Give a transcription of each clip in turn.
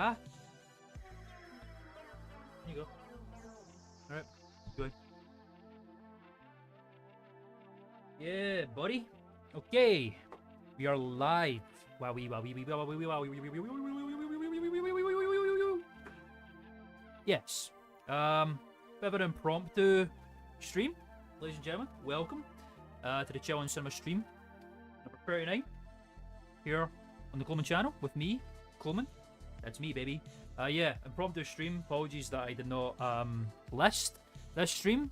Ah, there you go. Alright, good. Yeah, buddy. Okay, we are live. Yes. Bit of an impromptu stream, ladies and gentlemen. Welcome to the Chill and Cinema stream number 39 here on the Klman channel with me, Klman. That's me, baby. Yeah, impromptu stream. Apologies that I did not list this stream.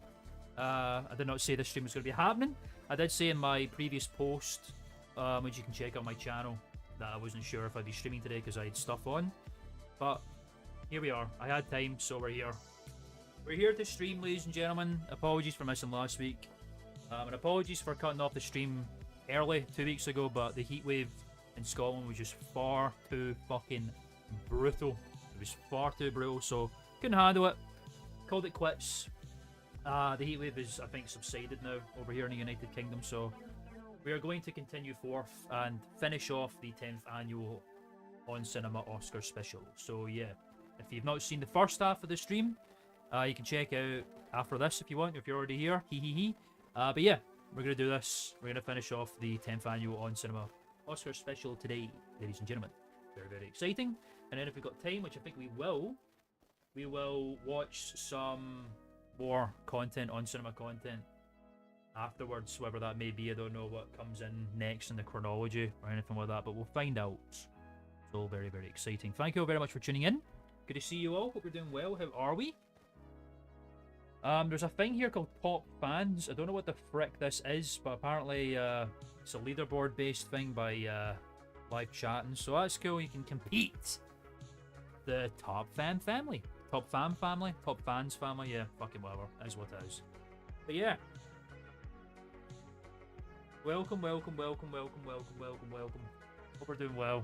I did not say this stream was going to be happening. I did say in my previous post, which you can check out my channel, that I wasn't sure if I'd be streaming today because I had stuff on. But here we are. I had time, so we're here. We're here to stream, ladies and gentlemen. Apologies for missing last week. And apologies for cutting off the stream early 2 weeks ago, but the heatwave in Scotland was just far too fucking brutal. It was far too brutal, so couldn't handle it. Called it quits. The heatwave is, I think, subsided now over here in the United Kingdom, so we are going to continue forth and finish off the 10th annual On Cinema Oscar special. So yeah, if you've not seen the first half of the stream, you can check out after this if you want, if you're already here. But yeah, we're going to do this. We're going to finish off the 10th annual On Cinema Oscar special today, ladies and gentlemen. Very, very exciting. And then if we've got time, which I think we will watch some more content, On Cinema content, afterwards, whether that may be. I don't know what comes in next in the chronology or anything like that, but we'll find out. So very, very exciting. Thank you all very much for tuning in. Good to see you all. Hope you're doing well. How are we? There's a thing here called Top Fans. I don't know what the frick this is, but apparently it's a leaderboard based thing by live chatting, so that's cool. You can compete. The Top Fan family. Top Fan family? Top Fans family? Yeah, fucking whatever. That is what it is. But yeah. Welcome. Hope we're doing well.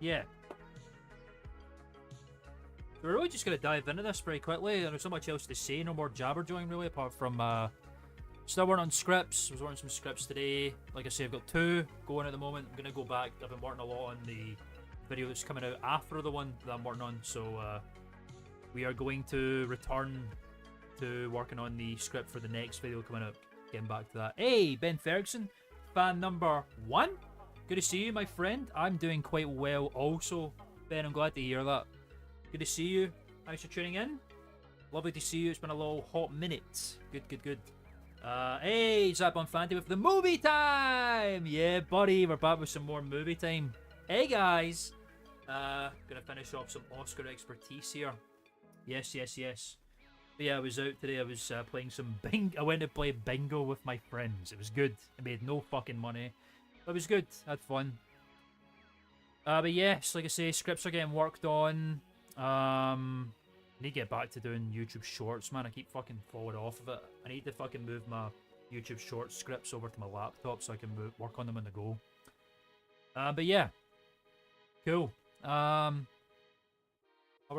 Yeah. We're really just going to dive into this very quickly. There's not much else to say, no more jabberjawing really, apart from still working on scripts. I was working some scripts today. Like I say, I've got 2 going at the moment. I'm going to go back. I've been working a lot on the video that's coming out after the one that I'm working on, so we are going to return to working on the script for the next video coming out. Getting back to that. Hey, Ben Ferguson, fan number 1. Good to see you, my friend. I'm doing quite well also. Ben, I'm glad to hear that. Good to see you. Thanks for tuning in. Lovely to see you. It's been a little hot minute. Good. Hey, Zap on Fanty with the movie time. Yeah, buddy, we're back with some more movie time. Hey, guys. Gonna finish off some Oscar expertise here. Yes. But yeah, I was out today. I was playing some bingo. I went to play bingo with my friends. It was good. I made no fucking money. But it was good. I had fun. But yes, like I say, scripts are getting worked on. I need to get back to doing YouTube Shorts, man. I keep fucking falling off of it. I need to fucking move my YouTube Shorts scripts over to my laptop so I can work on them on the go. But yeah. Cool. Other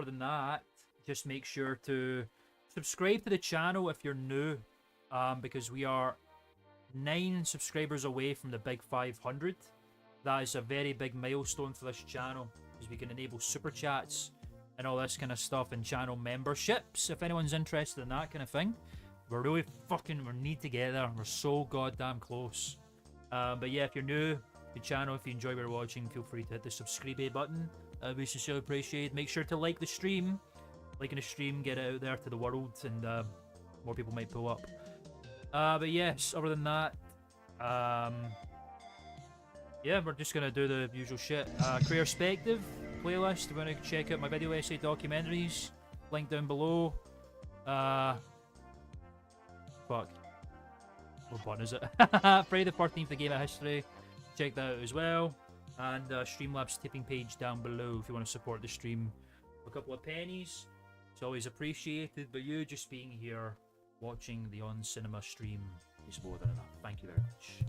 than that, just make sure to subscribe to the channel if you're new, because we are 9 subscribers away from the big 500. That is a very big milestone for this channel, because we can enable super chats and all this kind of stuff, and channel memberships if anyone's interested in that kind of thing. We're really we need to get there. We're so goddamn close. But yeah, if you're new to the channel, if you enjoy what you're watching, feel free to hit the subscribe button. We sincerely appreciate. Make sure to like the stream. Liking the stream, get it out there to the world, and more people might pull up. But yes, other than that, yeah, we're just gonna do the usual shit. Career Perspective playlist. We're gonna check out my video essay documentaries. Link down below. Fuck. What button is it? Friday the 13th, the Game of History. Check that out as well. And Streamlabs tipping page down below if you want to support the stream for a couple of pennies. It's always appreciated, but you just being here watching the On Cinema stream is more than enough. Thank you very much.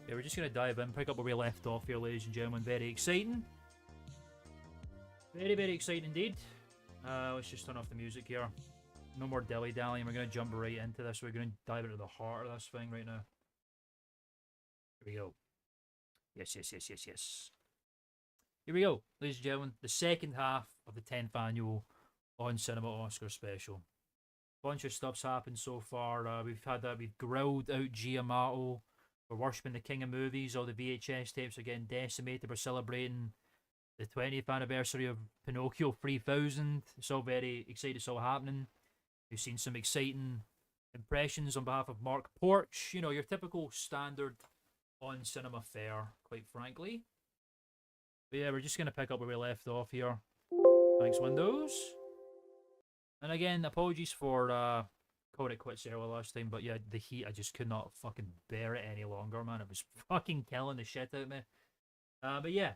Yeah, we're just going to dive in, pick up where we left off here, ladies and gentlemen. Very exciting. Very, very exciting indeed. Let's just turn off the music here. No more dilly-dallying. We're going to jump right into this. We're going to dive into the heart of this thing right now. Here we go. Yes. Here we go, ladies and gentlemen. The second half of the 10th annual On Cinema Oscar special. Bunch of stuff's happened so far. We've grilled out Giamatti. We're worshipping the king of movies. All the VHS tapes are getting decimated. We're celebrating the 20th anniversary of Pinocchio 3000. It's all very exciting. It's all happening. We've seen some exciting impressions on behalf of Mark Porch. You know, your typical standard On Cinema fare, quite frankly. But yeah, we're just going to pick up where we left off here. Thanks, Windows. And again, apologies for calling it quits earlier last time, but yeah, the heat, I just could not fucking bear it any longer, man. It was fucking killing the shit out of me. But yeah,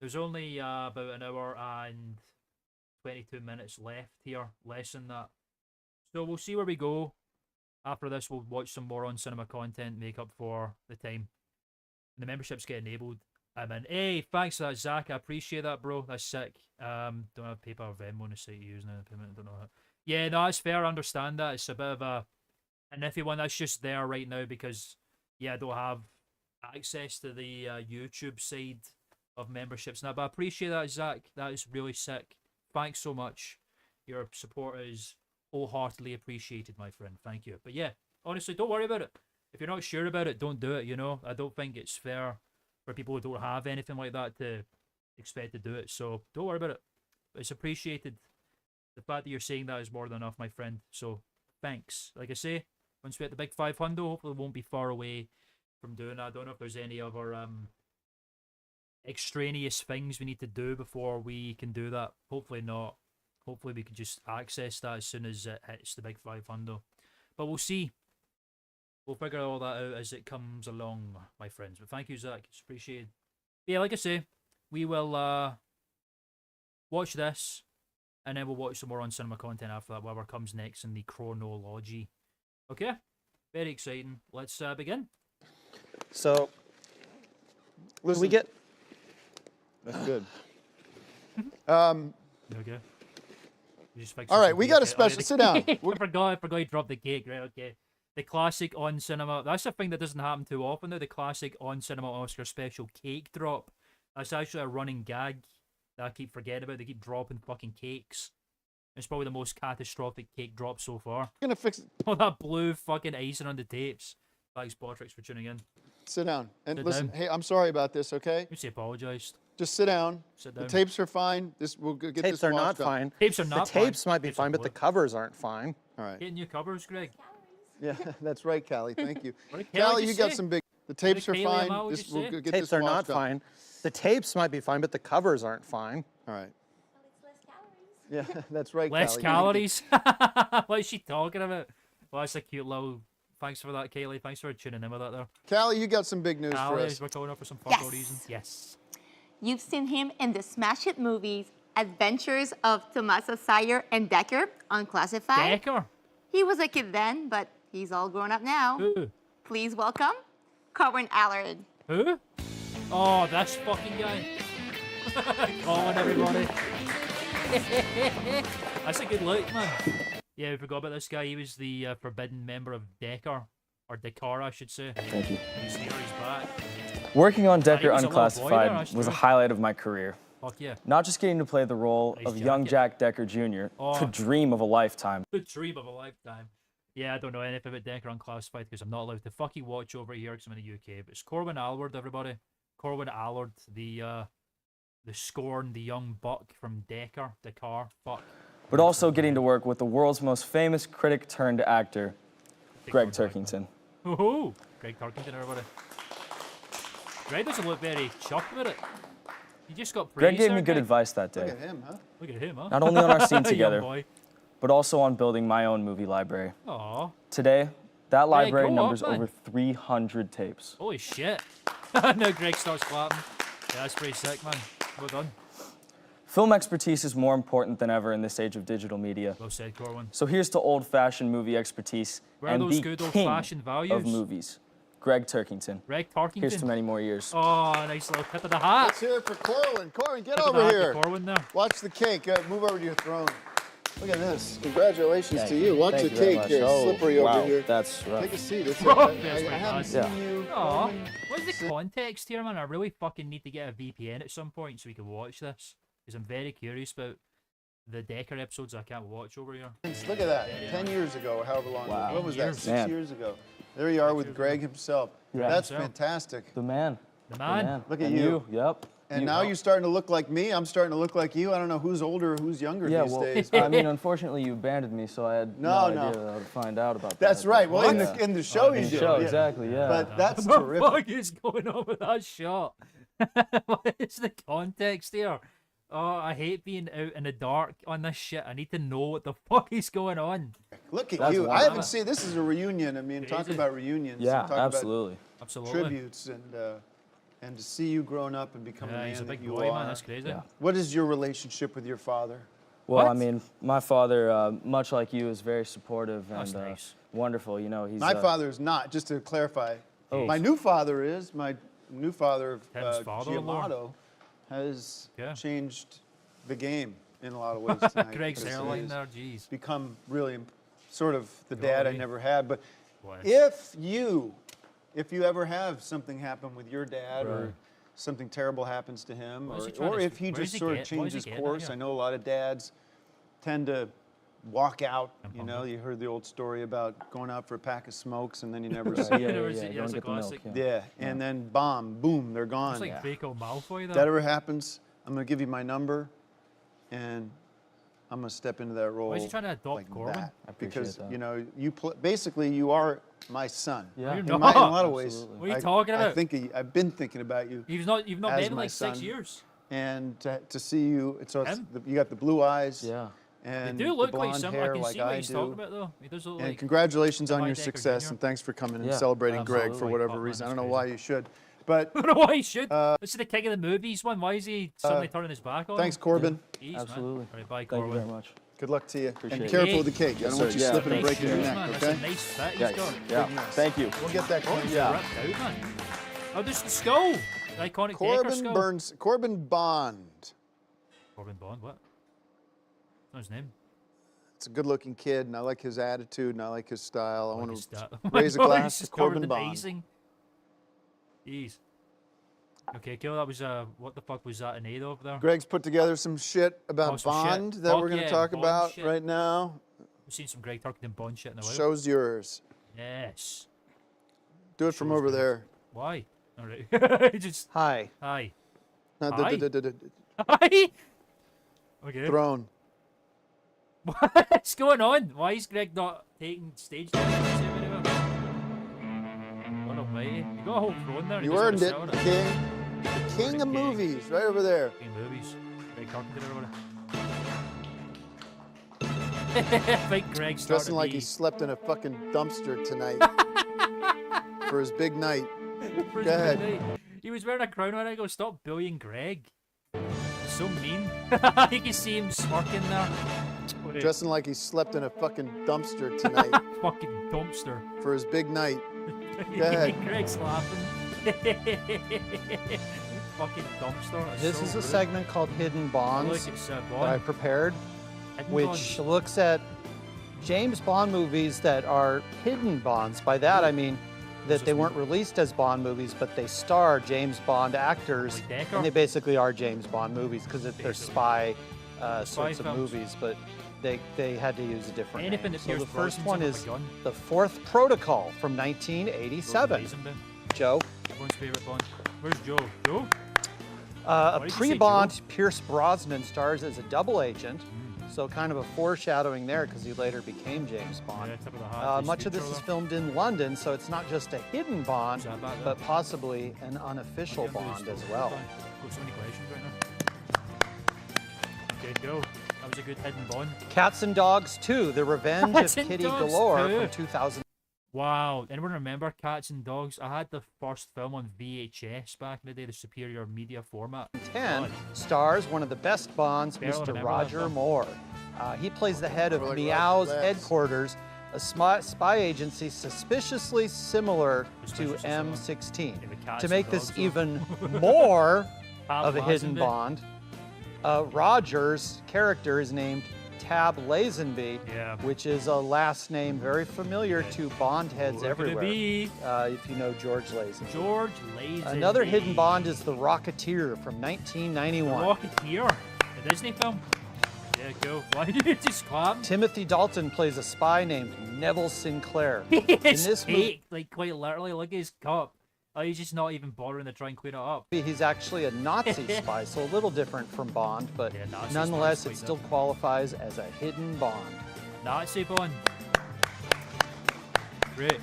there's only about an hour and 22 minutes left here, less than that. So we'll see where we go. After this, we'll watch some more On Cinema content, make up for the time. And the memberships get enabled. I'm in. Hey, thanks for that, Zach. I appreciate that, bro. That's sick. Don't have PayPal or Venmo on the site you're using the payment. I don't know how. Yeah, no, that's fair. I understand that. It's a bit of a iffy one. That's just there right now because, yeah, I don't have access to the YouTube side of memberships now. But I appreciate that, Zach. That is really sick. Thanks so much. Your support is wholeheartedly appreciated, my friend. Thank you. But yeah, honestly, don't worry about it. If you're not sure about it, don't do it, you know? I don't think it's fair for people who don't have anything like that to expect to do it. So don't worry about it. It's appreciated. The fact that you're saying that is more than enough, my friend. So thanks. Like I say, once we hit the big 500, hopefully we won't be far away from doing that. I don't know if there's any other extraneous things we need to do before we can do that. Hopefully not. Hopefully we can just access that as soon as it hits the big 500. But we'll see. We'll figure all that out as it comes along, my friends. But thank you, Zach. It's appreciated. But yeah, like I say, we will watch this, and then we'll watch some more On Cinema content after that, whatever comes next in the chronology. Okay? Very exciting. Let's begin. So, Listen, we get... That's good. Okay. You just fixed All right, some we cake. got a special. Sit down. I forgot you dropped the cake, right? Okay. The classic On Cinema. That's a thing that doesn't happen too often now. The classic On Cinema Oscar special cake drop. That's actually a running gag that I keep forgetting about. They keep dropping fucking cakes. It's probably the most catastrophic cake drop so far. I'm gonna fix it. Oh, that blue fucking icing on the tapes. Thanks, Botrix, for tuning in. Sit down. And Sit listen, down. hey, I'm sorry about this, okay? You say apologized. Just sit down. Sit The down. tapes are fine. We'll get this Tapes are not washed up. fine. Tapes are not The fine. tapes might be Tapes are fine, but the blue. covers aren't fine. All right. Getting new covers, Greg. Yeah, that's right, Callie. Thank you. What did Kelly Callie, you just got say? some big... The tapes are Kaylee fine. Amau just We'll say? get Tapes this are not washed up. fine. The tapes might be fine, but the covers aren't fine. All right. Yeah, that's right, Less Callie. calories? What is she talking about? Well, that's a cute little... Thanks for that, Kaylee. Thanks for tuning in with that there. Callie, you got some big news for Calories, us. we're calling up for some fucking Yes. reason. Yes. You've seen him in the smash hit movies Adventures of Tomasa Sire and Decker on Classified. Decker? He was a kid then, but he's all grown up now. Who? Please welcome Corbin Allard. Who? Oh, this fucking guy. Calling everybody. That's a good look, man. Yeah, we forgot about this guy. He was the forbidden member of Decker. Or Decker, I should say. Thank you. He's here, he's back. Working on he Decker was a little boy there, Unclassified that's was a true. highlight of my career. Fuck yeah. Not just getting to play the role Nice of young jacket. Jack Decker Jr., Oh. the dream of a lifetime. The dream of a lifetime. Yeah, I don't know anything about Decker Unclassified because I'm not allowed to fucking watch over here because I'm in the UK. But it's Corbin Allard, everybody. Corbin Allard, the scorn, the young buck from Decker. Fuck. But also getting to work with the world's most famous critic turned actor, Greg Turkington. Woohoo! Greg Turkington, everybody. Greg doesn't look very chuffed with it. He just got praised. Greg gave there, me good Greg. advice that Look day, at him, huh? Look at him, huh? not only on our scene Young together, boy. but also on building my own movie library. Aw. Today, that library go on, numbers man. over 300 tapes. Holy shit. Now Greg starts clapping. Yeah, that's pretty sick, man. Well done. Film expertise is more important than ever in this age of digital media. Well said, Corwin. So here's to old-fashioned movie expertise Where are and those the good king old-fashioned values? of movies, Greg Turkington. Greg Here's to Turkington. many more years. Oh, nice little tip of the hat. Let's hear it for Corwin. Corwin, get Tip of the over hat to here. Corwin there. Watch the cake. Move over to your throne. Look at this. Congratulations Thank to you. Watch Thank the you very cake much. here. Oh, Slippery wow. over here. That's rough. Take a seat. It's, Bro, I that's haven't bad. seen you. Aw, what's the context here, man? I really fucking need to get a VPN at some point so we can watch this. Because I'm very curious about the Decker episodes I can't watch over here. Look at that. 10 years ago, or however long. Wow. What was that? 6 Man. years ago. There you are with Greg himself. Yeah. That's Himself. fantastic. The man. The The man. man. Look at And you. Yep. And now you're starting to look like me. I'm starting to look like you. I don't know who's older or who's younger Yeah, these well, days. I mean, unfortunately, you abandoned me, so I had no No, idea how to find out about that. That's right. Well, Yeah. in the show In you the did. show, yeah. exactly, yeah. But that's What the terrific. fuck is going on with that shot? What is the context here? Oh, I hate being out in the dark on this shit. I need to know what the fuck is going on. Look at That's you. I wonderful. haven't seen. This is a reunion. I mean, talk Crazy. about reunions. Yeah, talk absolutely. Absolutely. About tributes and to see you grown up and become the Yeah, man he's a that big you boy, are. man. That's crazy. Yeah. What is your relationship with your father? Well, I What? mean, my father, much like you, is very supportive That's and nice. wonderful. You know, he's My father is not. Just to clarify, Oh. my new father is. My new father, Tim's father-in-law? Giamato, has Yeah. changed the game in a lot of ways tonight. Greg's because hairline he's there, jeez. become really sort of the You dad I already- never had. But Boy. if you ever have something happen with your dad or Right. something terrible happens to him, What is he trying or to- if he where is just he sort of get- what is he changes getting at course, here? I know a lot of dads tend to walk out. And You bump know, it. you heard the old story about going out for a pack of smokes and then you never Yeah, see yeah, them. yeah, There yeah, was- go yeah, and it's a get the milk. classic. Yeah. Yeah, and then bomb, boom, they're gone. It's like Yeah. Draco Malfoy If there. that ever happens, I'm gonna give you my number, and I'm gonna step into that role. Why is he trying to adopt like Corbin? that. I appreciate Because that. you know, basically you are my son. Yeah. You're In, not. in a lot of ways. Absolutely. What are you talking about? I've been thinking about you, You've not as met him my like 6 son. years. and to see you. So it's Him? you got the blue eyes. Yeah. They And do look the like blonde similar. I hair can like see what I he's do. talking about though. He does look And like. congratulations on Mike your Decker success, Jr. and thanks for coming and Yeah, celebrating Greg for absolutely. whatever Fuck, man, reason. I that's don't know crazy. why you should, but I don't know why he should. This is the king of the movies one. Why is he suddenly turning his back on thanks, him? Corbin. Jeez, Absolutely. Man. All right, bye, Thank you Corbin. very much. Good luck to you. Appreciate And it. careful Hey. with the cake. I Yes, don't want sir. you Yeah, slipping and thanks, breaking your Cheers, neck, man. okay? That's a nice fit he's Yeah, got. yeah. Thank you. We'll get that Oh, cleaned he's out. ripped out, man. Oh, there's the skull. The iconic Decker skull. Corbin Bond. Corbin Bond, what? What's his name? It's a good-looking kid, and I like his attitude, and I like his style. I Like want his to stat- raise a Oh my God, glass he's to just covered Corbin in Bond. icing. Jeez. Okay, Kill, that was, what the fuck was that in aid of there? Greg's put together some shit about Oh, some shit. Bond that Fuck we're going to yeah, talk Bond about shit. right now. We've seen some Greg Turkington Bond shit in a while. Show's yours. Yes. Do it from Show's over yours. there. Why? Alright. Just, Hi. hi. Not Aye. the Hi! Okay. throne. What's going on? Why is Greg not taking stage time? God almighty. You got a whole throne there. and You doesn't earned it, wanna sit on King. The king of King. movies, right over there. King movies. Greg Carpenter or whatever. I think Greg's starting Dressing to like be he slept in a fucking dumpster tonight for his big night. for his Go ahead. birthday. He was wearing a crown when I go, stop bullying Greg. It's so mean. I think you see him smirking there. Wait, Dressing like he slept in a fucking dumpster tonight fucking dumpster. for his big night. Go ahead. Greg's laughing. Fucking dumpster. That's This so is a rude. segment called Hidden Look, Bonds it's that I Bond. prepared, Hidden which Bonds. looks at James Bond movies that are hidden Bonds. By that I mean that they weren't released as Bond movies, but they star James Bond actors, Like Decker? and they basically are James Bond movies because they're Basically. spy Spy sorts of films. movies. But they had to use a different Anything name. that So Pierce the first Brosnan's one in with is a gun. The Fourth Protocol from 1987. Amazing, Ben. Joe. Everyone's favorite Bond. Where's Joe? Joe? A did you say, pre-Bond, Pierce Brosnan stars as a double agent, Mm. so kind of a foreshadowing there because he later became James Bond. Yeah, tip of the hat. Much of this is filmed in London, so it's not just a hidden Bond, Is that back there? but possibly an unofficial Bond as well. Got so many questions right now. Okay, go. That was a good hidden Bond. Cats and Dogs 2, The Revenge Cats of and Kitty Dogs Galore 2. from 2000. Wow. Anyone remember Cats and Dogs? I had the first film on VHS back in the day, the superior media format. 10 God. stars one of the best Bonds, Barely Mr. remember that Roger film. Moore. He plays the head of Like Meow's Roger Labs. headquarters, a spy agency suspiciously similar to Suspiciously similar. M16. Yeah, the cats To and make this dogs, though. even more Pam of a hidden Lazenby. Bond, Roger's character is named Tab Lazenby, Yeah. which is a last name very familiar to Bond heads Who could it everywhere. be? If you know George Lazenby. George Lazenby. Another hidden Bond is The Rocketeer from 1991. Rocketeer. The Disney film. Yeah, cool. Why did you just clap? Timothy Dalton plays a spy named Neville Sinclair. It's this movie- fake, like quite literally. Look at his cup. Oh, he's just not even bothering to try and clean it up. He's actually a Nazi spy, so a little different from Bond, but Yeah, Nazi nonetheless, spy's it quite still qualifies as a hidden Bond. Nazi Bond. Great.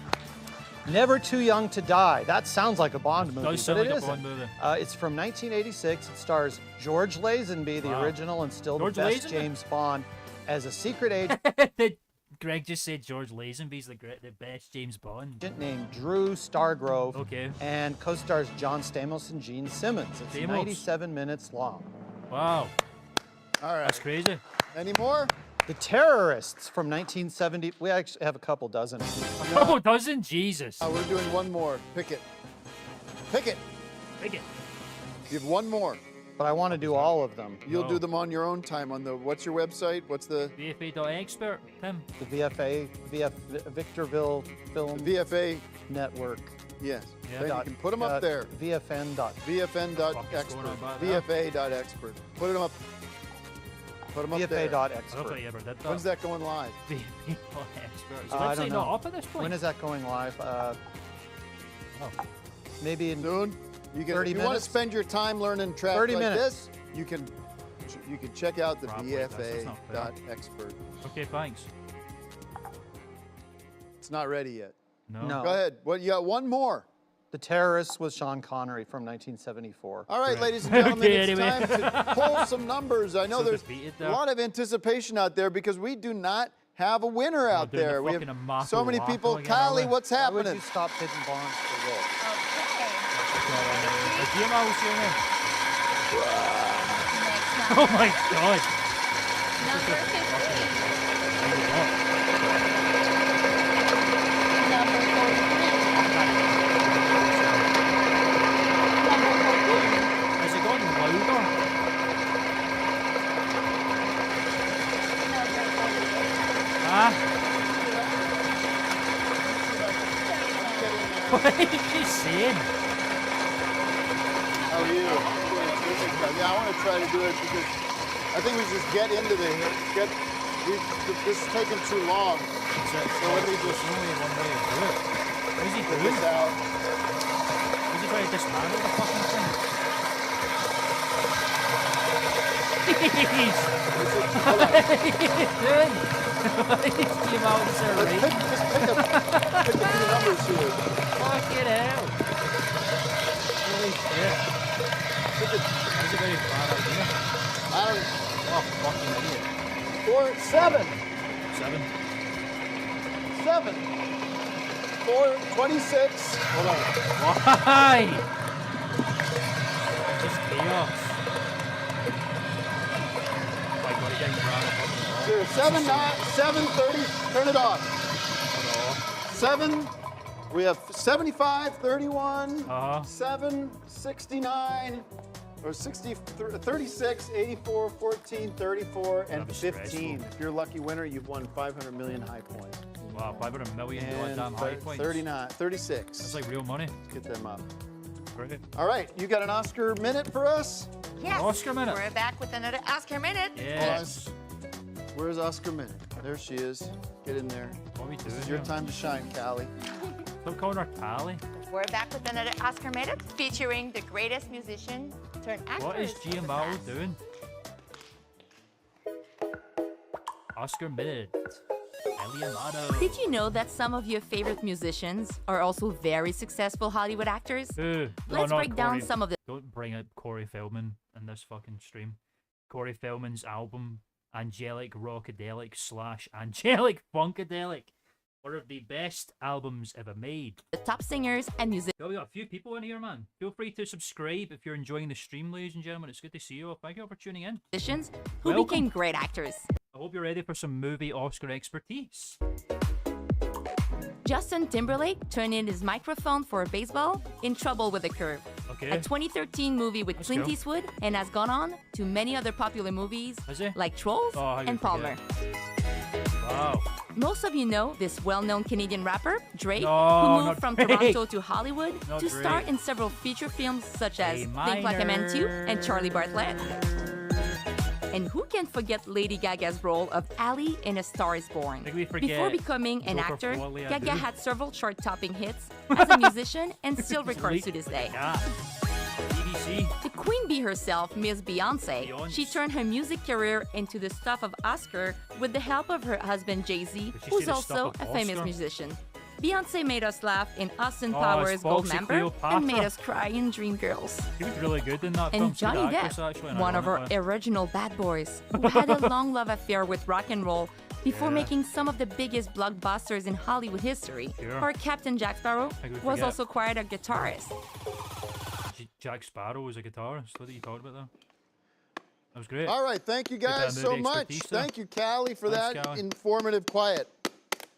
Never Too Young to Die. That sounds like a Bond movie, Does sound but like it a isn't. Bond movie. It's from 1986. It stars George Lazenby, the Wow. original and still George the best Lazenby? James Bond, as a secret agent Greg just said George Lazenby's the best James Bond. named Drew Stargrove, Okay. and co-stars John Stamos and Gene Simmons. It's Stamos. 97 minutes long. Wow, All right. that's crazy. Any more? The Terrorists from 1970. We actually have a couple dozen. Oh, doesn't Jesus? We're doing one more. Pick it. Pick it. Pick it. You have one more. But I want to do all of them. You'll No. do them on your own time on the, what's your website? What's the VFA.expert, Tim. The Victorville Film VFA? Network. Yes. Yeah. Then you can put them up there. VFN. VFN.expert. about that? VFA.expert. Put them up. Put them up there. I don't think VFA.expert. you ever did that. When's that going live? VFA.expert. Is the I website don't not know. up at this point? When is that going live? Maybe in Soon. You can, 30 if you want to minutes? spend your time learning tracks 30 like minutes. this, you can check out the Probably does. That's not fair. VFA.expert. Okay, thanks. It's not ready yet. No. Go ahead. What you got? One more. The Terrorists was Sean Connery from 1974. All right, Right. ladies and gentlemen, Okay, it's anyway. time to pull some numbers. I know So there's defeated a there. lot of anticipation out there because we do not have a winner out doing the there. We fucking have Amako so many Wako people. again, aren't Kylie, we? what's Why would happening? you stop hidden bonds for this? Is GMO still in? Next Oh my god. number 15. Number 43. Is it going louder? Ah? What is she saying? How are you? Yeah, I want to try to do it because I think we just get into the this is taking too long. So let me just- only one way to do it. What is he Get doing? this out. Is he trying to dismantle the fucking thing? Jeez! Hold on. What are you doing? He's came out and said, Let's right? pick a few numbers here. Fucking hell! Holy shit. That's a very bad idea. I don't. Oh, fucking idiot. 7. 7. 7. 26. Hold on. Why? Just chaos. Oh my god, he's getting ground. Here, 7, 9, 7, 30. Turn it off. 7. We have 75, 31, Uh-huh. 7, 69, or 60, 36, 84, 14, 34, and That'd be 15. stressful. If you're a lucky winner, you've won 500 million high points. Wow, 500 million And goddamn high points. 39, 36. That's like real money. Get them up. Great. All right, you got an Oscar minute for us? Yes. Oscar minute. We're back with another Oscar minute. Yes. Where's Oscar minute? There she is. Get in there. What are we doing? This is your here? time to shine, Callie. Stop calling her Callie. We're back with another Oscar minute featuring the greatest musician turned actor. What is GMO doing? Oscar minute. Eliamado. Did you know that some of your favorite musicians are also very successful Hollywood actors? No, Let's not break down Corey. some of the Don't bring up Corey Feldman in this fucking stream. Corey Feldman's album, Angelic Rockadelic / Angelic Funkadelic, one of the best albums ever made. top singers and Yeah, we got a few people in here, man. Feel free to subscribe if you're enjoying the stream, ladies and gentlemen. It's good to see you all. Thank you all for tuning in. musicians who Welcome. became great actors. I hope you're ready for some movie Oscar expertise. Justin Timberlake turned in his microphone for a baseball, in trouble with the curve. Okay. a 2013 movie with That's Clint cool. Eastwood, and has gone on to many other popular movies Has he? like Trolls Oh, how could and you Palmer. forget? Wow. Most of you know this well-known Canadian rapper, Drake, No, who moved not from Drake. Toronto to Hollywood Not to star Drake. in several feature films such as A Think Like a Man 2 and Charlie minor. Bartlett. And who can forget Lady Gaga's role of Ali in A Star Is Born? Think we forget Before becoming an Joker actor, Foley, I Gaga do. had several chart-topping hits as a musician and still records to this day. Yeah. BBC. The Queen Bee herself, Miss Beyonce, Beyonce. she turned her music career into the stuff of Oscar with the help of her husband Jay-Z, Did she who's say the stuff also of a famous Oscar? musician. Beyonce made us laugh in Austin Oh, Powers it's Foxy Goldmember and made Cleopatra. us cry in Dreamgirls. She was really good in that film. And She's a good Johnny actress, Depp, actually, and one of our ironically. original bad boys, who had a long love affair with rock and roll before Yeah. making some of the biggest blockbusters in Hollywood history. Sure. Or Captain Jack Sparrow How could we was forget? also quite a guitarist. Jack Sparrow was a guitarist. What are you talking about there? That was great. All right, thank you Good guys so movie much. expertise there. Thank you, Callie, for Thanks, that Callie. informative quiet.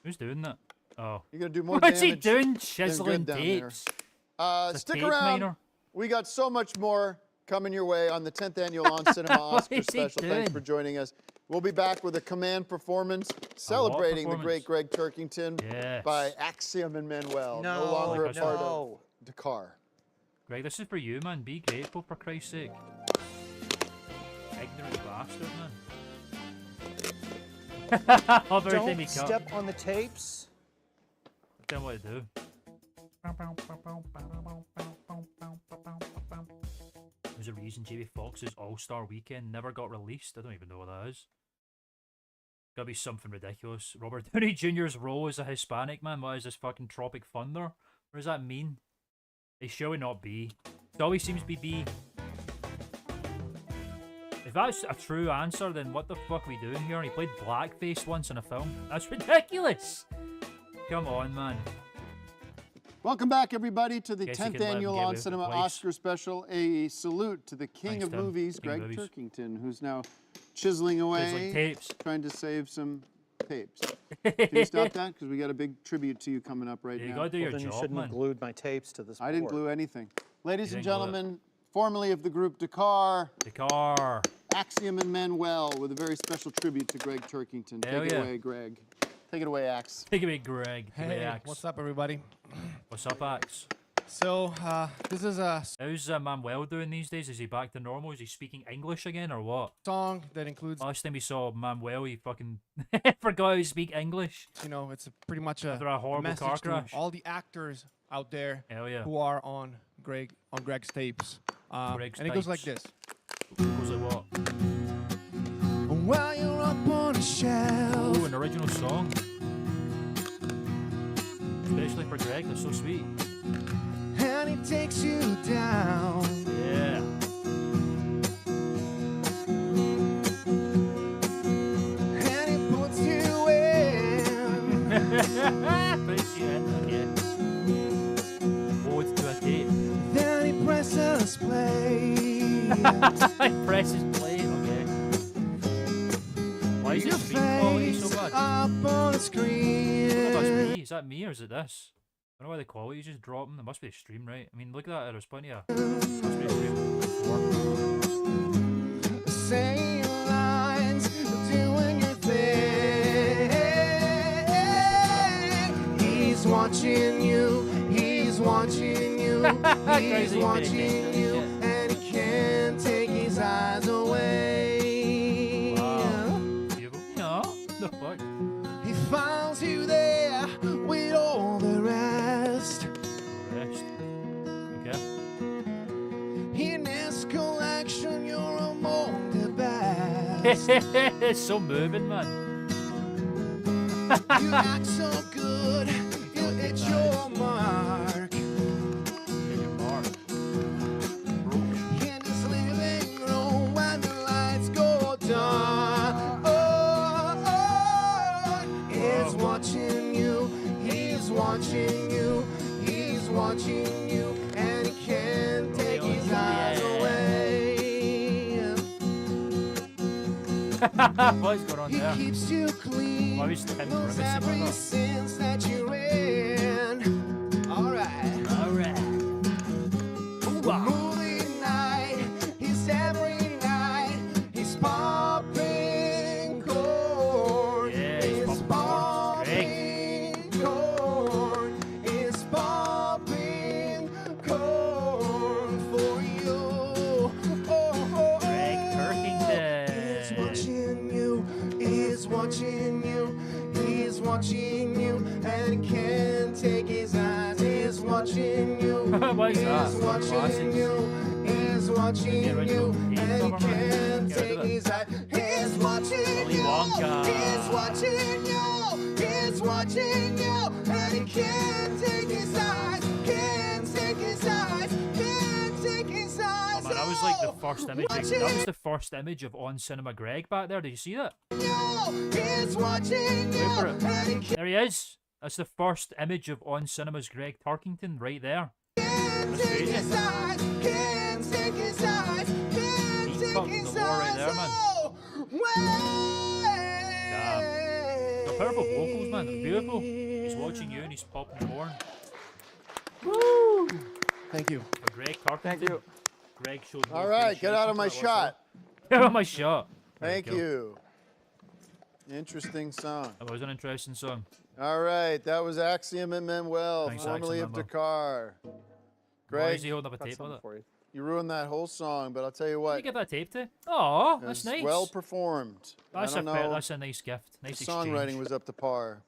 Who's doing that? Oh. You're gonna do more What's he damage doing? than good Chiseling down there. tapes. It's a Stick tape around. miner. We got so much more coming your way on the 10th annual On Cinema Oscar is he special. Thanks doing? for joining us. We'll be back with a command performance celebrating the great performance? Greg Turkington Yes. by Axiom and Manuel. No longer a no. part of Dakar. Greg, this is for you, man. Be grateful, for Christ's sake. Ignorant bastard, man. Love every time he Don't cut. step on the tapes. Tell him what to do. There's a reason Jamie Foxx's All-Star Weekend never got released. I don't even know what that is. Gotta be something ridiculous. Robert Downey Jr.'s role as a Hispanic man. What is this fucking Tropic Thunder? What does that mean? It shall we not be? It always seems to be B. If that's a true answer, then what the fuck are we doing here? And he played blackface once in a film. That's ridiculous! Come on, man. Welcome back, everybody, to the Guess you 10th can let him annual give On it Cinema place. Oscar special. A salute to the king Thanks, of Tim. movies, King of Greg movies. Turkington, who's now chiseling away, Chiseling tapes. trying to save some tapes. Can you stop that? Because we got a big tribute to you coming up right You now. gotta do Well, your then you job, shouldn't man. have glued my tapes to this I didn't board. glue anything. Ladies and didn't glue it. gentlemen, formerly of the group Dakar, The car. Axiom and Manuel with a very special tribute to Greg Turkington. Hell Take it yeah. away, Greg. Take it away, Axe. Take it away, Greg. Take it away, Hey, Axe. what's up, everybody? What's up, Axe? So, this is a How's Manuel doing these days? Is he back to normal? Is he speaking English again, or what? song that includes, Last time we saw Manuel, he fucking forgot how to speak English. you know, it's pretty much After a horrible message car to crash. all the actors out there Hell yeah. who are on Greg's tapes. Greg's and it goes like tapes. this. Goes like what? While you're up on a shelf, Ooh, an original song. Especially for Greg, that's so sweet. and he takes you down. Yeah. And he puts you in. Puts you in, okay. Ode to a tape. Then he presses play. Presses play, okay. Why is your Your screen quality so face bad? up on the I don't know if that's screen. me. Is that me or is it this? I don't know why the quality's just dropping. It must be the stream, right? I mean, look at that. There's plenty of. Must be the stream. Saying lines, doing your thing. He's watching you, he's watching you, he's Crazy watching big, you, shit. and he can't take his eyes away. Wow. Beautiful. No. The fuck? He finds you there with all the rest. Rest. Okay. In his collection, you're among the best. It's so moving, man. You act so good, you hit your mark. Get your mark. Broke. In this living room when the lights go dark. Oh, he's watching you, he's watching you, he's watching you, and he can't take his eyes away. What's going on He there? keeps you clean, Why was Tim knows grimacing like every that? sense that you're in. Alright. Alright. Ooh, ah. and he can't take his eyes. He's watching you. Why is that? He's watching you. He's watching Yeah, right, you. no, And he cover, man. can't Get rid take of it. his eyes. He's watching Willy you. Wonka. He's watching you. He's watching you. And he can't take his eyes. Can't take his eyes. Can't take his eyes. Oh, man, that was like the Oh, first image. That was the first image of On Cinema Greg back there. Did you see that? He's watching you. Wait for it. And he There he is. That's the first image of On Cinema's Greg Turkington right there. That's take crazy. his eyes. Can't take his eyes. Can't He's take caught his the war right eyes. there, man. Oh, The powerful vocals, man. They're beautiful. He's watching you and he's popping corn. Thank you. For Greg Turkington. Thank you. Greg showed more All right, get out of my appreciation for that, shot. what's up? Get out of my shot. There Thank go. you. Interesting song. That was an interesting song. All right, that was Axiom and Manuel, Thanks, formerly of Axiom and Dakar. Why Greg, is he holding up a Got tape with something it? for you. you ruined that whole song, but I'll tell you Did what, you give that tape to? Oh, it that's was nice. well performed. That's I a don't fair, know, that's a nice gift. the Nice songwriting exchange. was up to par.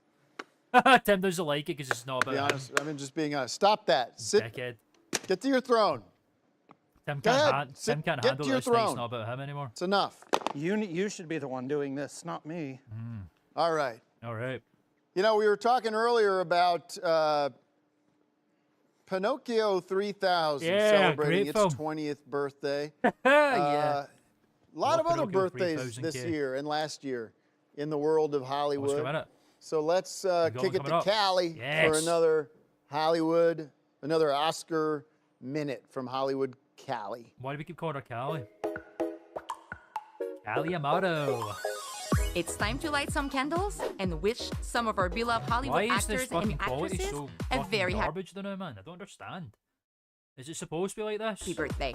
Tim doesn't like it because it's not To about be him. honest, I mean, just being honest. Stop that. Sit. Dickhead. Get to your throne. Tim Go can't, ahead, Tim sit- can't get handle to your this. It's throne. not about him anymore. It's enough. You should be the one doing this, not me. All right. All right. You know, we were talking earlier about Pinocchio 3000 Yeah, celebrating great its film. 20th birthday. Yeah. A lot of Love other Pinocchio birthdays 3000K. this year and last year in the world of What's Hollywood. coming up? So let's got kick one it coming to up. Cali for Yes. another Hollywood, another Oscar minute from Hollywood Cali. Why do we keep calling her Callie? Callie Amato. It's time to light some candles and wish some of our beloved Hollywood Why is this actors and fucking quality actresses so a fucking very happy garbage now, man? I don't understand. Is it supposed to be like this? birthday.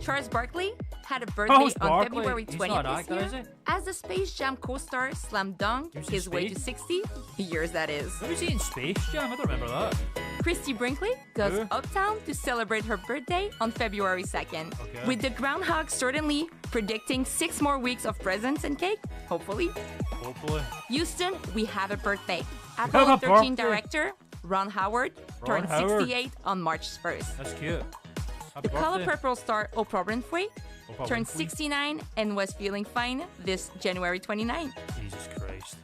Charles Barkley had a birthday Charles on Barkley? February He's 20th not an this actor, year is he? as the Space Jam co-star slam dunk He was in his way to Space? 60 years, that is. Who was he in Space Jam? I don't remember that. Christy Brinkley goes Who? uptown to celebrate her birthday on February 2nd. Okay. With the groundhog certainly predicting 6 more weeks of presents and cake, hopefully. Hopefully. Houston, we have a birthday. have Apollo a 13 birthday? director Ron Howard Ron turned Howard. 68 on March 1st. That's cute. Happy The Color birthday. Purple star Oprah Winfrey Oprah turned Winfrey. 69 and was feeling fine this January 29. Jesus Christ.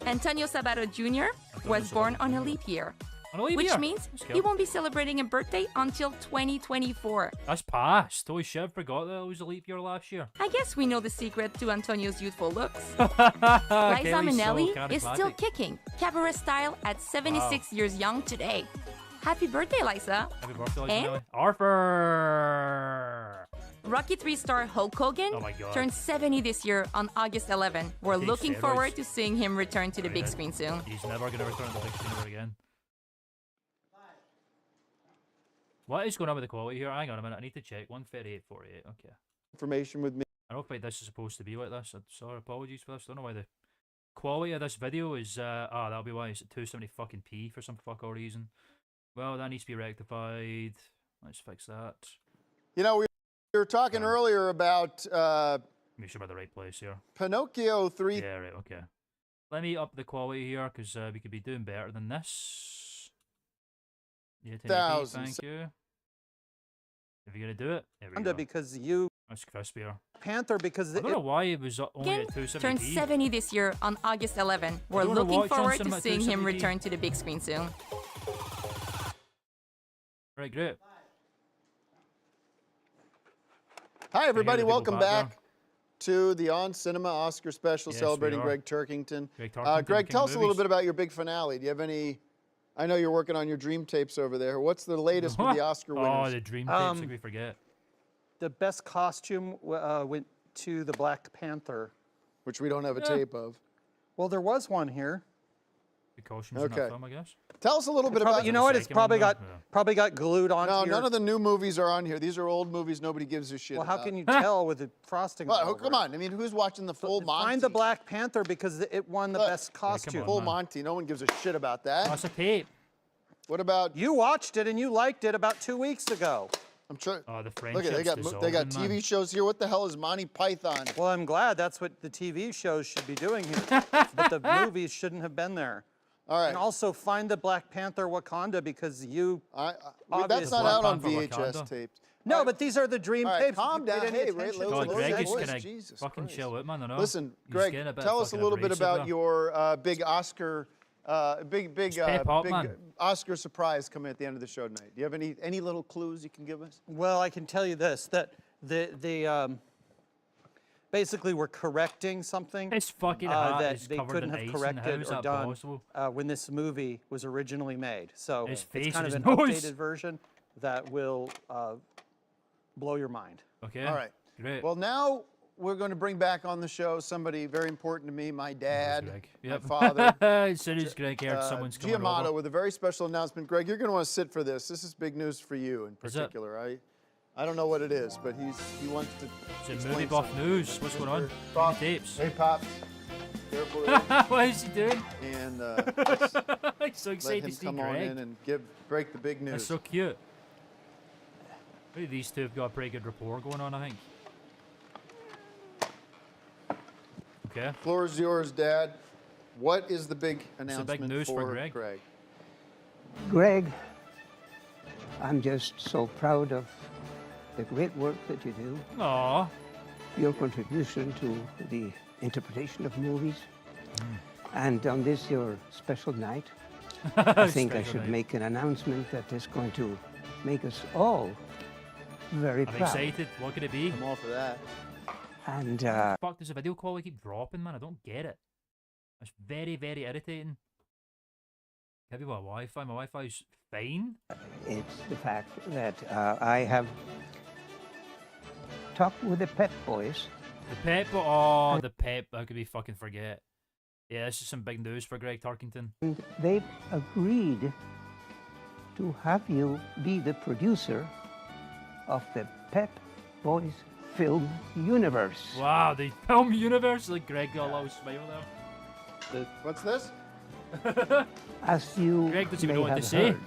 Antonio Sabato Jr. was born on a leap year, On a leap which year. means That's he cool. won't be celebrating a birthday until 2024. That's past. Holy shit, I forgot that it was a leap year last year. I guess we know the secret to Antonio's youthful looks. Kaylee's Liza Minnelli so is still charismatic. kicking cabaret style at 76 years young today. Happy birthday, Liza! Happy birthday, Liza And- Minnelli. Arthur! Rocky 3 star Hulk Hogan Oh my God. turned 70 this year on August 11. We're Takes looking steroids. forward to seeing him return to the big Yeah. screen soon. He's never going to return to the big screen ever again. What is going on with the quality here? Hang on a minute, I need to check. 138.48, okay. Information with me. I don't think this is supposed to be like this. I'm sorry, apologies for this. I don't know why the quality of this video is, that'll be why it's at 270 fucking p for some fuck all reason. Well, that needs to be rectified. Let's fix that. You know, we were talking earlier about Make sure we're at the right place here. Pinocchio 3. Yeah, right, okay. Let me up the quality here, because we could be doing better than this. Yeah, 1080p, Thousand. thank you. If you're going to do it, there we Wanda, go. because you That's crispier. Panther because I don't know why it was only Hogan at 270p. turned 70 this year on August 11. We're don't wanna looking watch on forward cinema to at seeing him 270p. return to the big screen soon. Right, great. Hi, everybody. the people Welcome back back to the On Cinema Oscar special Yes, celebrating we are. Greg Turkington. Greg Turkington, Greg, King tell of us a little Movies. bit about your big finale. Do you have any? I know you're working on your dream tapes over there. What's the latest with the Oscar Oh, winners? the dream tapes, like we forget. the best costume went to the Black Panther. Which we don't have a tape of. Well, there was one here. The costumes in Okay. that film, I guess. Tell us a little bit Probably, about. you know what? It's second probably one, got though? Yeah. probably got glued onto No, your. none of the new movies are on here. These are old movies nobody gives a shit Well, how about. can you tell with the frosting? all Well, over come it? on. I mean, who's watching the full Monty? Find the Black Panther because it won the Look. best Yeah, come on. costume. Full man. Monty. No one gives a shit about that. That's a tape. What about? You watched it and you liked it about 2 weeks ago. I'm sure. Oh, the Look friendship's at they got dissolving, TV man. shows here. What the hell is Monty Python? Well, I'm glad that's what the TV shows should be doing here. But the movies shouldn't have been there. All right. And also find the Black Panther Wakanda because you. That's obviously- not out on Black Panther VHS Wakanda. tapes. No, All right. but these are the dream All right, tapes. calm If you paid down. any Hey, attention Ray, to God, lower Greg that is voice. gonna Jesus fucking Christ. chill out, man. I know. Listen, He's Greg, getting a bit tell us a fucking little bit abrasive about there. your big Oscar, big pep up, man. Oscar surprise coming at the end of the show tonight. Do you have any little clues you can give us? Well, I can tell you this: that basically we're correcting something His fucking hat that is they covered couldn't in have ice, and how corrected is or that done possible? when this movie was originally made. So His face it's kind of and an his nose. updated version that will blow your mind. Okay. All right. Great. Well, now we're going to bring back on the show somebody very important to me, my dad, Greg. my Yep. father, As soon as Greg heard someone's coming Giamotto, over. with a very special announcement. Greg, you're going to want to sit for this. This is big news for you in Is it? particular. I don't know what it is, but he wants to It's a explain movie buff something. news. What's going on? Pop. Any tapes? Hey, Pops. Careful there. What is he doing? And let's He's so let excited him to see come on Greg. in and break the big news. That's so cute. Maybe these two have got a pretty good rapport going on, I think. Okay. Floor is yours, Dad. What is the big the announcement big news for Greg. Greg, I'm just so proud of the great work that you do, Aw. your contribution to the interpretation of movies. And on this, your special night, I think I Special should night. make an announcement that is going to make us all very I'm proud. excited. What could it be? I'm all for that. And Fuck, does the video quality keep dropping, man? I don't get it. It's very, very irritating. Maybe my Wi-Fi. My Wi-Fi's fine. it's the fact that I have talked with the Pet Boys. The Pep. Oh, the Pep. How could we fucking forget? Yeah, this is some big news for Greg Tarkington. And they've agreed to have you be the producer of the Pep Boys film universe. Wow, the film universe. Like Greg got a little smile there. What's this? As you Greg doesn't may even know what have to say. heard,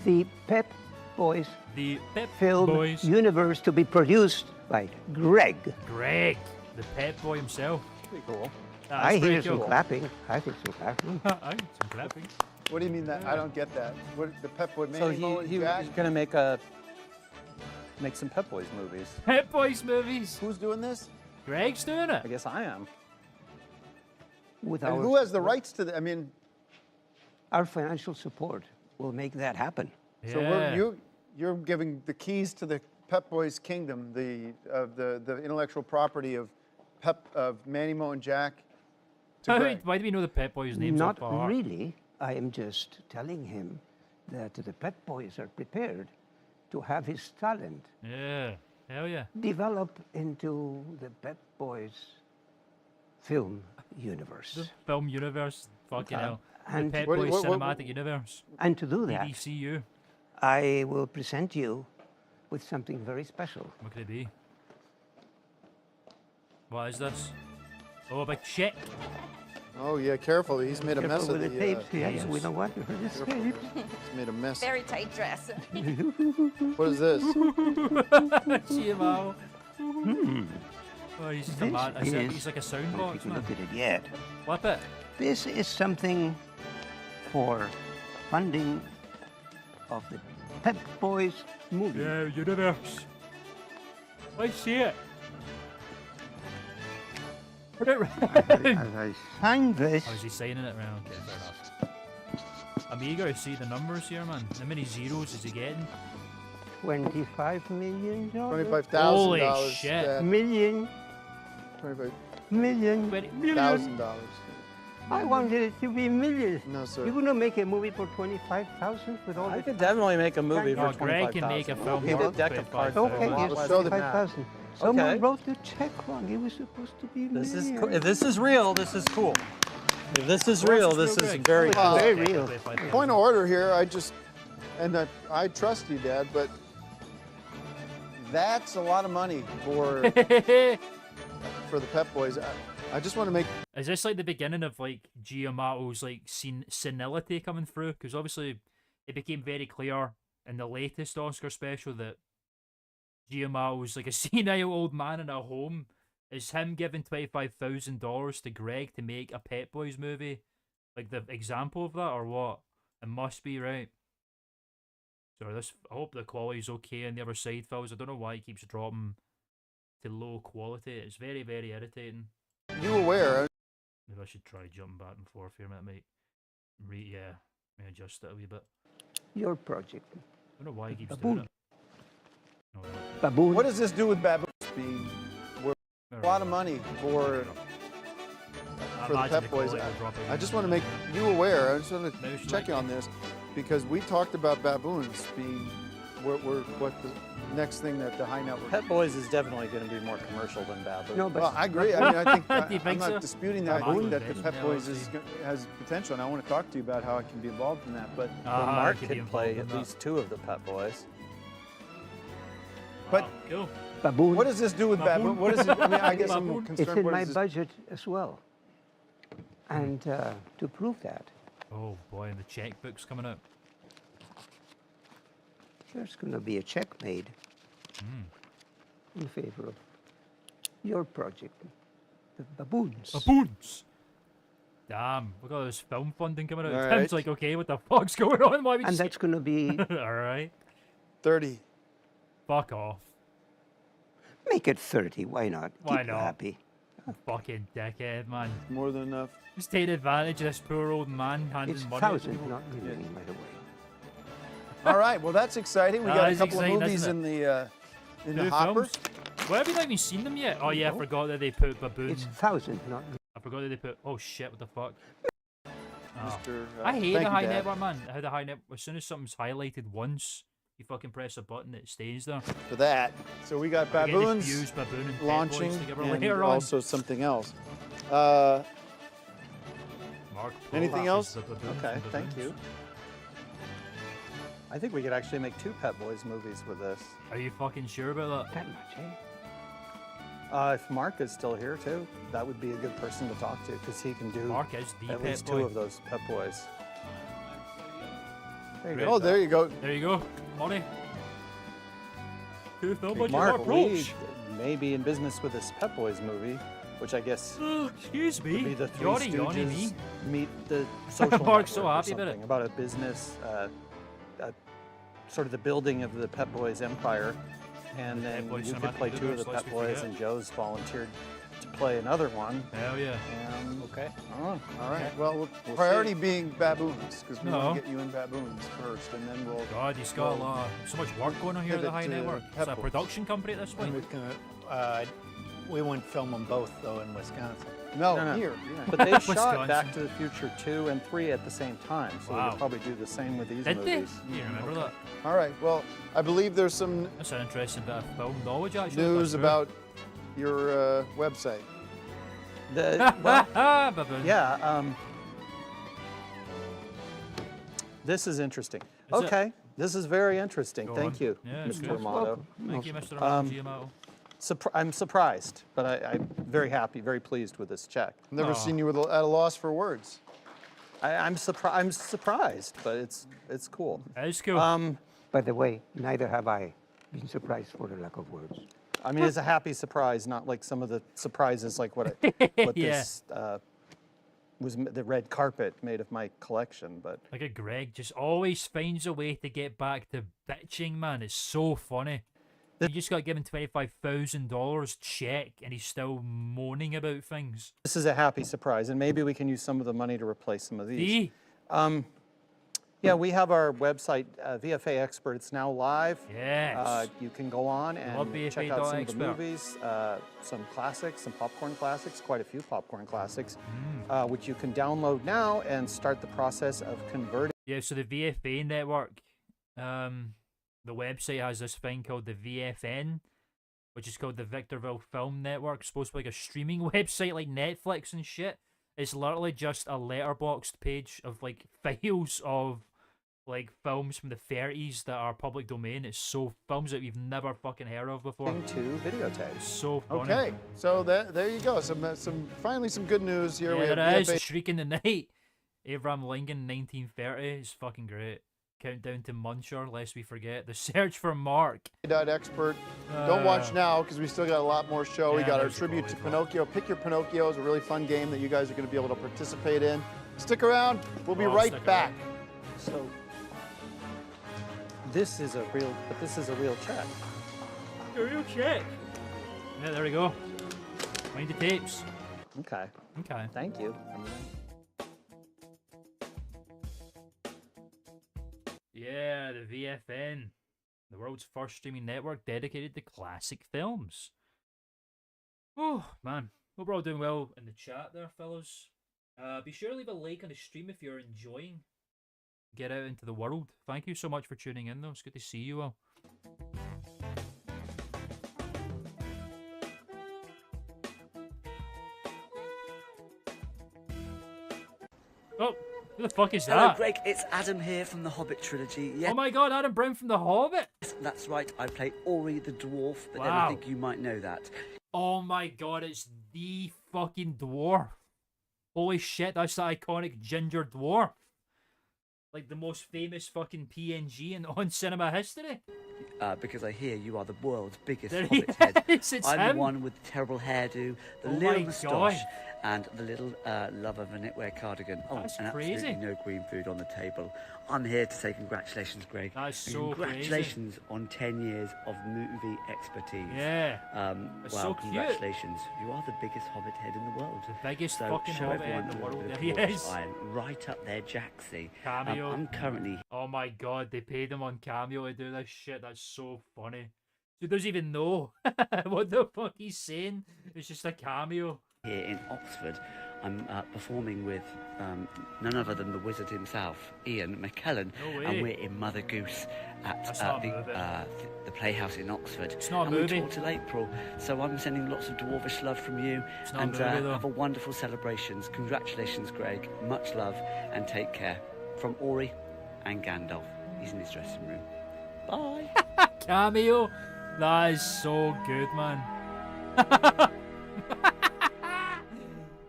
the Pep Boys The Pep film Boys. universe to be produced by Greg. Greg, the Pep Boy himself. Pretty cool. That's I pretty hear some cool. clapping. I think some clapping. Aye, some clapping. What do you mean that? I don't get that. What the Pepwood So Manimo and he's Jack? gonna make some Pep Boys movies. Pep Boys movies. Who's doing this? Greg's doing it. I guess I am. With And our who has the support. rights to the? I mean, Our financial support will make that happen. so you're giving the keys to the Pep Boys kingdom, the intellectual property of Manimo and Jack. To Greg. Why do we know the Pep Boys' names Not off by heart? really. I am just telling him that the Pet Boys are prepared to have his talent Yeah, hell yeah. develop into the Pep Boys film universe. The film universe, fucking hell. The And- Pep What- Boys what- cinematic universe. And to do that, PDCU. I will present you with something very special. What could it be? What is this? Oh, a big check. Oh yeah, careful. He's made a mess Careful of with the. the tapes. Yeah, Jesus. we don't want to hurt his tapes. He's made a mess. Very tight dress. What is this? CMO. Oh, he's just a This man. is- He's like a Don't soundbox, take a man. look at it yet. Flip it. This is something for funding of the Pep Boys movie. Yeah, universe. Let's see it. Put it right. As I sign this, Oh, is he signing it? Right, okay, fair enough. I'm eager to see the numbers here, man. How many zeros is he getting? $25 million. $25,000. Holy shit. Million. $25,000. Million. $20,000,000. I wanted it to be millions. No, sir. You gonna make a movie for 25,000 with all I the could definitely make a movie Oh, for Greg can make a 25,000. film Get for a deck of cards. 25,000. Okay, for a lot here's less show than them that. 25,000. Someone Okay. wrote the check wrong. It was supposed to be This is million. if this is real. This is cool. If this is real, it's this real, is Greg. very Well, cool. Very real. Point of order here. I trust you, Dad, but that's a lot of money for the Pep Boys. I just want to make. Is this like the beginning of like Giamatto's like senility coming through? Because obviously it became very clear in the latest Oscar special that Giamatto's like a senile old man in a home. Is him giving $25,000 to Greg to make a Pet Boys movie Like the example of that, or what? It must be, right? Sorry, this. I hope the quality's okay on the other side, fellas. I don't know why it keeps dropping to low quality. It's very, very irritating. You aware? Maybe I should try jumping back and forth here. That might may adjust it a wee bit. Your project. I don't know why he keeps Baboon. doing it. No, no. Baboon. What does this do with baboons being worth a lot of money for the Imagine Pep Boys? quality would drop I again. just want to make you aware. I just want Maybe we to should check like you on this because we talked about baboons being what the next thing that the high network. Pet Boys is definitely going to be more commercial than Baboon. No, but Well, I agree. I mean, I think Do you I'm think not so? disputing that. I think that the Pep Yeah, Boys let's see. has potential, and I want to talk to you about how I can be involved in that. But Well, Mark could be could play involved at in least 2 of the Pet Boys. but- Wow, cool. Baboon. what does this do with baboon? What is it? I mean, I guess I'm Baboon. It's concerned. in What my is this? budget as well. And to prove that, Oh boy, and the checkbook's coming out. there's going to be a check made in favor of your project, the baboons. Baboons! Damn, look at all this film funding coming out. All Tim's right. like, okay, what the fuck's going on? Why are we And that's going to be, Alright. 30. Fuck off. make it 30, why not? Why Keep you not? happy. Fucking dickhead, man. More than enough. Just take advantage of this poor old man handing It's money to 1,000, people. not million, by the way. All right. Well, that's exciting. We got a It's couple of exciting, movies isn't in the New hopper. films. Well, have you not even seen them yet? Oh yeah, I forgot that they put Baboon. It's 1,000, not million. I forgot that they put. Oh shit! What the fuck? Oh. Mr. I hate thank the you, high Dad. network, man. How the high net. As soon as something's highlighted once, you fucking press a button, it stays there. For that. So we got I get to baboons fuse Baboon and Pet Boys launching, together and later on. also something else. Mark anything Paul else? is the Baboon Okay, from thank you. Baboons. I think we could actually make 2 Pet Boys movies with this. Are you fucking sure about that? That much, eh? If Mark is still here too, that would be a good person to talk to because he can do Mark is the at Pet least Boy. 2 of those Pet Boys. There you Great. go. Oh, there you go. There you go, money. Who thought about Mark, your approach? we may be in business with this Pet Boys movie, which I guess Oh, excuse would me. be the 3 Yawny, yawny Stooges me. meet the social Mark's so network or happy about it. something, about a business, sort of the building of the Pet Boys empire, and The Pet then Boys you could Cinematic play 2 of the Universe, lest Pet we Boys, forget. and Joe's volunteered to play another one. Hell yeah. And Okay. oh, All right. okay. Well, We'll priority see. being baboons because we No. want to get you in baboons first, and then we'll. God, he's got a lot, so much work going on here at the pivot High to Network. It's Pet a Boys. production company at this point. We wouldn't film them both, though, in Wisconsin. No, No, no. here. But they shot Wisconsin. Back to the Future 2 and 3 at the same time, so we Wow. could probably do the same with these Did they? movies. You remember that? All right. Well, I believe there's some That's an interesting bit of film knowledge, actually. news That's about your website. The, well, Baboon. yeah. This is interesting. Is it? Okay, this is very interesting. Go Thank on. you, Yeah, it's Mr. good. Amato. Thank you, Mr. Um, Giamato. I'm surprised, but I'm very happy, very pleased with this check. I've never Aw. seen you at a loss for words. I'm surprised, but it's cool. That is cool. By the way, neither have I been surprised for the lack of words. I mean, it's a happy surprise, not like some of the surprises, like what Yeah. this was the red carpet made of my collection. But Look at Greg, just always finds a way to get back to bitching, man. It's so funny. He just got given $25,000 check and he's still moaning about things. this is a happy surprise, and maybe we can use some of the money to replace some of these. See? Yeah, we have our website, VFA Expert. It's now live. Yes. You can go on and Love check out some of the VFA.expert. movies, some classics, some popcorn classics, quite a few popcorn classics, Mm. which you can download now and start the process of converting. Yeah, so the VFA network, the website has this thing called the VFN, which is called the Victorville Film Network. It's supposed to be like a streaming website like Netflix and shit. It's literally just a letterboxed page of like files of like films from the 30s that are public domain. It's so films that we've never fucking heard of before. to videotapes. It's so funny. Okay, so there you go. Finally some good news here. Yeah, we have there is. VFA. A Shriek in the Night. Abraham Lincoln, 1930 is fucking great. Countdown to Muncher, lest we forget. The Search for Mark. Expert. Don't watch now because we still got a lot more show. we yeah, got our there's tribute to always one. Pinocchio. Pick Your Pinocchio is a really fun game that you guys are going to be able to participate in. Stick around. We'll be Oh, right stick back. So this is a real check. A real check. Yeah, there we go. Mind the tapes. Okay. Okay. Thank you. Yeah, the VFN, the world's first streaming network dedicated to classic films. Oh, man. Hope we're all doing well in the chat there, fellas. Be sure to leave a like on the stream if you're enjoying. Get out into the world. Thank you so much for tuning in, though. It's good to see you all. Oh, who the fuck is Hello, that? Greg. It's Adam here from the Hobbit trilogy. Oh Yes, my god, Adam Brown from The Hobbit! that's right. I play Ori the dwarf, but then Wow. I think you might know that. Oh my god, it's the fucking dwarf. Holy shit, that's the iconic ginger dwarf. Like the most famous fucking PNG in on cinema history. Because I hear you are the world's biggest There he Hobbit head. is, it's I'm him. the one with the terrible hairdo, the Oh little my moustache, God. and the little love of a knitwear cardigan. Oh, That's and crazy. absolutely no green food on the table. I'm here to say congratulations, Greg. That's And so congratulations on 10 years of movie expertise. Yeah. Well, so cute. congratulations. You are the biggest Hobbit head in the world. The biggest So fucking show Hobbit everyone in the a little world. bit There of he your is. style. Right up there, Jaxie. Cameo. I'm currently Oh my god, they paid him on Cameo to do this shit. That's so funny. He doesn't even know what the fuck he's saying. It's just a cameo. here in Oxford. I'm performing with none other than the wizard himself, Ian McKellen, No way. and we're in Mother Goose at That's not a movie. the Playhouse in Oxford. It's not a and movie. we tour till April, so I'm sending lots of dwarvish love from you. It's not a and movie, though. have a wonderful celebrations. Congratulations, Greg. Much love and take care. From Ori and Gandalf. He's in his dressing room. Bye. Cameo? That is so good, man.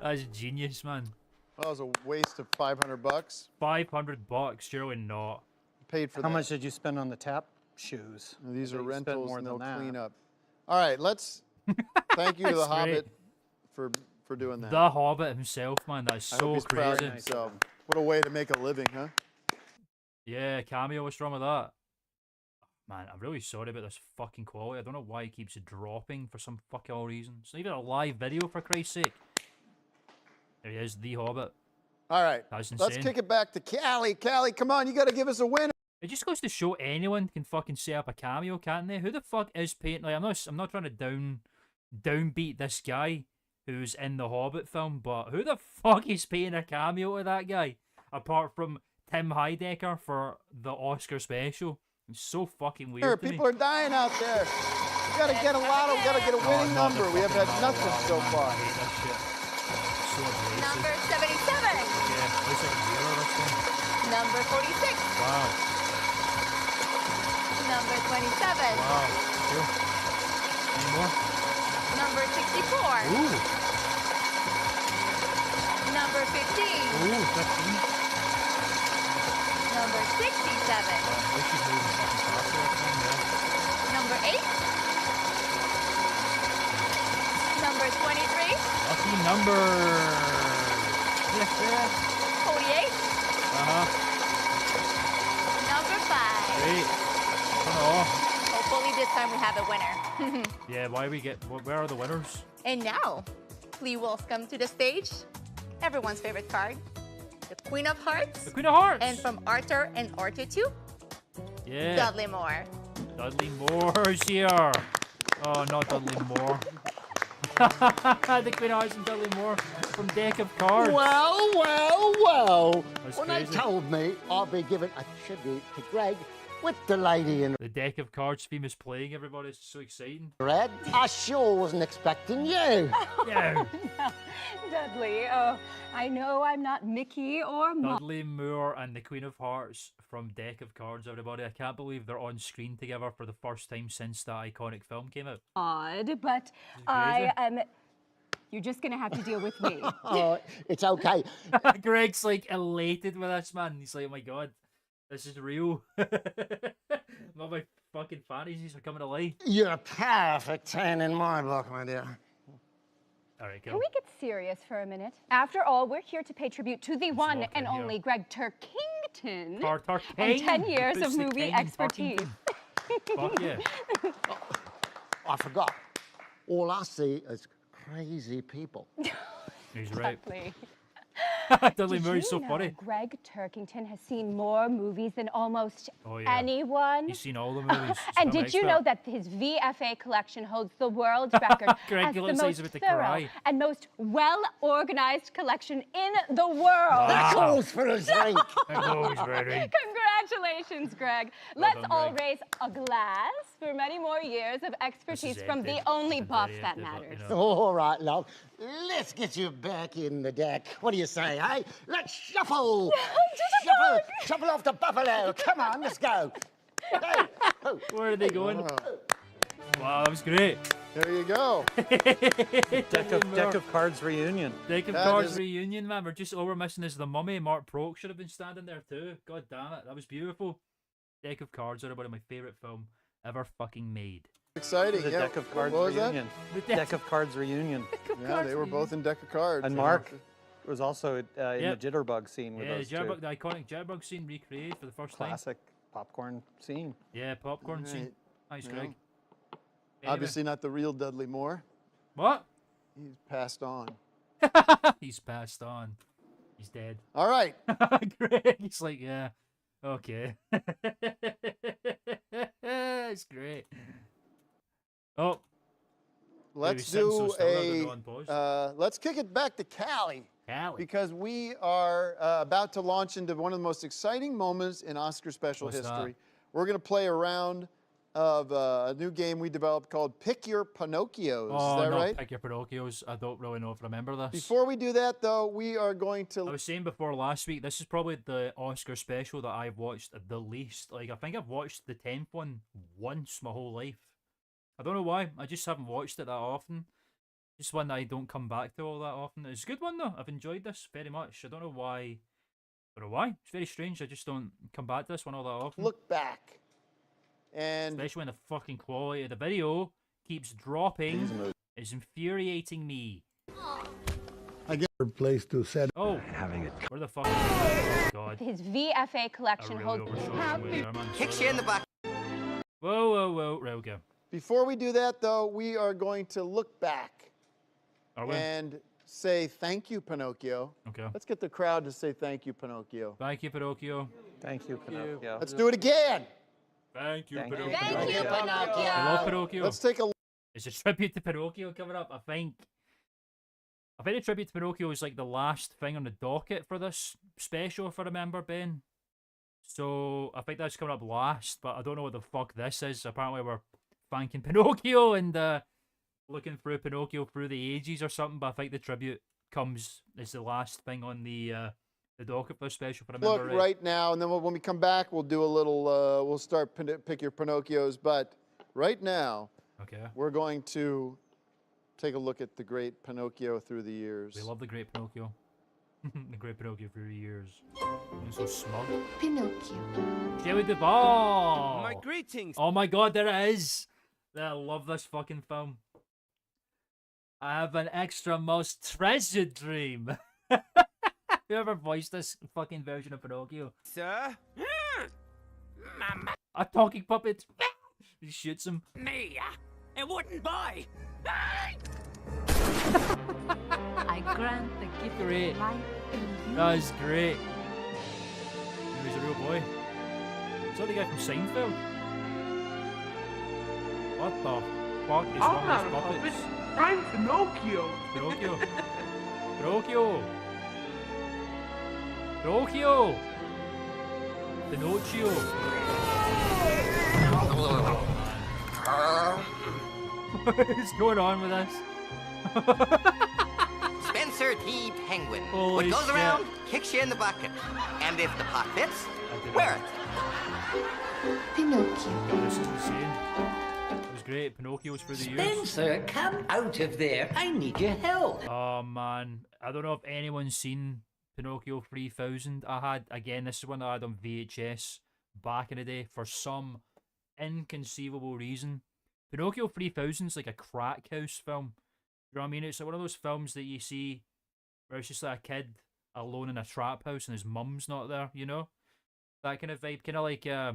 That's genius, man. That was a waste of $500. $500, surely not. Paid for How that. much did you spend on the tap shoes? These I are bet you spent rentals more and than they'll that. clean up. All right, let's thank you to the That's great. Hobbit for doing that. The Hobbit himself, man. That's I hope so he's proud of crazy. himself. What a way to make a living, huh? Yeah, Cameo, what's wrong with that? Man, I'm really sorry about this fucking quality. I don't know why it keeps dropping for some fucking all reason. It's not even a live video, for Christ's sake. There he is, The Hobbit. All right, That's let's insane. kick it back to Callie. Callie, come on, you got to give us a winner. It just goes to show anyone can fucking set up a cameo, can't they? Who the fuck is paying? Like, I'm not trying to downbeat this guy who's in the Hobbit film, but who the fuck is paying a cameo to that guy apart from Tim Heidecker for the Oscar special? It's so fucking weird. To me. People are dying out there. We got to get a lotto. We got to get a winning not the number. We have had fucking nothing lotto. so far. I hate that shit. It's so abrasive. Number 77. Yeah, looks like a zero this one. Number 46. Wow. Number 27. Wow. Cool. Any more? Number 64. Ooh. Number 15. Ooh, 15. Number 67. Wow, she's moving fucking faster this time, yeah. Number 8. Number 23. Lucky number. 48. Uh-huh. Number 5. Great. Turn it off. Hopefully this time we have a winner. Yeah, where are the winners? And now, please welcome to the stage everyone's favorite card, the Queen of Hearts. The Queen of Hearts. And from Arthur and Arthur 2, Yeah. Dudley Moore. Dudley Moore's here. Oh, not Dudley Moore. The Queen of Hearts and Dudley Moore from Deck of Cards. Well. That's When crazy. they told me I'd be giving a tribute to Greg with the lady in The Deck of Cards theme is playing, everybody. It's so exciting. red, I sure wasn't expecting you. Yeah. Dudley, oh, I know I'm not Mickey or Dudley Moore and the Queen of Hearts from Deck of Cards, everybody. I can't believe they're on screen together for the first time since that iconic film came out. Maud, but I am. You're just gonna have to deal with me. Oh, it's okay. Greg's like elated with this, man. He's like, oh my god, this is real. All my fucking fantasies are coming to life. You're a perfect 10 in my book, my dear. All right, Can go. we get serious for a minute? After all, we're here to pay tribute to the one walk and in here. only Greg Turkington Tartar and King. 10 years Who's of the movie king in expertise. Tarkington? Fuck yeah. I forgot. All I see is crazy people. He's right. Exactly. Dudley Did Moore's you so know funny. Greg Turkington has seen more movies than almost Oh, yeah. anyone? He's seen all the movies. He's And film did you expert. know that his VFA collection holds the world record Greg as the Gillen says most he's about to thorough cry. and most well-organized collection in the world? That calls for a drink. That goes very. Congratulations, Greg. Well Let's done, all Greg. raise a glass for many more years of expertise from the empty. only It's been buff very that empty, but, matters. you know. All right, love. Let's get you back in the deck. What do you say, eh? Let's shuffle. Shuffle, shuffle off to Buffalo. Come on, let's go. Hey, oh. Where are they going? Wow, that was great. There you go. Deck of Cards reunion. Deck of That Cards is- reunion, man. All we're missing is the Mummy. Mark Proke should have been standing there too. God damn it, that was beautiful. Deck of Cards are one of my favorite film ever fucking made. Exciting. The Yeah. Deck of Cards What was that? reunion. The Deck of Cards reunion. Yeah, they were both in Deck of Cards. And you know. Mark was also in Yep. the Jitterbug scene with Yeah, those Jitterbug, two. the iconic Jitterbug scene recreated for the first time. Classic popcorn scene. Yeah, popcorn scene. Right. Thanks, Yeah. Greg. Anyway. Obviously not the real Dudley Moore. What? He's passed on. He's passed on. He's dead. All right. Greg, he's like, yeah, okay. It's great. Oh, Let's sitting so do still, that would go unpaused. let's kick it back to Cali. Cali. Because we are about to launch into one of the most exciting moments in Oscar special What's that? history. We're going to play a round of a new game we developed called Pick Your Pinocchios. Oh, Is that no, right? Pick Your Pinocchios. I don't really know if I remember this. Before we do that, though, we are going I to. was saying before last week, this is probably the Oscar special that I've watched the least. Like, I think I've watched the 10th one once my whole life. I don't know why. I just haven't watched it that often. Just one that I don't come back to all that often. It's a good one, though. I've enjoyed this very much. I don't know why. I don't know why. It's very strange. I just don't come back to this one all that often. Look back. And Especially when the fucking quality of the video keeps dropping. It's infuriating me. I get a place to set. Oh, where the fuck is it? Oh, God. His VFA collection I really holds. overshot the way there, man. Kicks you in the back. Whoa, whoa, whoa. Right, okay. before we do that, though, we are going to look back Are we? and say thank you, Pinocchio. Okay. Let's get the crowd to say thank you, Pinocchio. Thank you, Pinocchio. Thank you, Pinocchio. Let's do it again. Thank you, Thank you. Pinocchio. Thank you, Pinocchio. I love Pinocchio. Let's take a It's a tribute to Pinocchio coming up, I think. I think the tribute to Pinocchio is like the last thing on the docket for this special, if I remember, Ben. So I think that's coming up last, but I don't know what the fuck this is. Apparently we're thanking Pinocchio and looking through Pinocchio through the ages or something, but I think the tribute comes as the last thing on the docket for the special, if I remember look right. right now, and then when we come back, we'll do a little, we'll start pick your Pinocchios. But right now, Okay. we're going to take a look at the great Pinocchio through the years. We love the great Pinocchio. The great Pinocchio through the years. I'm so smug. Pinocchio. Shelley Duvall! My greetings. Oh my god, there it is! I love this fucking film. I have an extra most treasured dream. Whoever voiced this fucking version of Pinocchio. Sir? A talking puppet. He shoots him. Me? It wouldn't buy. I grant the gift Great. of life in you. That is great. He was a real boy. Is that the guy from Seinfeld? What the fuck is wrong with these puppets? I'm Pinocchio. Pinocchio. Pinocchio. Pinocchio. Pinocchio. What is going on with this? Spencer T. Penguin. Holy what goes shit. around kicks you in the bucket. And if the pot fits, wear it. Pinocchio. This is insane. It was great. Pinocchio's for the years. Spencer, come out of there. I need your help. Oh man, I don't know if anyone's seen Pinocchio 3000. This is one that I had on VHS back in the day for some inconceivable reason. Pinocchio 3000 is like a crack house film. You know what I mean? It's like one of those films that you see where it's just like a kid alone in a trap house and his mum's not there, you know? That kind of vibe. Kind of like, I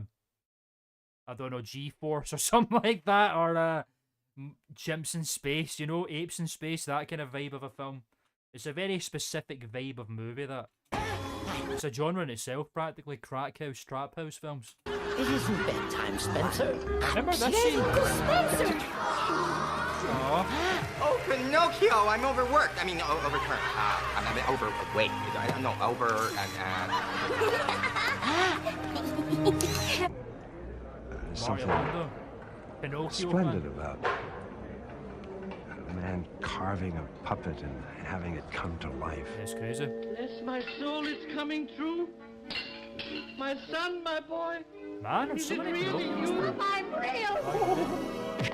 don't know, G-Force or something like that. Or chimps in space, you know? Apes in space, that kind of vibe of a film. It's a very specific vibe of movie, that. It's a genre in itself, practically. Crack house, trap house films. It isn't bedtime, Spencer. Remember this scene? Spencer! Aww. Oh, Pinocchio, I'm overworked. I mean, overturned. I mean, overweight. No, over... Something Pinocchio, splendid about a man carving a puppet and having it come to life. That's crazy. Bless my soul, it's coming true. My son, my boy. Man, there's Is so it many really Pinocchios. you? I'm real.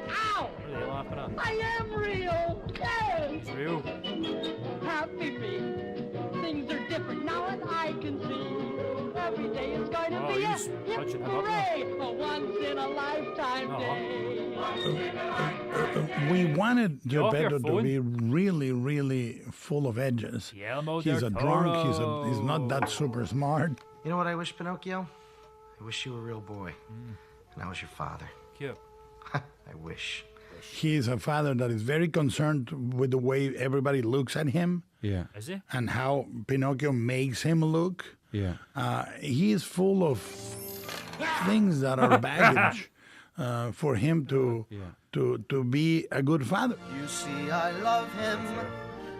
Ow! What are they laughing at? I am real. Yes. It's real. Happy me. Things are different now, and I can see. Every day is going to Oh, be a he's touching him up hooray, a once-in-a-lifetime day. We wanted Get off your Geppetto to phone. be really, really full of edges. Guillermo He's del a drunk. He's Toro. not that super smart. You know what I wish, Pinocchio? I wish you were a real boy. And I was your father. Cute. I wish. He's a father that is very concerned with the way everybody looks at him. Yeah. Is he? And how Pinocchio makes him look. Yeah. He is full of things that are baggage for him to be a good father. You see, I love him.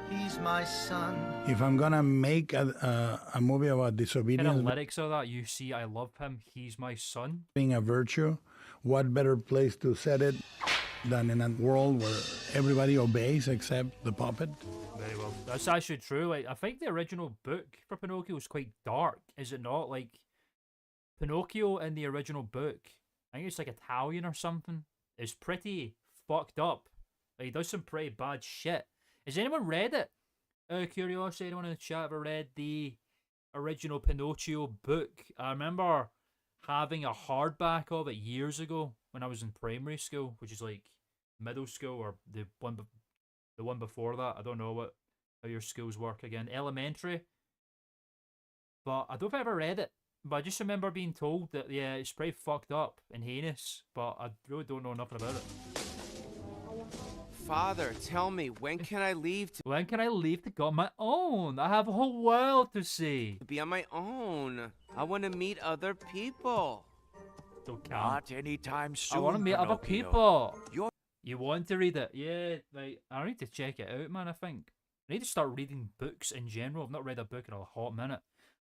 He's my son. If I'm gonna make a movie about Kind of disobedience lyrics of that. You see, I love him. He's my son. being a virtue, what better place to set it than in a world where everybody obeys except the puppet? Very well. That's actually true. Like, I think the original book for Pinocchio is quite dark, is it not? Like, Pinocchio in the original book, I think it's like Italian or something, is pretty fucked up. Like, he does some pretty bad shit. Has anyone read it? Curiosity, anyone in the chat ever read the original Pinocchio book? I remember having a hardback of it years ago when I was in primary school, which is like middle school or the one before that. I don't know how your schools work again. Elementary. But I don't think I ever read it. But I just remember being told that, yeah, it's pretty fucked up and heinous, but I really don't know nothing about it. Father, tell me, when can I leave to When can I leave to go on my own? I have a whole world to see. be on my own? I want to meet other people. Not anytime soon. I want to meet other Pinocchio. people. You're You want to read it? Yeah, like, I need to check it out, man, I think. I need to start reading books in general. I've not read a book in a hot minute.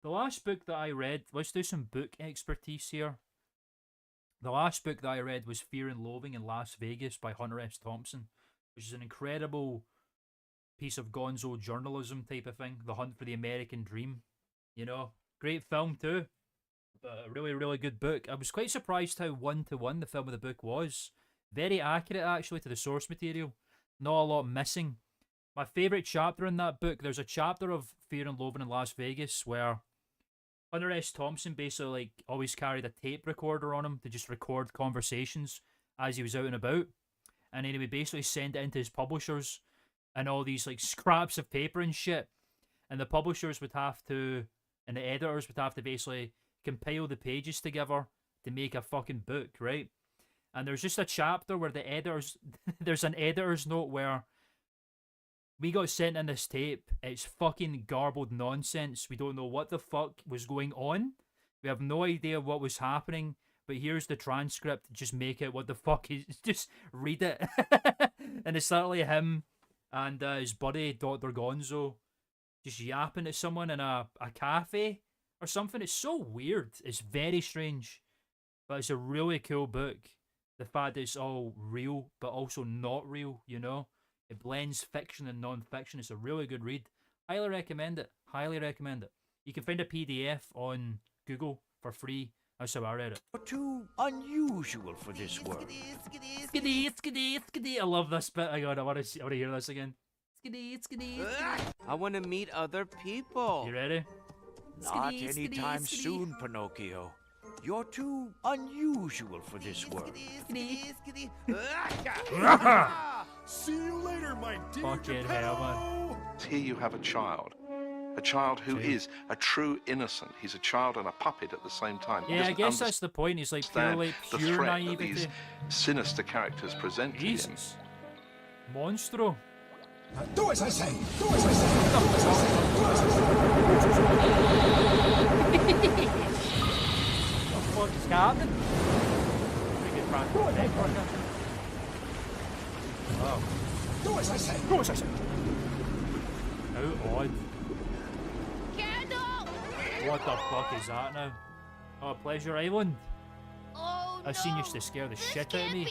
The last book that I read, let's do some book expertise here. The last book that I read was Fear and Loathing in Las Vegas by Hunter S. Thompson, which is an incredible piece of gonzo journalism type of thing. The Hunt for the American Dream. You know, great film too. But a really, really good book. I was quite surprised how one-to-one the film of the book was. Very accurate, actually, to the source material. Not a lot missing. My favourite chapter in that book, there's a chapter of Fear and Loathing in Las Vegas where Hunter S. Thompson basically like always carried a tape recorder on him to just record conversations as he was out and about. And then he would basically send it into his publishers and all these like scraps of paper and shit. And the publishers would have to, and the editors would have to basically compile the pages together to make a fucking book, right? And there's just a chapter where the editors, there's an editor's note where we got sent in this tape. It's fucking garbled nonsense. We don't know what the fuck was going on. We have no idea what was happening. But here's the transcript. Just make it what the fuck is. Just read it. And it's literally him and his buddy, Dr. Gonzo, just yapping at someone in a cafe or something. It's so weird. It's very strange. But it's a really cool book. The fact that it's all real, but also not real, you know? It blends fiction and non-fiction. It's a really good read. Highly recommend it. Highly recommend it. You can find a PDF on Google for free. That's how I read it. too unusual for this world. Skiddy, skiddy, skiddy. I love this bit. I want to hear this again. Skiddy, skiddy, skiddy. I want to meet other people. You ready? Not Skiddy, anytime skiddy, skiddy. soon, Pinocchio. You're too unusual for this world. See you later, my dear Fucking hell, man. Here you have a child who is a true innocent. He's a child and a puppet at the same time. He Yeah, I doesn't guess that's the point. He's like understand pure the threat that naivety. these sinister characters present to him. Jesus. Monstro. Do as I say. Do as I say. What the fuck is happening? Pretty good practical effect work, actually. Wow. Do as I say. Do as I say. How odd. What the fuck is that now? Oh, Pleasure Island. Oh, That scene used to scare the shit out of me.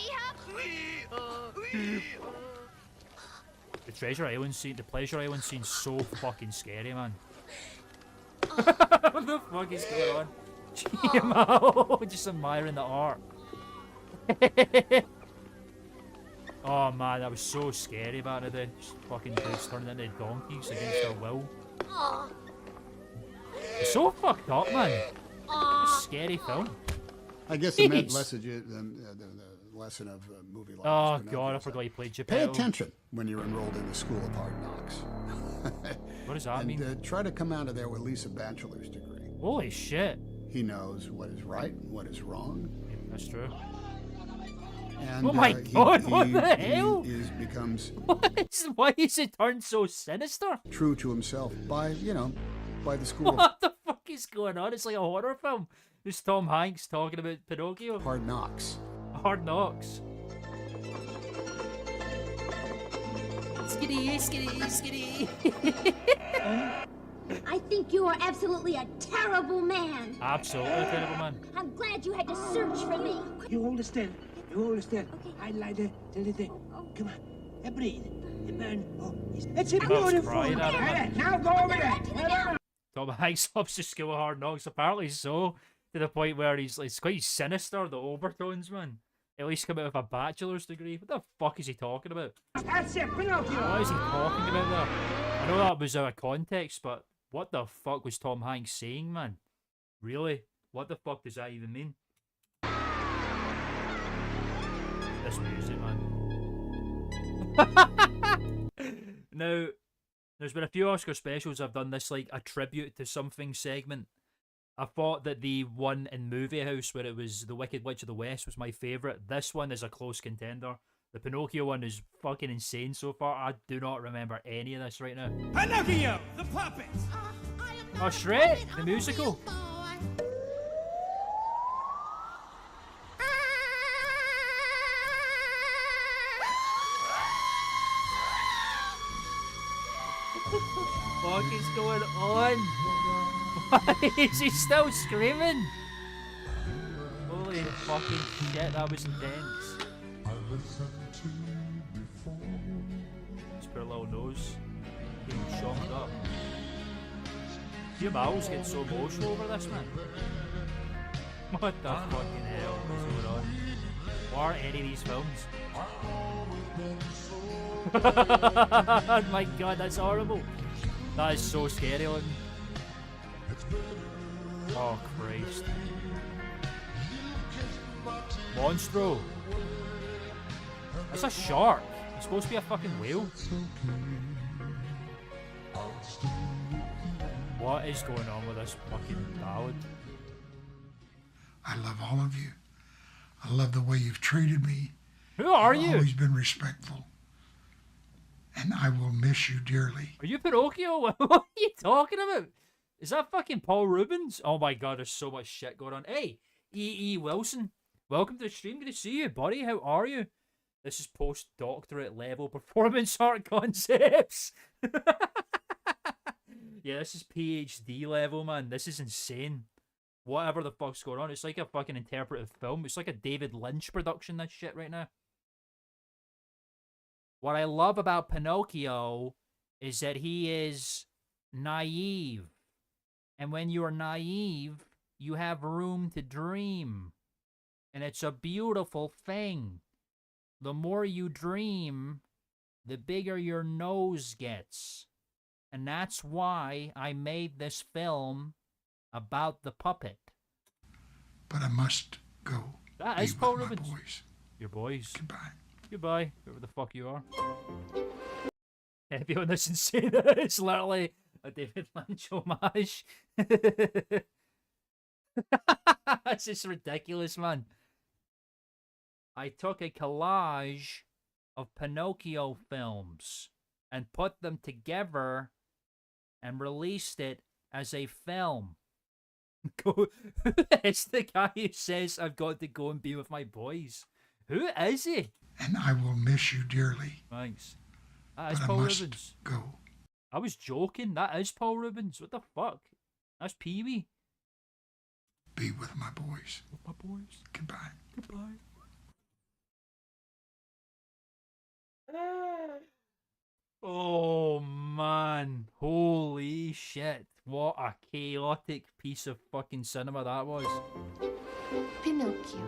The Pleasure Island scene's so fucking scary, man. What the fuck is going on? GMO, just admiring the art. Oh man, that was so scary back in the day. Just fucking dudes turning into donkeys against their will. It's so fucked up, man. It's a scary film. I guess the Jeez. message is the lesson of a movie like Oh this, god, I forgot you played pay Geppetto. attention when you're enrolled in the School of Hard Knocks. What does that mean? And try to come out of there with at least a bachelor's degree. Holy shit. He knows what is right and what is wrong. Yeah, that's true. And, oh my god, what the hell? Becomes Why is it turned so sinister? true to himself by the school of What the fuck is going on? It's like a horror film. There's Tom Hanks talking about Pinocchio. Hard Knocks. Hard Knocks. Skitty, skitty, skitty. I think you are absolutely a terrible man. Absolutely a terrible man. I'm glad you had to search for me. You hold it still. You hold it still. I like the come on. Breathe. Burn. Oh, it's a I was beautiful. crying at him, man. Now go over there. Tom Hanks loves the School of Hard Knocks, apparently so, to the point where he's like, it's quite sinister, the overtones, man. At least come out with a bachelor's degree. What the fuck is he talking about? That's it, Pinocchio. What is he talking about there? I know that was out of context, but what the fuck was Tom Hanks saying, man? Really? What the fuck does that even mean? This music, man. Now, there's been a few Oscar specials I've done this like a tribute to something segment. I thought that the one in Movie House where it was The Wicked Witch of the West was my favourite. This one is a close contender. The Pinocchio one is fucking insane so far. I do not remember any of this right now. Pinocchio, the puppet. Oh, Shrek, the musical. What the fuck is going on? Why is he still screaming? Holy fucking shit, that was intense. His poor little nose getting shocked up. Your mouths get so emotional over this, man. What the fucking hell is going on? What are any of these films? Oh my god, that's horrible. That is so scary looking. Oh Christ. Monstro. That's a shark. It's supposed to be a fucking whale. What is going on with this fucking ballad? I love all of you. I love the way you've treated me. Who are You've you? always been respectful. And I will miss you dearly. Are you Pinocchio? What are you talking about? Is that fucking Paul Rubens? Oh my god, there's so much shit going on. Hey, E.E. Wilson. Welcome to the stream. Good to see you, buddy. How are you? This is post-doctorate level performance art concepts. Yeah, this is PhD level, man. This is insane. Whatever the fuck's going on. It's like a fucking interpretive film. It's like a David Lynch production, this shit right now. What I love about Pinocchio is that he is naive. And when you're naive, you have room to dream. And it's a beautiful thing. The more you dream, the bigger your nose gets. And that's why I made this film about the puppet. But I must go. That be is Paul with my Rubens. boys. Your boys. Goodbye. Goodbye, whoever the fuck you are. Everyone listen say that it's literally a David Lynch homage. It's just ridiculous, man. I took a collage of Pinocchio films and put them together and released it as a film. It's the guy who says I've got to go and be with my boys. Who is he? And I will miss you dearly. Thanks. That is But I Paul must Rubens. go. I was joking. That is Paul Rubens. What the fuck? That's Pee Wee. Be with my boys. With my boys. Goodbye. Goodbye. Oh man. Holy shit. What a chaotic piece of fucking cinema that was. Pinocchio.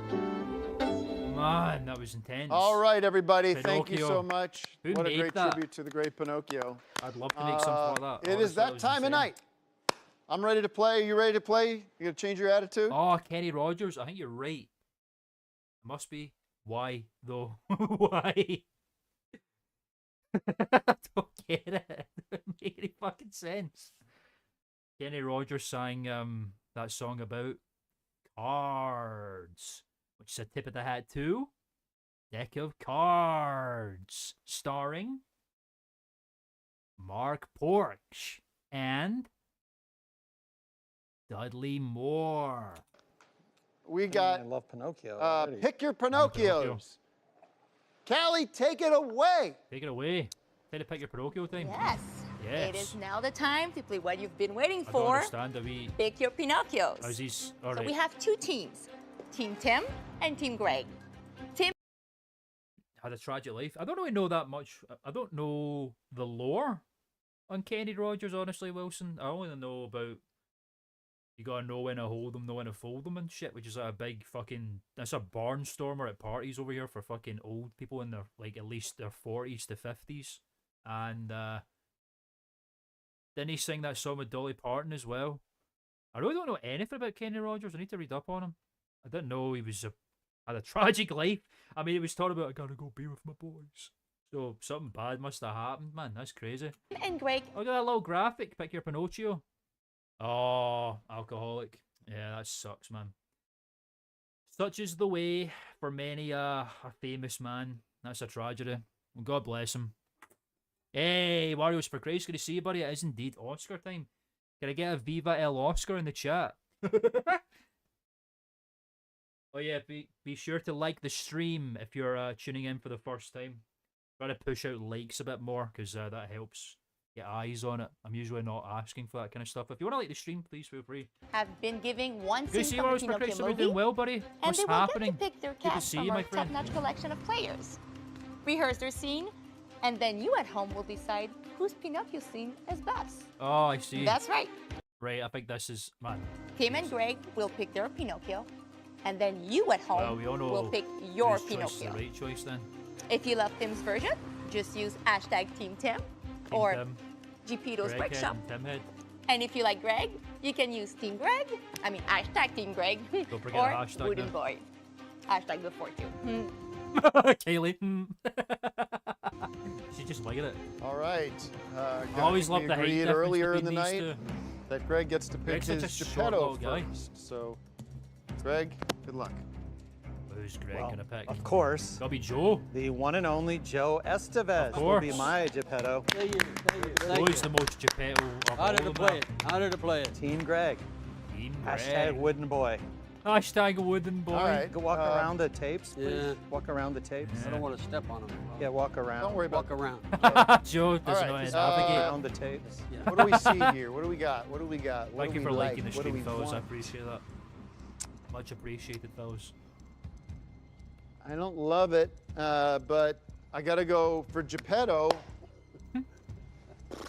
Man, that was intense. All right, everybody. Thank you Pinocchio. so much. Who What a made great that? tribute to the great Pinocchio. I'd love to make something like that. It is Honestly, that was time of insane. night. I'm ready to play. You ready to play? You gonna change your attitude? Oh, Kenny Rogers. I think you're right. Must be. Why, though? Why? I don't get it. It doesn't make any fucking sense. Kenny Rogers sang that song about cards, which is a tip of the hat to Deck of Cards, starring Mark Porch and Dudley Moore. We got I love Pinocchio. already. Pick Your Pinocchios. Callie, take it away. Take it away. Take the Pick Your Pinocchio time. Yes. Yes. It is now the time to play what you've been waiting I don't for. understand that we. Pick Your Pinocchios. How's these? So Alright. we have two teams, Team Tim and Team Greg. Tim Had a tragic life. I don't really know that much. I don't know the lore on Kenny Rogers, honestly, Wilson. I only know about you gotta know when to hold them, know when to fold them and shit, which is like a big fucking. That's a barnstormer at parties over here for fucking old people in their like at least their 40s to 50s. And didn't he sing that song with Dolly Parton as well? I really don't know anything about Kenny Rogers. I need to read up on him. I didn't know he was had a tragic life. I mean, he was talking about I gotta go be with my boys. So something bad must have happened, man. That's crazy. and Greg. Look at that little graphic. Pick Your Pinocchio. Oh, alcoholic. Yeah, that sucks, man. Such is the way for many a famous man. That's a tragedy. Well, God bless him. Hey, Wario's for Christ. Good to see you, buddy. It is indeed Oscar time. Can I get a Viva El Oscar in the chat? Oh yeah, be sure to like the stream if you're tuning in for the first time. Try to push out likes a bit more because that helps get eyes on it. I'm usually not asking for that kind of stuff. If you want to like the stream, please feel free. Have been giving one Good to scene see you, from the Wario's for Pinocchio Christ. How are you movie, doing well, buddy? and What's they will happening? get to pick their Good to cast see from you, my our friend. top-notch collection of players. Rehearse their scene, and then you at home will decide whose Pinocchio scene is best. Oh, I see. That's right. Right, I think this is man. Tim and Greg will pick their Pinocchio, and then you at home Well, we all know will pick your whose choice is the Pinocchio. right choice then. If you love Tim's version, just use hashtag Team Tim or Tim, GPito's Greg Workshop. Head and Tim Head. And if you like Greg, you can use Team Greg. I mean, hashtag Team Greg. Don't forget or a hashtag Wooden now. Boy. Hashtag before too. Kaylee. She's just liking it. All right. I always love we the height agreed difference earlier in the between these night two. that Greg gets to pick Greg's his such a short little Geppetto guy. first. So, Greg, good luck. Who's Greg Well, gonna pick? Of course. That'll be Joe. The one and only Joe Estevez Of will be course. my Geppetto. Joe's the most Geppetto of How all did of it them. play it? How did it play it? Team Greg. Team Hashtag Greg. Wooden Boy. Hashtag Wooden Boy. All right. Go walk around the tapes, please. Yeah. Walk around the tapes. I don't want to step on them. Yeah, walk around. Don't worry about Walk around. Joe doesn't know how to navigate. around the tapes. What do we see here? What do we got? What do we got? What Thank do you we for like? liking the What do stream, we fellas. I want? appreciate that. Much appreciated, fellas. I don't love it, but I gotta go for Geppetto.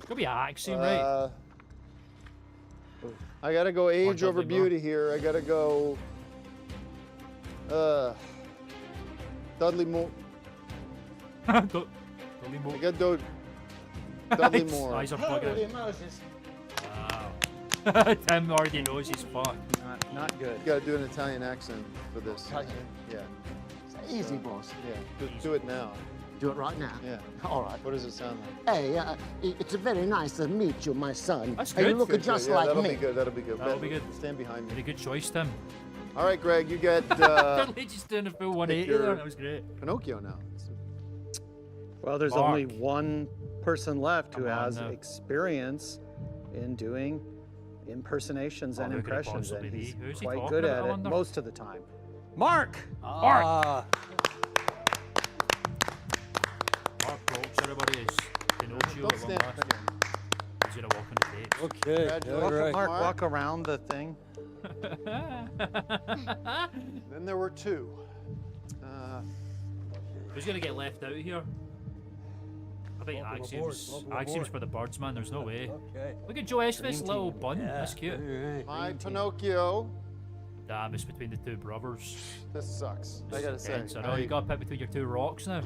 Could be action, right? I gotta go age over Dudley Moore. beauty here. I gotta go. Dudley Moore. Dudley I got Dudley Moore. Eyes are plugging. Holy Moses. Wow. Tim already knows he's fucked. Not good. You gotta do an Italian accent for this. Yeah. Easy, boss. Yeah, do it now. Do it right now? Yeah. All right. What does it sound like? Hey, it's very nice to meet you, my son. That's Hey, you good. look Good, just good. Yeah, like that'll me. be good. That'll be good. That'll be good. Stand behind me. Very good choice, Tim. All right, Greg, you get Totally just doing a full 180 there. your- That was great. Pinocchio now. Well, there's Mark. only one person left who Come on has now. experience in doing impersonations and who could it impressions, and possibly be? he's Who's he quite talking good about, at I it wonder? most of the time. Mark! Mark Brooks, everybody is Pinocchio Don't at long stand last. again. He's gonna walk on the tapes. Okay. Congratulations, Mark, walk around the thing. Then there were two. Who's gonna get left out here? I think Welcome Axioms. aboard, welcome Axioms aboard. for the birds, man. There's no way. Okay. Look at Joe Estevez' Dream little team. bun. Yeah. That's cute. All right. My Dream team. Pinocchio. Damn, it's between the two brothers. This sucks. I gotta say. Intense. I know you got to pick between your two rocks now.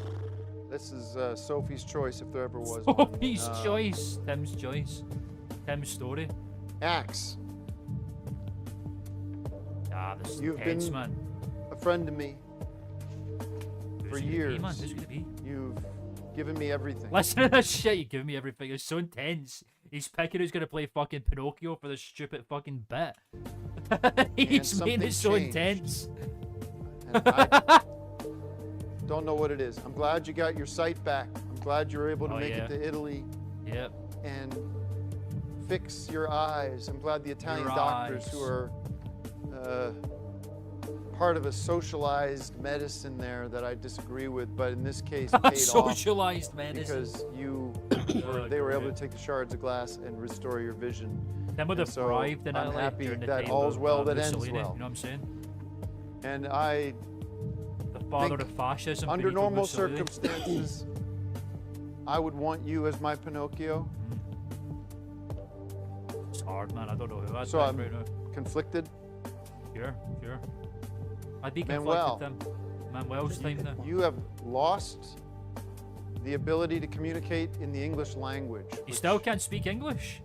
This is Sophie's choice if there ever was Sophie's one. choice. Tim's choice. Tim's story. Axe. Ah, this is You've intense, been man. a friend to me for Who's it gonna be, years. man? Who's it gonna be? You've given me everything. Listen to this shit. You give me everything. It's so intense. He's picking who's gonna play fucking Pinocchio for this stupid fucking bit. He's made something it so changed. intense. And I don't know what it is. I'm glad you got your sight back. I'm glad you were able to Oh, make yeah. it to Italy Yep. and fix your eyes. I'm glad the Italian Your doctors eyes. who are part of a socialized medicine there that I disagree with, but in this case paid off Socialized medicine. because Oh, they were able great. to take the shards of glass and restore your vision. Them would And have so thrived in I'm Italy happy during the that time all's of, well that ends Mussolini, well. You know what I'm saying? And I The father think of fascism. under Benito normal Mussolini. circumstances, I would want you as my Pinocchio. It's hard, man. I don't know who I'd So pick I'm right now. conflicted. Sure. I'd be Manuel. conflicted, Tim. Manuel's time now. You have lost the ability to communicate in the English language. He which still can't speak English.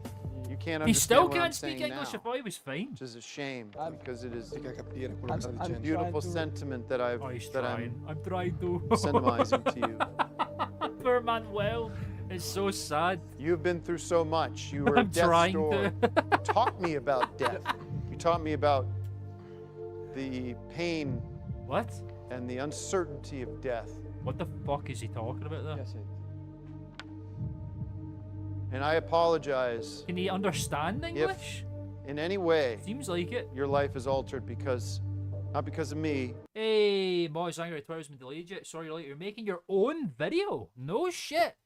You can't He understand still what I'm can't speak saying English. now, I thought he was fine. which is a shame because it is I'm a beautiful sentiment that Oh, he's that trying. I'm trying to. sentimenting to you. Poor Manuel. It's so sad. You have been through so much. You were I'm at death's trying door. to. You taught me about death. You taught me about the pain What? and the uncertainty of death. What the fuck is he talking about there? And I apologize Can he understand English? if in any way Seems like it. your life is altered not because of me. Hey, Moz Angry Twitter's been deleted yet. Sorry, you're making your own video. No shit.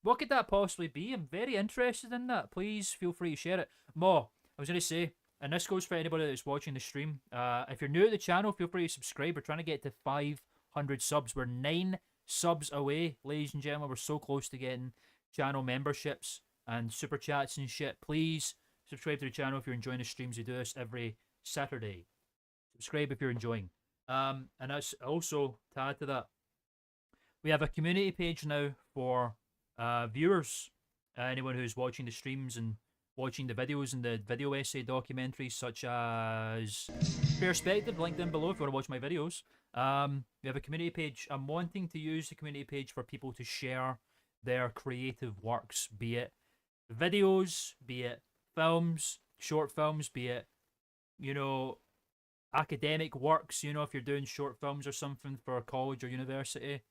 What could that possibly be? I'm very interested in that. Please feel free to share it. Mo, I was going to say, and this goes for anybody that's watching the stream. If you're new to the channel, feel free to subscribe. We're trying to get to 500 subs. We're 9 subs away, ladies and gentlemen. We're so close to getting channel memberships and super chats and shit. Please subscribe to the channel if you're enjoying the streams. We do this every Saturday. Subscribe if you're enjoying. And that's also to add to that, we have a community page now for viewers, anyone who's watching the streams and watching the videos and the video essay documentaries such as Perspective, link down below if you want to watch my videos. We have a community page. I'm wanting to use the community page for people to share their creative works, be it videos, be it films, short films, be it, academic works, if you're doing short films or something for college or university,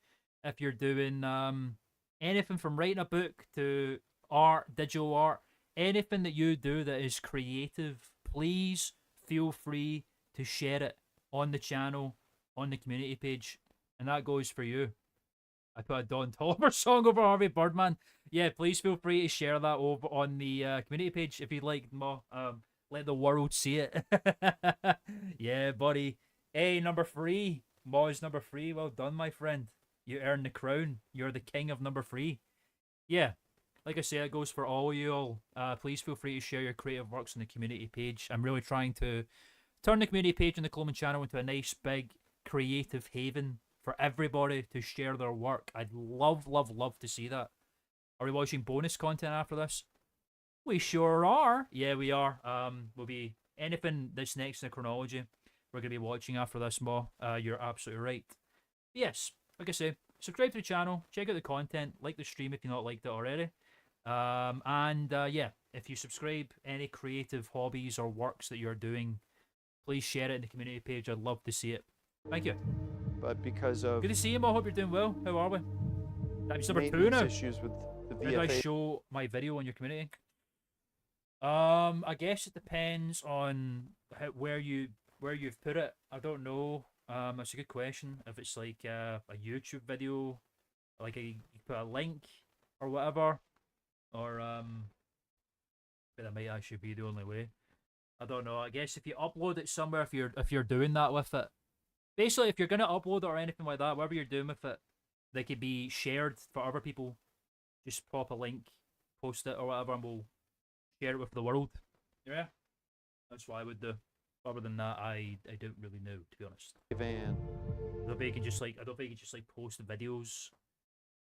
if you're doing anything from writing a book to art, digital art, anything that you do that is creative, please feel free to share it on the channel, on the community page, and that goes for you. I put a Don Tolliver song over Harvey Birdman. Yeah, please feel free to share that over on the community page if you'd like, Mo. Let the world see it. Yeah, buddy. Hey, number 3. Mo's number 3. Well done, my friend. You earned the crown. You're the king of number 3. Yeah, like I say, it goes for all of you all. Please feel free to share your creative works on the community page. I'm really trying to turn the community page on the Klman channel into a nice, big, creative haven for everybody to share their work. I'd love, love, love to see that. Are we watching bonus content after this? We sure are. Yeah, we are. We'll be anything that's next in the chronology. We're gonna be watching after this, Mo. You're absolutely right. Yes, like I say, subscribe to the channel, check out the content, like the stream if you've not liked it already. Yeah, if you subscribe, any creative hobbies or works that you're doing, please share it in the community page. I'd love to see it. Thank you. But because of Good to see you, Mo. Hope you're doing well. How are we? That's number 2 maintenance now. issues with the How do I VFA. show my video on your community? I guess it depends on where you've put it. I don't know. That's a good question. If it's like a YouTube video, like you put a link or whatever, or but that might actually be the only way. I don't know. I guess if you upload it somewhere, if you're doing that with it, basically if you're gonna upload it or anything like that, whatever you're doing with it, they could be shared for other people. Just pop a link, post it or whatever, and we'll share it with the world. Yeah, that's what I would do. Other than that, I don't really know, to be honest. Van. I don't think you can just like post the videos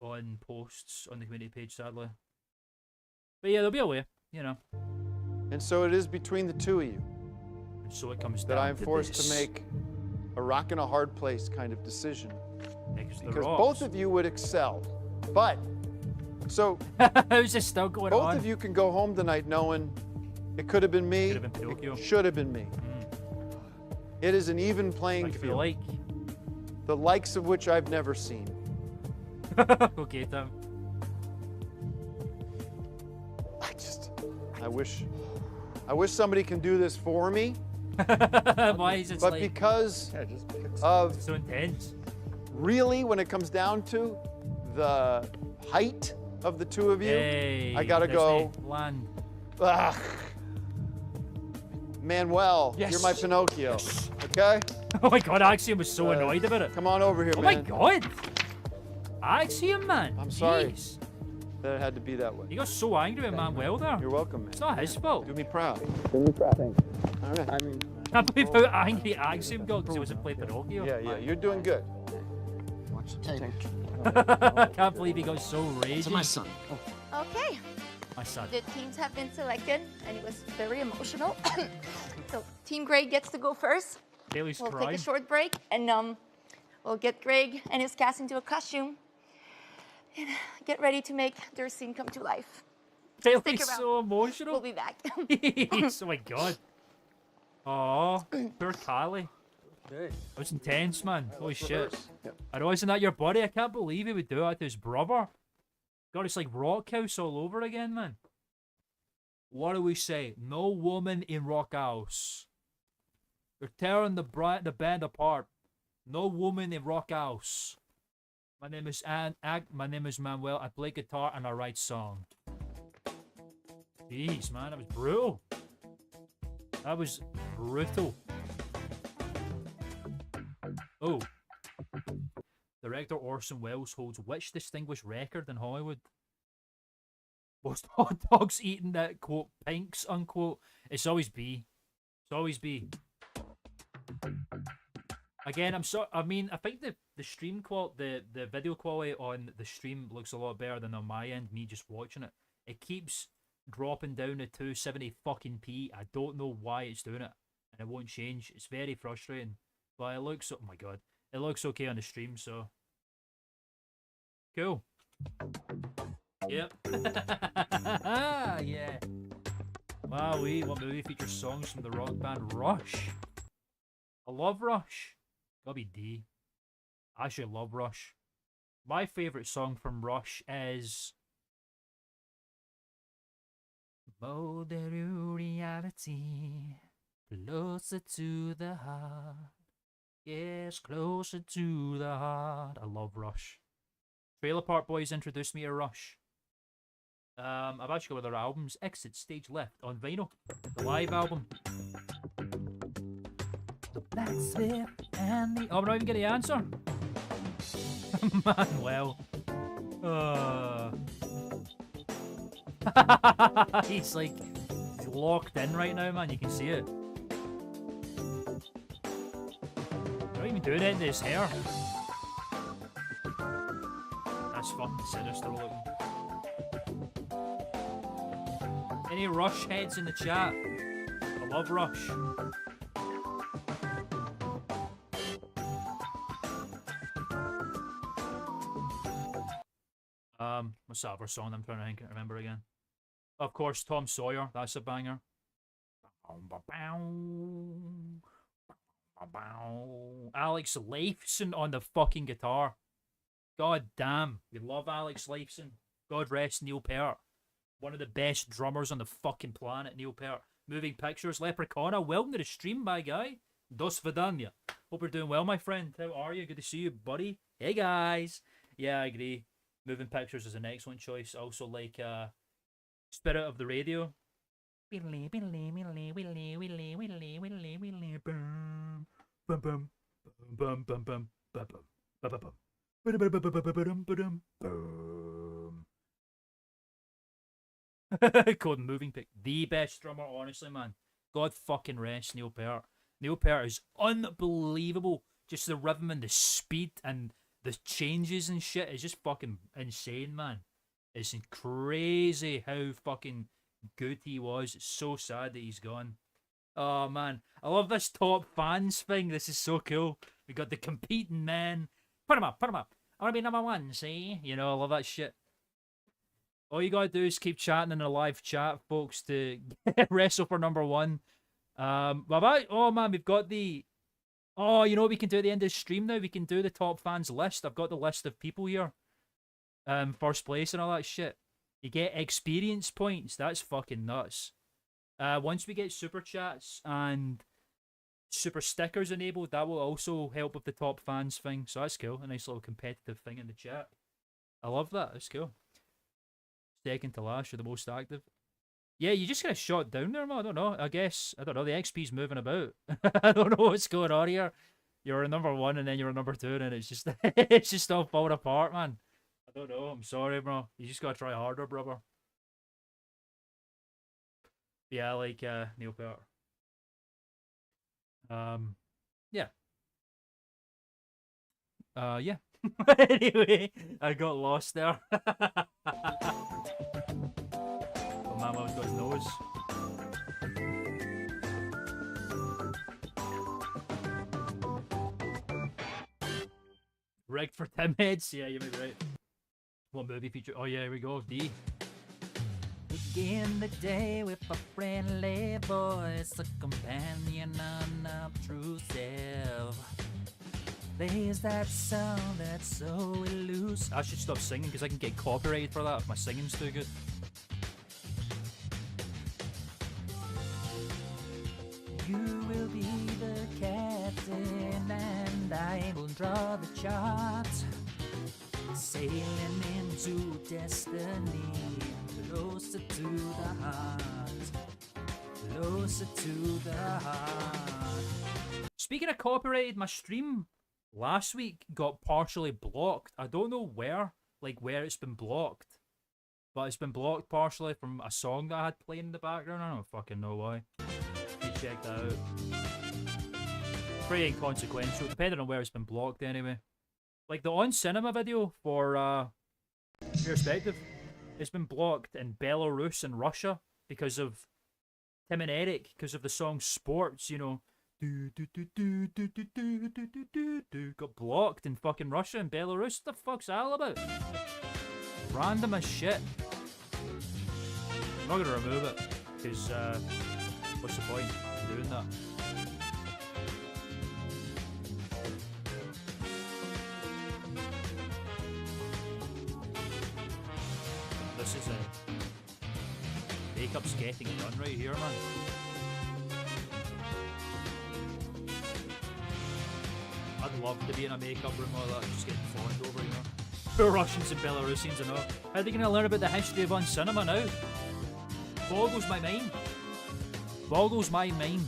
on posts on the community page, sadly. But yeah, there'll be a way, you know. And so it is between the two of you And so it comes that down I'm forced to this. make a rock and a hard place kind of decision. Because Because both of you would excel. But, so, how's this still going both on? of you can go home tonight knowing it could have been me, Could have been Pinocchio. it should have been me. It is an even playing Like if you field. like. The likes of which I've never seen. Okay, Tom. I wish somebody can do this for me. Why is it But like because of so intense? Really, when it comes down to the height of the two of you, Hey, I gotta go. Land. Ugh. Manuel, Yes. you're my Pinocchio. Okay? Oh my god, Axiom was so annoyed about it. Come on over here, Oh man. my god. Axiom, man. I'm sorry Jeez. that it had to be that way. You got so angry with Manuel there. You're welcome, man. It's not his fault. Do me proud. Do me proud. Thanks. All right. I mean, I can't believe how angry Axiom got because he wasn't playing Pinocchio. Yeah, you're doing good. Watch the tape. I can't believe he got so raging. To my son. Okay. My son. The teams have been selected, and it was very emotional. So Team Greg gets to go first. Haley's We'll crying. take a short break, and we'll get Greg and his cast into a costume and get ready to make their scene come to life. Haley's Stick around. so emotional. We'll be back. Oh my god. Oh, poor Kylie. That was intense, man. Holy shit. I know, isn't that your buddy? I can't believe he would do that to his brother. God, it's like Rock House all over again, man. What do we say? No woman in Rock House. You're tearing the band apart. No woman in Rock House. My name is My name is Manuel. I play guitar and I write song. Jeez, man, that was brutal. That was brutal. Oh. Director Orson Welles holds which distinguished record in Hollywood? Most hot dogs eaten at, quote, pinks, unquote. It's always B. It's always B. Again, I mean, I think the stream quality, the video quality on the stream looks a lot better than on my end, me just watching it. It keeps dropping down to 270 fucking p. I don't know why it's doing it. And it won't change. It's very frustrating. But it looks, oh my god. It looks okay on the stream, so. Cool. Yep. Yeah. Wow, what movie features songs from the rock band Rush? I love Rush. Gotta be D. I actually love Rush. My favourite song from Rush is Modern Reality, closer to the heart. Yes, closer to the heart. I love Rush. Trailer Park Boys introduced me to Rush. I've actually got their albums. Exit Stage Left on vinyl. The live album. The blacksmith and the... Oh, we're not even getting the answer. Manuel. He's like locked in right now, man. You can see it. Not even doing it in his hair. That's fucking sinister looking. Any Rush heads in the chat? I love Rush. What's that other song I'm trying to remember again? Of course, Tom Sawyer. That's a banger. Alex Lifeson on the fucking guitar. God damn. We love Alex Lifeson. God rest Neil Peart. One of the best drummers on the fucking planet, Neil Peart. Moving Pictures, Leprechauna. Welcome to the stream, my guy. Dos Vidania. Hope you're doing well, my friend. How are you? Good to see you, buddy. Hey, guys. Yeah, I agree. Moving Pictures is an excellent choice. I also like Spirit of the Radio. Called Moving Pic. The best drummer, honestly, man. God fucking rest Neil Peart. Neil Peart is unbelievable. Just the rhythm and the speed and the changes and shit is just fucking insane, man. It's crazy how fucking good he was. It's so sad that he's gone. Oh, man. I love this top fans thing. This is so cool. We got the competing men. Put him up, put him up. I want to be number one, see? You know, I love that shit. All you gotta do is keep chatting in the live chat, folks, to wrestle for number one. Oh, man, we've got the... Oh, you know what we can do at the end of the stream now? We can do the top fans list. I've got the list of people here. First place and all that shit. You get experience points. That's fucking nuts. Once we get super chats and super stickers enabled, that will also help with the top fans thing. So that's cool. A nice little competitive thing in the chat. I love that. That's cool. Second to last, you're the most active. Yeah, you just got shot down there, man. I don't know. I don't know. The XP's moving about. I don't know what's going on here. You're a number one and then you're a number two and it's just it's just all falling apart, man. I don't know. I'm sorry, bro. You just gotta try harder, brother. Yeah, I like Neil Peart. Yeah. Yeah. Anyway, I got lost there. Oh, my mom's got his nose. Rigged for Tim Heads? Yeah, you may be right. What movie feature? Oh, yeah, here we go. D. Begin the day with a friendly voice, a companion unobtrusive. Plays that sound that's so elusive. I should stop singing because I can get copyrighted for that if my singing's too good. You will be the captain and I will draw the chart. Sailing into destiny, closer to the heart, closer to the heart. Speaking of copyrighted, my stream last week got partially blocked. I don't know where it's been blocked, but it's been blocked partially from a song that I had playing in the background. I don't fucking know why. You check that out. Pretty inconsequential, depending on where it's been blocked anyway. Like the On Cinema video for Perspective, it's been blocked in Belarus and Russia because of Tim and Eric, because of the song Sports, you know. Got blocked in fucking Russia and Belarus. What the fuck's that all about? Random as shit. I'm not gonna remove it, because what's the point in doing that? This is it. Makeup's getting done right here, man. I'd love to be in a makeup room like that, just getting fawned over, you know. Poor Russians and Belarusians, I know. How are they going to learn about the history of On Cinema now? Boggles my mind. Boggles my mind.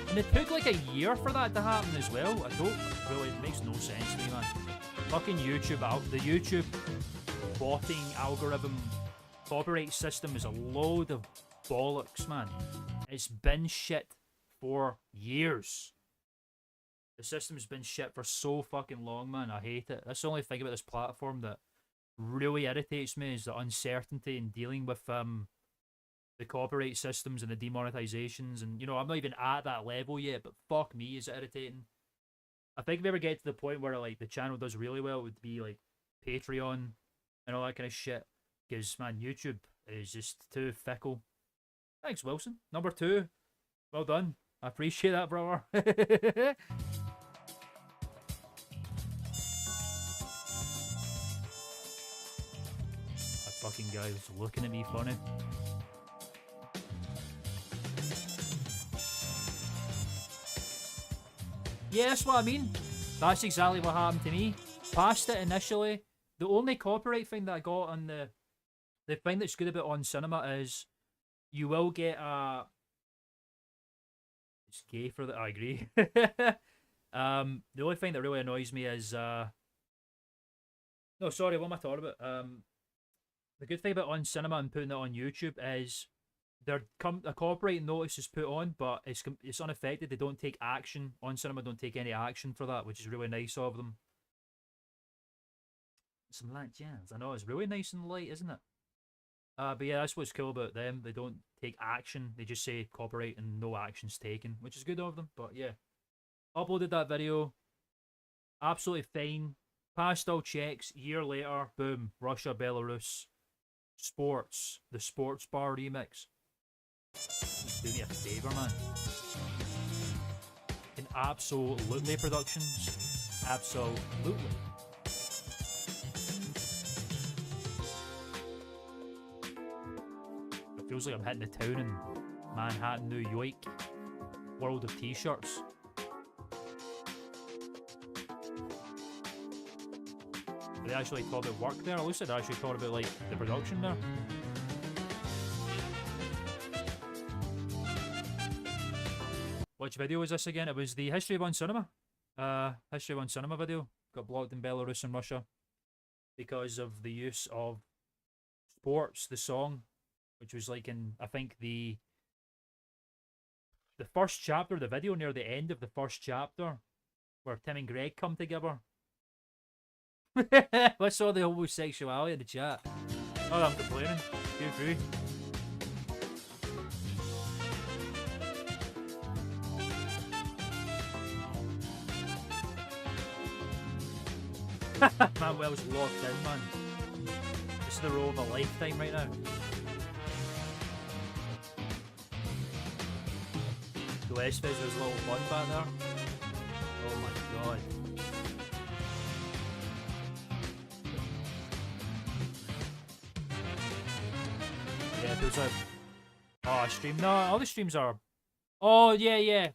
And it took like a year for that to happen as well. I don't really, it makes no sense to me, man. Fucking YouTube, the YouTube botting algorithm copyright system is a load of bollocks, man. It's been shit for years. The system's been shit for so fucking long, man. I hate it. That's the only thing about this platform that really irritates me, is the uncertainty in dealing with the copyright systems and the demonetizations. And, you know, I'm not even at that level yet, but fuck me, is it irritating. I think if we ever get to the point where, like, the channel does really well, it would be, like, Patreon and all that kind of shit. Because, man, YouTube is just too fickle. Thanks, Wilson. Number 2. Well done. I appreciate that, brother. That fucking guy was looking at me funny. Yeah, that's what I mean. That's exactly what happened to me. Passed it initially. The only copyright thing that I got on the thing that's good about On Cinema is you will get a... It's gay for that, I agree. The only thing that really annoys me is... No, sorry, what am I talking about? The good thing about On Cinema and putting it on YouTube is a copyright notice is put on, but it's unaffected. They don't take action. On Cinema don't take any action for that, which is really nice of them. Some light jazz. I know, it's really nice and light, isn't it? But yeah, that's what's cool about them. They don't take action. They just say copyright and no action's taken, which is good of them. But yeah, uploaded that video. Absolutely fine. Passed all checks. Year later, boom. Russia, Belarus. Sports. The Sports Bar remix. Do me a favour, man. In Absolutely Productions. Absolutely. It feels like I'm hitting the town in Manhattan, New York. World of t-shirts. They actually talk about work there. Lucid actually talked about like the production there. Which video was this again? It was the History of On Cinema. History of On Cinema video. Got blocked in Belarus and Russia because of the use of Sports, the song, which was like in, I think, the first chapter of the video, near the end of the first chapter, where Tim and Greg come together. What's all the homosexuality in the chat? Oh, I'm complaining. Feel free. Man, Wells locked in, man. This is the role of a lifetime right now. The West Fizz was a little fun back there. Oh my god. Yeah, there's a... Oh, a stream. No, all the streams are... Oh, yeah.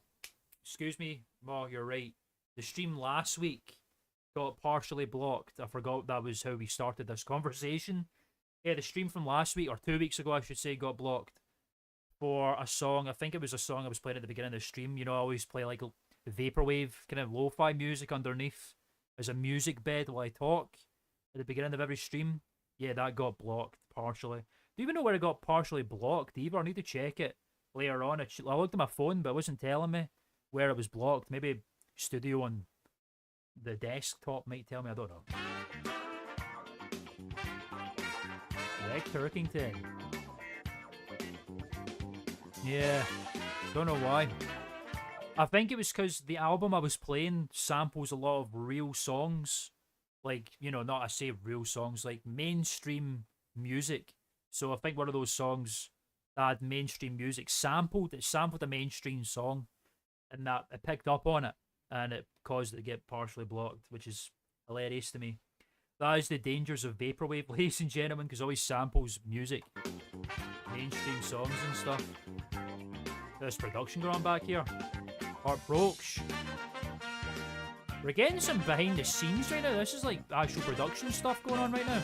Excuse me. Oh, you're right. The stream last week got partially blocked. I forgot that was how we started this conversation. Yeah, the stream from last week, or 2 weeks ago, I should say, got blocked for a song. I think it was a song I was playing at the beginning of the stream. You know, I always play like vaporwave, kind of lo-fi music underneath as a music bed while I talk at the beginning of every stream. Yeah, that got blocked partially. Do you even know where it got partially blocked either? I need to check it later on. I looked at my phone, but it wasn't telling me where it was blocked. Maybe Studio on the desktop might tell me. I don't know. Greg Turkington. Yeah, don't know why. I think it was because the album I was playing samples a lot of real songs. Like, you know, not I say real songs, like mainstream music. So I think one of those songs that had mainstream music sampled a mainstream song, and that it picked up on it, and it caused it to get partially blocked, which is hilarious to me. That is the dangers of vaporwave, ladies and gentlemen, because it always samples music, mainstream songs and stuff. There's production going on back here. Heart broke. We're getting some behind the scenes right now. This is like actual production stuff going on right now.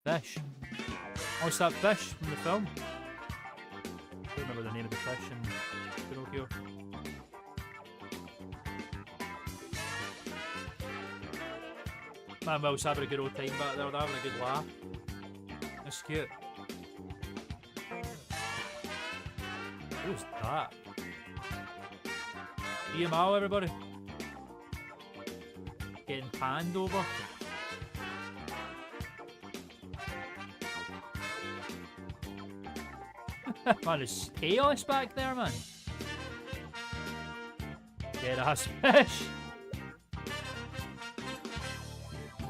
Fish. Oh, it's that fish from the film. I don't remember the name of the fish in Pinocchio. Man, Will's having a good old time back there. They're having a good laugh. That's cute. Who's that? EML, everybody. Getting panned over. Man, it's chaos back there, man. Dead ass fish.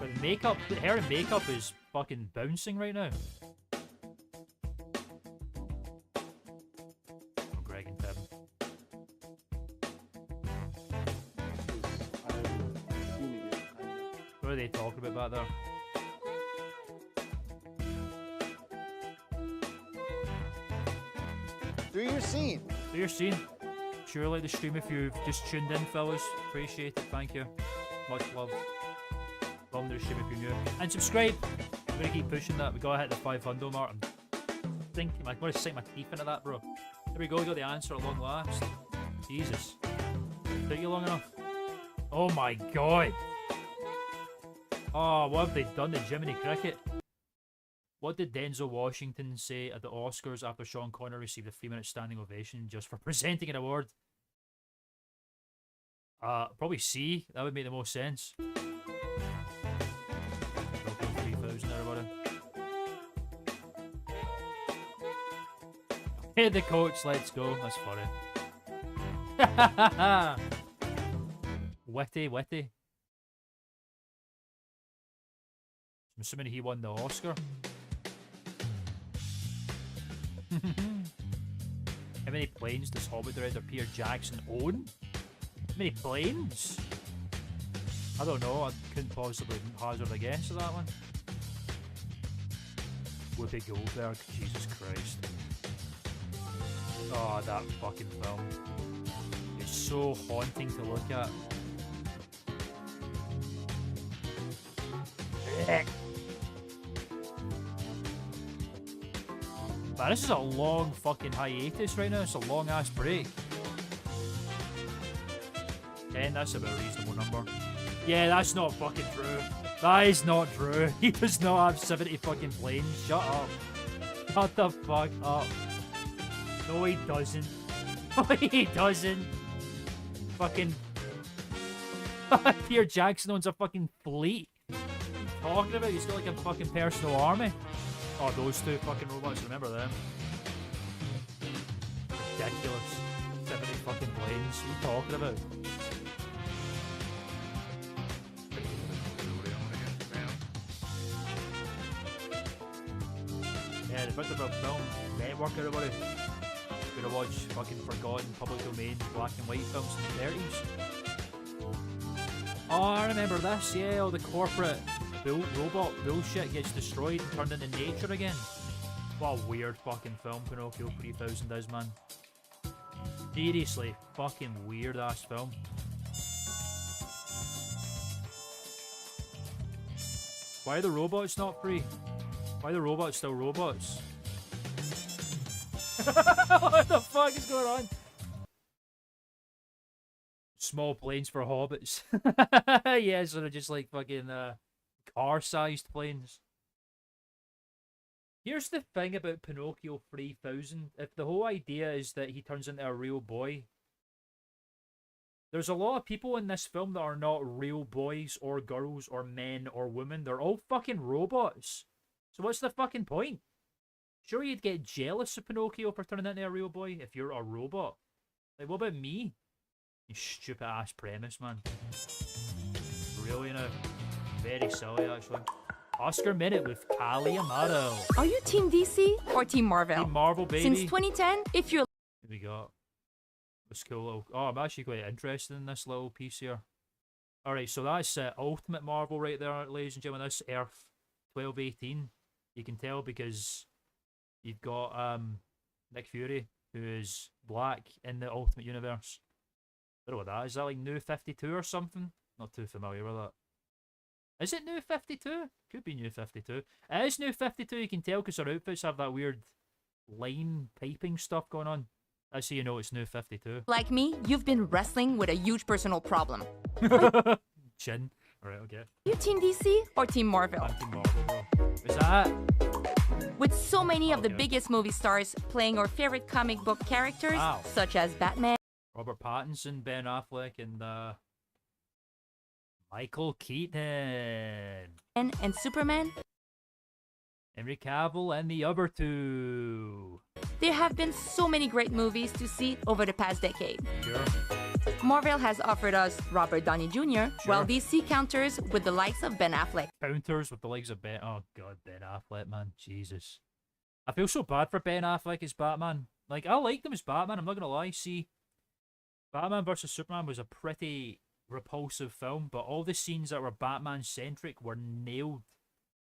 But makeup, hair and makeup is fucking bouncing right now. Oh, Greg and Tim. What are they talking about back there? Do your scene. Do your scene. Sure, like the stream if you've just tuned in, fellas. Appreciate it. Thank you. Much love. Love the stream if you're new. And subscribe. I'm gonna keep pushing that. We gotta hit the 500 mark. I'm thinking, I'm gonna sink my teeth into that, bro. There we go. We got the answer at long last. Jesus. Took you long enough. Oh my god. Oh, what have they done to Jiminy Cricket? What did Denzel Washington say at the Oscars after Sean Connery received a 3-minute standing ovation just for presenting an award? Probably C. That would make the most sense. 3,000, everybody. Hey, the coach, let's go. That's funny. Witty, witty. I'm assuming he won the Oscar. How many planes does Hobbit director Peter Jackson own? How many planes? I don't know. I couldn't possibly hazard a guess of that one. Whoopi Goldberg. Jesus Christ. Oh, that fucking film. It's so haunting to look at. Man, this is a long fucking hiatus right now. It's a long ass break. 10, that's about a reasonable number. Yeah, that's not fucking true. That is not true. He does not have 70 fucking planes. Shut up. Shut the fuck up. No, he doesn't. No, he doesn't. Fucking. Peter Jackson owns a fucking fleet. What are you talking about? He's got like a fucking personal army. Oh, those two fucking robots, remember them? Ridiculous. 70 fucking planes. What are you talking about? Yeah, the bit about film network, everybody. Gonna watch fucking forgotten public domain black and white films in the 30s. Oh, I remember this, yeah, all the corporate robot bullshit gets destroyed and turned into nature again. What a weird fucking film Pinocchio 3000 is, man. Seriously, fucking weird ass film. Why are the robots not free? Why are the robots still robots? What the fuck is going on? Small planes for hobbits. Yeah, so they're just like fucking car-sized planes. Here's the thing about Pinocchio 3000. If the whole idea is that he turns into a real boy, there's a lot of people in this film that are not real boys or girls or men or women. They're all fucking robots. So what's the fucking point? Sure, you'd get jealous of Pinocchio for turning into a real boy if you're a robot. Like, what about me? You stupid ass premise, man. Really, now? Very silly, actually. Oscar Minute with Kali Amado. Are you Team DC or Team Marvel? Team Marvel, baby. Since 2010, if you're... Here we got. What's cool? Oh, I'm actually quite interested in this little piece here. Alright, so that's Ultimate Marvel right there, ladies and gentlemen. That's Earth 1218. You can tell because you've got Nick Fury, who is black in the Ultimate Universe. I don't know what that is. Is that like New 52 or something? Not too familiar with that. Is it New 52? Could be New 52. It is New 52, you can tell because her outfits have that weird line piping stuff going on. That's how you know it's New 52. Like me, you've been wrestling with a huge personal problem. Chin. Alright, okay. Are you Team DC or Team Marvel? I'm Team Marvel, bro. Is that? With so many of the biggest movie stars playing our favorite comic book characters, such as Batman, Robert Pattinson, Ben Affleck, and Michael Keaton. and Superman, Henry Cavill, and the other two. there have been so many great movies to see over the past decade. Sure. Marvel has offered us Robert Downey Jr., while DC counters with the likes of Ben Affleck. Counters with the likes of Ben. Oh god, Ben Affleck, man, Jesus. I feel so bad for Ben Affleck as Batman. Like, I liked him as Batman. I'm not gonna lie. See, Batman vs Superman was a pretty repulsive film, but all the scenes that were Batman centric were nailed.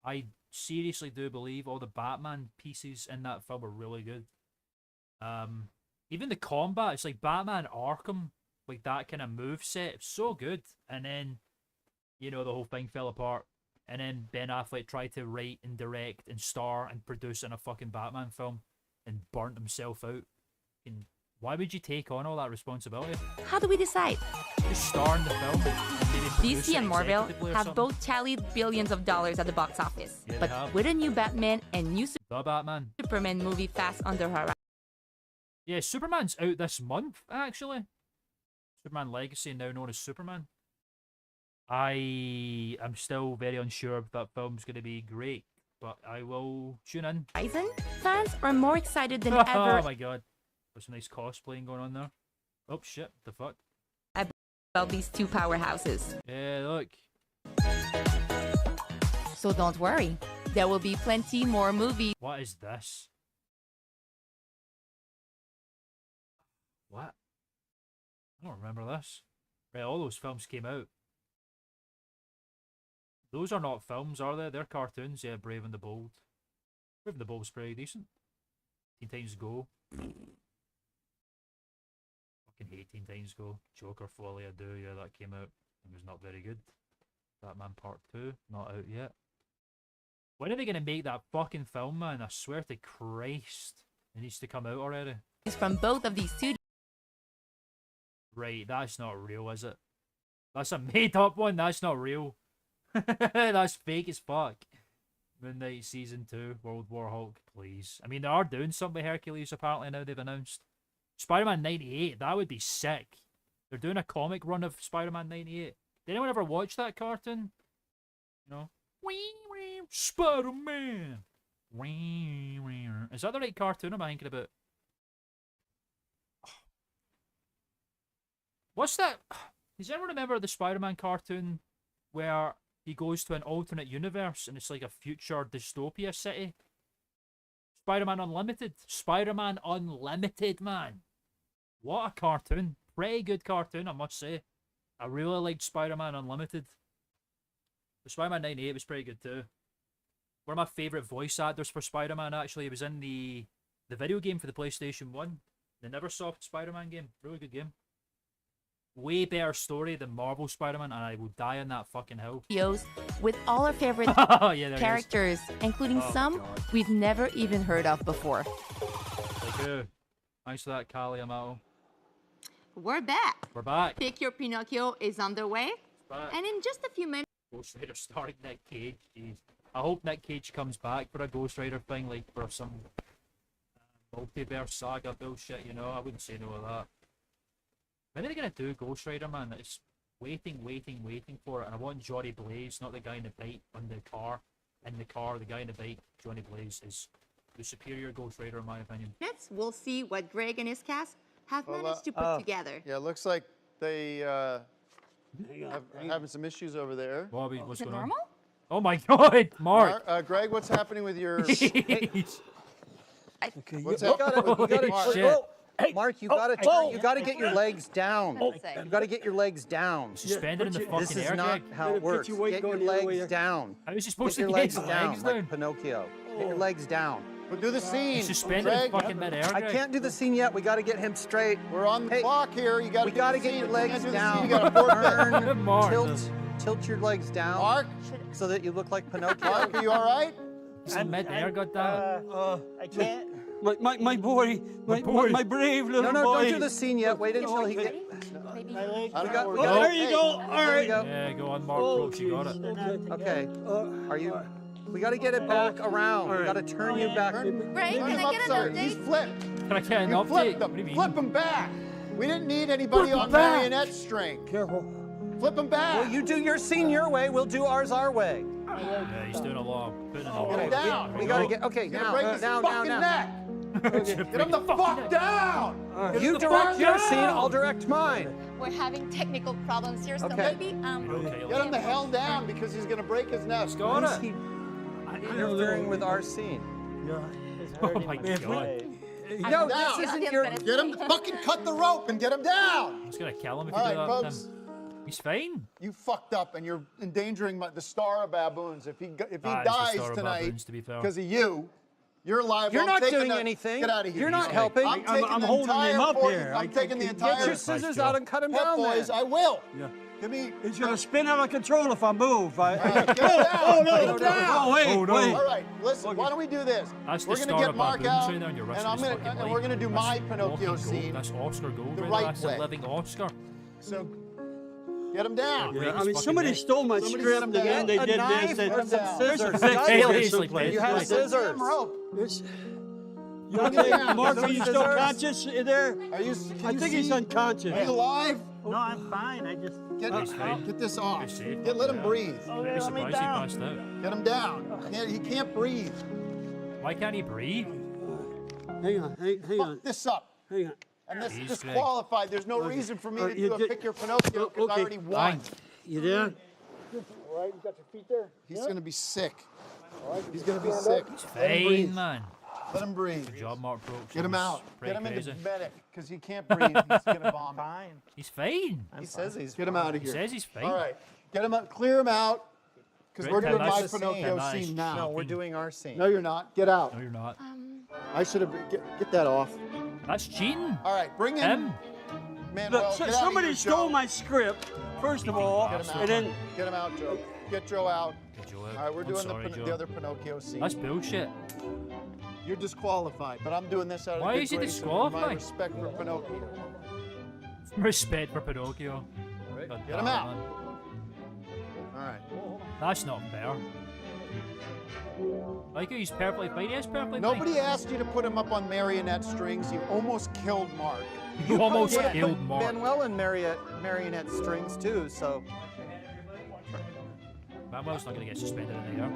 I seriously do believe all the Batman pieces in that film were really good. Even the combat, it's like Batman Arkham, like that kind of move set, it's so good. And then, you know, the whole thing fell apart. And then Ben Affleck tried to write and direct and star and produce in a fucking Batman film and burnt himself out. And why would you take on all that responsibility? How do we decide? Just star in the film. And maybe produce DC it and Marvel executively or have something. both tallied billions of dollars at the box office. Yeah, they But have. with a new Batman and new The Batman. Superman movie fast on the horizon. Yeah, Superman's out this month, actually. Superman Legacy, now known as Superman. I am still very unsure if that film's going to be great, but I will tune in. Fans are more excited than Oh ever my god. There's some nice cosplaying going on there. Oh shit, the fuck? about these two powerhouses. Yeah, look. So don't worry, there will be plenty more movies. What is this? What? I don't remember this. Right, all those films came out. Those are not films, are they? They're cartoons. Yeah, Brave and the Bold. Brave and the Bold's pretty decent. Teen Titans Go. Fucking hate Teen Titans Go. Joker Folie à Deux, yeah, that came out. It was not very good. Batman Part 2, not out yet. When are they going to make that fucking film, man? I swear to Christ. It needs to come out already. From both of these studios. Right, that's not real, is it? That's a made-up one. That's not real. That's fake as fuck. Moon Knight Season 2, World War Hulk, please. I mean, they are doing something with Hercules, apparently, now they've announced. Spider-Man 98, that would be sick. They're doing a comic run of Spider-Man 98. Did anyone ever watch that cartoon? You know? Spider-Man! Is that the right cartoon am I thinking about? What's that? Does anyone remember the Spider-Man cartoon where he goes to an alternate universe and it's like a future dystopia city? Spider-Man Unlimited. Spider-Man Unlimited, man. What a cartoon. Pretty good cartoon, I must say. I really liked Spider-Man Unlimited. The Spider-Man 98 was pretty good too. One of my favourite voice actors for Spider-Man, actually. He was in the video game for the PlayStation 1. The Neversoft Spider-Man game. Really good game. Way better story than Marvel Spider-Man, and I will die on that fucking hill. With all our favorite Yeah, there characters, including some we've never even heard of before. Like who? Thanks for that, Kali Amato. We're back. We're back. Pick Your Pinocchio is underway. Back. And in just a few minutes... Ghost Rider starring Nick Cage. Jeez. I hope Nick Cage comes back for a Ghost Rider thing, like for some multiverse saga bullshit, you know? I wouldn't say no to that. When are they going to do Ghost Rider, man? It's waiting for it. And I want Johnny Blaze, not the guy in the bike on the car. In the car, the guy in the bike, Johnny Blaze, is the superior Ghost Rider in my opinion. We'll see what Greg and his cast have managed to put together. Yeah, it looks like they having some issues over there. Bobby, what's going normal? on? Oh my god, Mark! Greg, what's happening with your... Jeez. What's You gotta, Holy shit. Hey, Mark, you gotta get your legs down. You gotta get your legs down. Suspended in the fucking This is air, not Greg. how it works. Get your legs down. How is he supposed Get to your get legs his down, legs like down? Pinocchio. Get your legs down. We'll do the scene. He's suspended in Greg. fucking midair, I Greg. can't do the scene yet. We gotta get him straight. We're on the clock here. You gotta We gotta get scene. your You legs can't do the down. scene. You gotta forfeit. Mark. Tilt your legs down. Mark? So that you look like Pinocchio. Mark, are you all right? He's in midair, goddammit. I can't. My boy, my brave little No, boy. don't do the scene yet. Wait until he gets. I don't know got- where we we're got- going. There you go. All right. Yeah, go on, Mark. Brooks, you got it. Okay. Are you? We gotta get it back around. We gotta turn you back. Greg, Turn can him I get an upside. He's update? flipped. Can I get an You update? flipped What do you him. mean? Flip him back. We didn't need anybody Flip him on back. marionette string. Careful. Flip him back. Well, you do your scene your way. We'll do ours our way. Yeah, he's doing a lot. Putting in a Get lot. him down. We gotta get. Okay, He's gonna break his fucking neck. Get him the fuck down! Get You him the direct fuck your down! scene, I'll direct mine. We're having technical problems here, so Okay. maybe Get him the hell down because he's gonna break his nest. Got it. Interfering with our scene. Oh my god. No, this isn't your. Get him, fucking cut the rope and get him down! I'm just gonna kill him if All you do right, that. folks. Tim. He's fine. You fucked up and you're endangering the star of baboons. If he It's the dies Star of tonight Baboons, to be fair. because of you, you're liable. You're I'm not taking doing the- anything. Get out of here. You're not helping. I'm taking I'm the holding entire him up 40 here. I'm taking the entire. Get your scissors out and cut him Pep down, boys, then. I will. Yeah. Give me. He's gonna spin out of control if I move. Get him down. Oh no! Get him down. Oh wait! Oh, no. Wait! All right, listen. Why don't we do this? That's the We're gonna Star get of Mark Baboons out, right there on your wrist. and I'm with his gonna, fucking and we're gonna light. do That's my Pinocchio walking gold. scene. That's Oscar gold the right right there. That's way. a living Oscar. So, get him down. Yeah. I mean, fucking somebody neck. stole my Somebody script sit him and down. they A did knife this. They, or some there's scissors. a big Hey, place like someplace. You have Like, scissors. Damn rope. this- You Put him okay, down. Mark? Get Are some you still scissors. conscious there? Are you? I think he's unconscious. Are you alive? No, I'm fine. I just. Get this off. He's safe. Let him breathe. Oh, Pretty let me surprised he down. passed out. Get him down. He can't breathe. Why can't he breathe? Hang on, hang on, Fuck this up. hang on. And this He's is Greg. disqualified. There's no reason for me to you do a did- pick your Pinocchio because I Okay. already won. You there? All right, you got your feet there? He's gonna be sick. He's gonna be sick. Let him Fine, breathe. man. Let him breathe. Good job, Mark Brooks. Get him out. Pretty Get him crazy. into medic because he can't breathe. He's gonna vomit. Fine. He's fine. He says he's. Get him out of He here. says he's fine. All right. Get him out. Clear him out. Because Great, we're doing nice my to see Pinocchio Nice. scene now. No, we're doing our scene. No, you're not. Get out. No, you're not. I should have. Get that off. That's cheating. All right. Bring in Him. Manuel. Look, Get out of somebody here, stole Joe. my script, first of all, Get him out. and then Get him out, Joe. Get Joe out. Get Joe out. All right, we're I'm doing sorry, the Joe. other Pinocchio scene. That's bullshit. You're disqualified, but I'm doing this out of Why good is he grace and my disqualified? respect for Pinocchio. Respect for Pinocchio. God Get him damn it, out. man. All right. That's not fair. Like he's perfectly fine. He's perfectly Nobody fine. asked you to put him up on marionette strings. You almost killed Mark. You almost Yeah, killed but Mark. Manuel and marionette strings too. So Manuel's not going to get suspended in the air.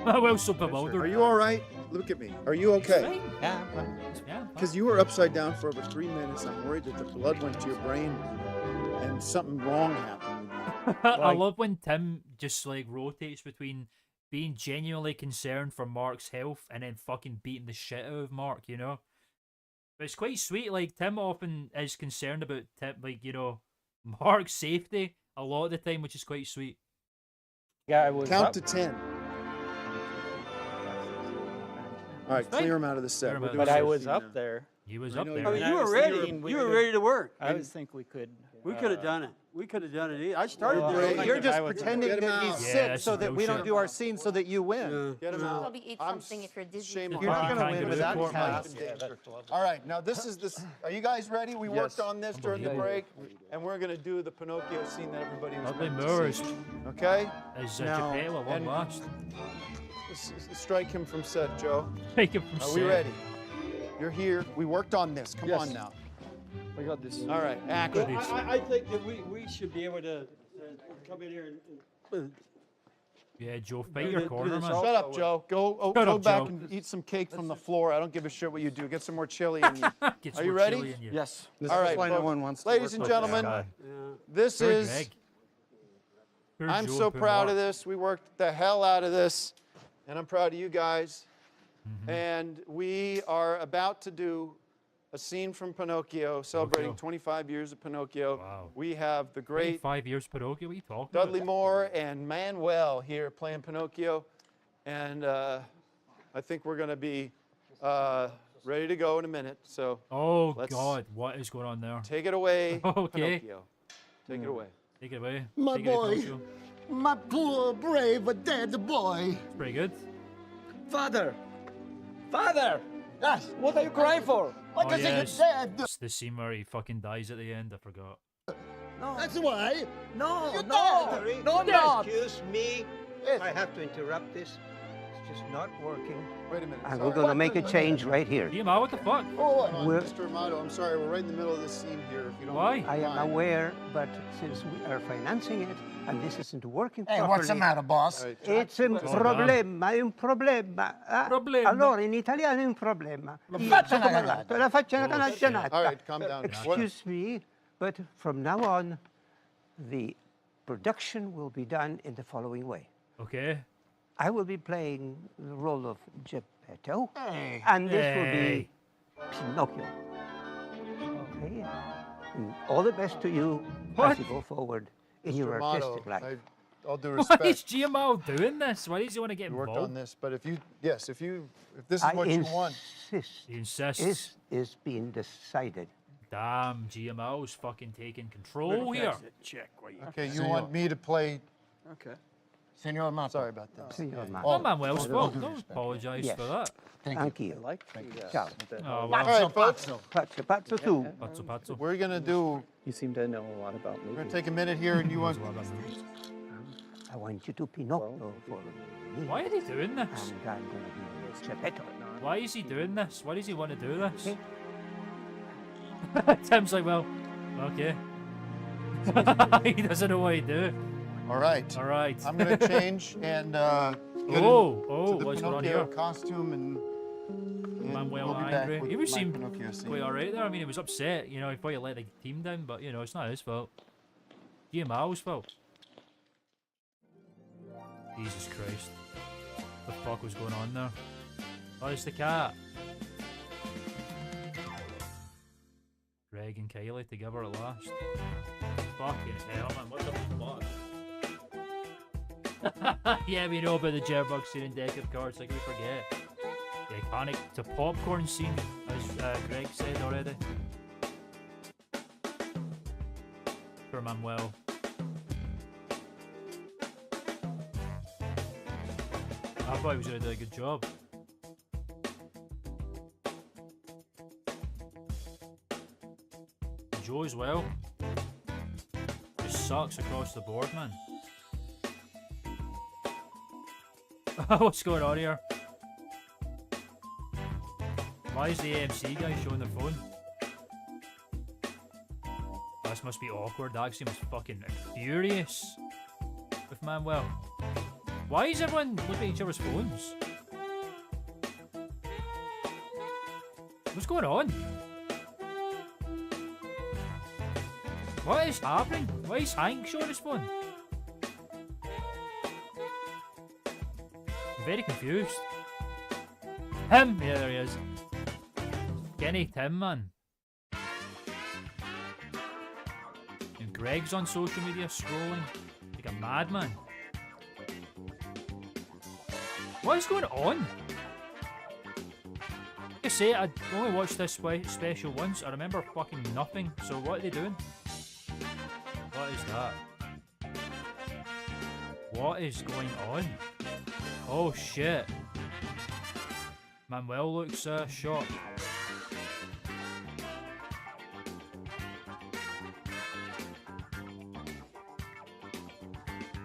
Manuel's so bewildered. Are you all right? Look at me. Are you okay? Fine. yeah. Yeah, Because you were upside down for over 3 minutes. I'm worried that the blood went to your brain and something wrong happened. I love when Tim just like rotates between being genuinely concerned for Mark's health and then fucking beating the shit out of Mark, you know? But it's quite sweet, like Tim often is concerned about Mark's safety a lot of the time, which is quite sweet. Yeah, I was. Count to 10. All right, Fine. clear him out of the set. Clear him We're out. doing But I our was scene up now. there. He was I up know there. I mean, I you were was ready. thinking You were ready to work. I was think we could. We could have done it. We could have done it. I started Well, doing it. you're just Get him pretending that out. he's Yeah, sick that's so some that we don't bullshit. do our scene so that you win. Get him out. Probably eat I'm something if you're dizzy. Shame on You're not You going to can't win give with it that a court task. All right, now this is this. Are you guys ready? We worked on this during the break, Unbelievable. and we're going to do the Pinocchio scene that everybody was Lovely meant to moors. see. Okay? Is Now, Geppetto at one and- last? Strike him from set, Joe. Take him from Are we set. ready? You're here. We worked on this. Come on now. I got this. All right, action. I think that we should be able to come in here and Yeah, Joe, Do fight your this corner, man. Shut up, Joe. Go Shut go up, back Joe. and eat some cake from the floor. I don't give a shit what you do. Get some more chili in you. Get Are some you more ready? chili in you. yes. This All is right, why no folks. one wants to Ladies work and with gentlemen, this guy. this Poor is. Greg. Poor I'm Joe, so poor proud Mark. of this. We worked the hell out of this, and I'm proud of you guys. Mm-hmm. And we are about to do a scene from Pinocchio, celebrating Pinocchio. 25 years of Pinocchio. Wow. We have the great 5 years Pinocchio, what are you talking Dudley about? Moore and Manuel here playing Pinocchio. And I think we're going to be ready to go in a minute. So Oh, let's God, what is going on there? take it away, Okay. Pinocchio. Take it away. Take it away. My Take it away, boy. Pinocchio. My poor, brave, dead boy. It's pretty good. Father! Father! Yes, what are you crying for? What Oh, is yeah, it dead? it's the scene where he fucking dies at the end, I forgot. No. That's why. No, You no, dead. Terry. No, not. Excuse me. Yes. I have to interrupt this. It's just not working. Wait a minute. And sorry. we're going to make a change right here. Yuma, what the fuck? Oh, Come on, We're- Mr. Amato, I'm sorry. We're right in the middle of this scene here. If you don't Why? I am mind. aware, but since we are financing it, and this isn't working Hey, properly. what's the matter, boss? It's un problema, è un problema. Problema. Allora, in italiano è un problema. La Io faccia so come canaggiata. l'altro, la faccia canaggiata. All right, calm down. Excuse me, but from now on, the production will be done in the following way. Okay. I will be playing the role of Geppetto, Hey. and this will be Pinocchio. Okay? And all the best to you as you go forward in your Mr. artistic Amato, life. all due Why respect. is GMO doing this? Why does he want to get We worked involved? on this, but if this is what you want. He insists. This is being decided. Damn, GMO's fucking taking control here. Okay, you want me to play? Okay. Senor Amato. Sorry about that. Senor Amato. Oh, Manuel's fault. Don't apologise Yes. for that. Thank you. Ciao. Oh, All well. right, folks. Pazzo, pazzo tu. Pazzo, pazzo. We're gonna do. You seem to know a lot about We're gonna take a minute here, and you want. I want you to Pinocchio for me. Why are they doing this? And I'm going to be Geppetto. Why is he doing this? Why does he want to do this? Tim's like, well, okay. He doesn't know what to do. All right. All right. I'm gonna change and get Oh, into the what's going on Pinocchio here? costume and Manuel we'll be back angry. with He was my seemed Pinocchio scene. quite alright there. I mean, he was upset. You know, he probably let the team down, but you know, it's not his fault. GMO's fault. Jesus Christ. What the fuck was going on there? Oh, it's the cat. Greg and Kylie together at last. Fucking hell, man. What the fuck? Yeah, we know about the Jitterbug scene in Deck of Cards. Like we forget. The iconic to popcorn scene, as Greg said already. For Manuel. I thought he was going to do a good job. Joe as well. Just sucks across the board, man. What's going on here? Why is the AMC guy showing their phone? This must be awkward. The accent was fucking furious with Manuel. Why is everyone looking at each other's phones? What's going on? What is happening? Why is Hank showing his phone? I'm very confused. Him! Yeah, there he is. Kenny Tim, man. And Greg's on social media scrolling like a madman. What is going on? Like I say, I only watched this special once. I remember fucking nothing. So what are they doing? What is that? What is going on? Oh shit. Manuel looks shocked.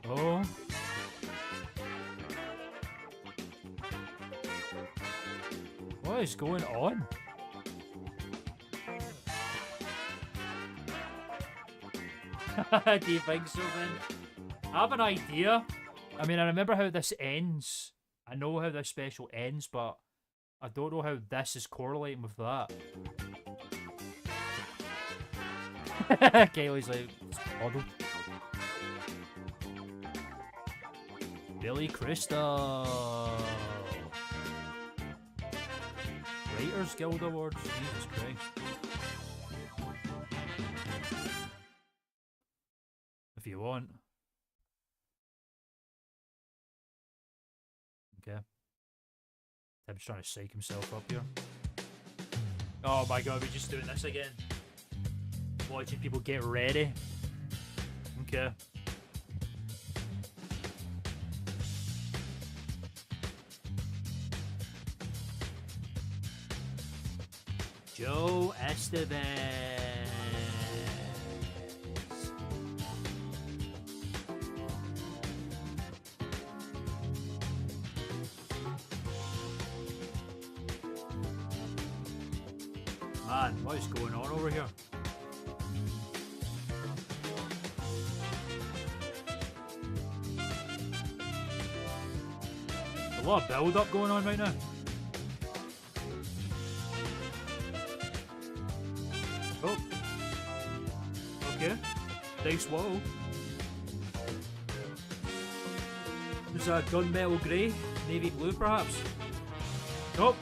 Oh. What is going on? Do you think so, then? I have an idea. I mean, I remember how this ends. I know how this special ends, but I don't know how this is correlating with that. Kaylee's like, model. Billy Crystal. Writers Guild Awards. Jesus Christ. If you want. Okay. Tim's trying to psych himself up here. Oh my god, we're just doing this again. Watching people get ready. Okay. Joe Estevez. Man, what is going on over here? lot of build-up going on right now. Oh. Okay. Nice swallow. There's a gunmetal grey, navy blue perhaps. Nope.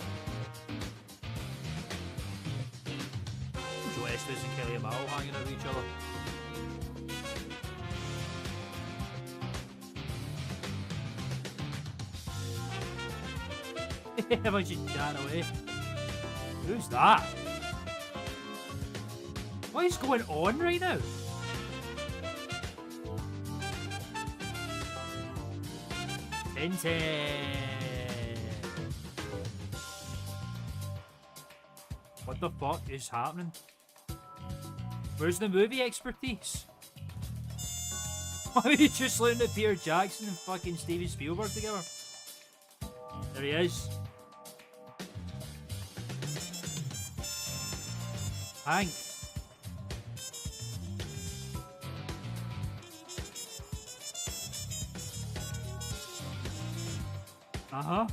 Joe Estes and Kelly Amal hanging out with each other. Everyone's just chatting away. Who's that? What is going on right now? What the fuck is happening? Where's the movie expertise? Why are you just looking at Peter Jackson and fucking Steven Spielberg together? There he is. Hank. Uh-huh.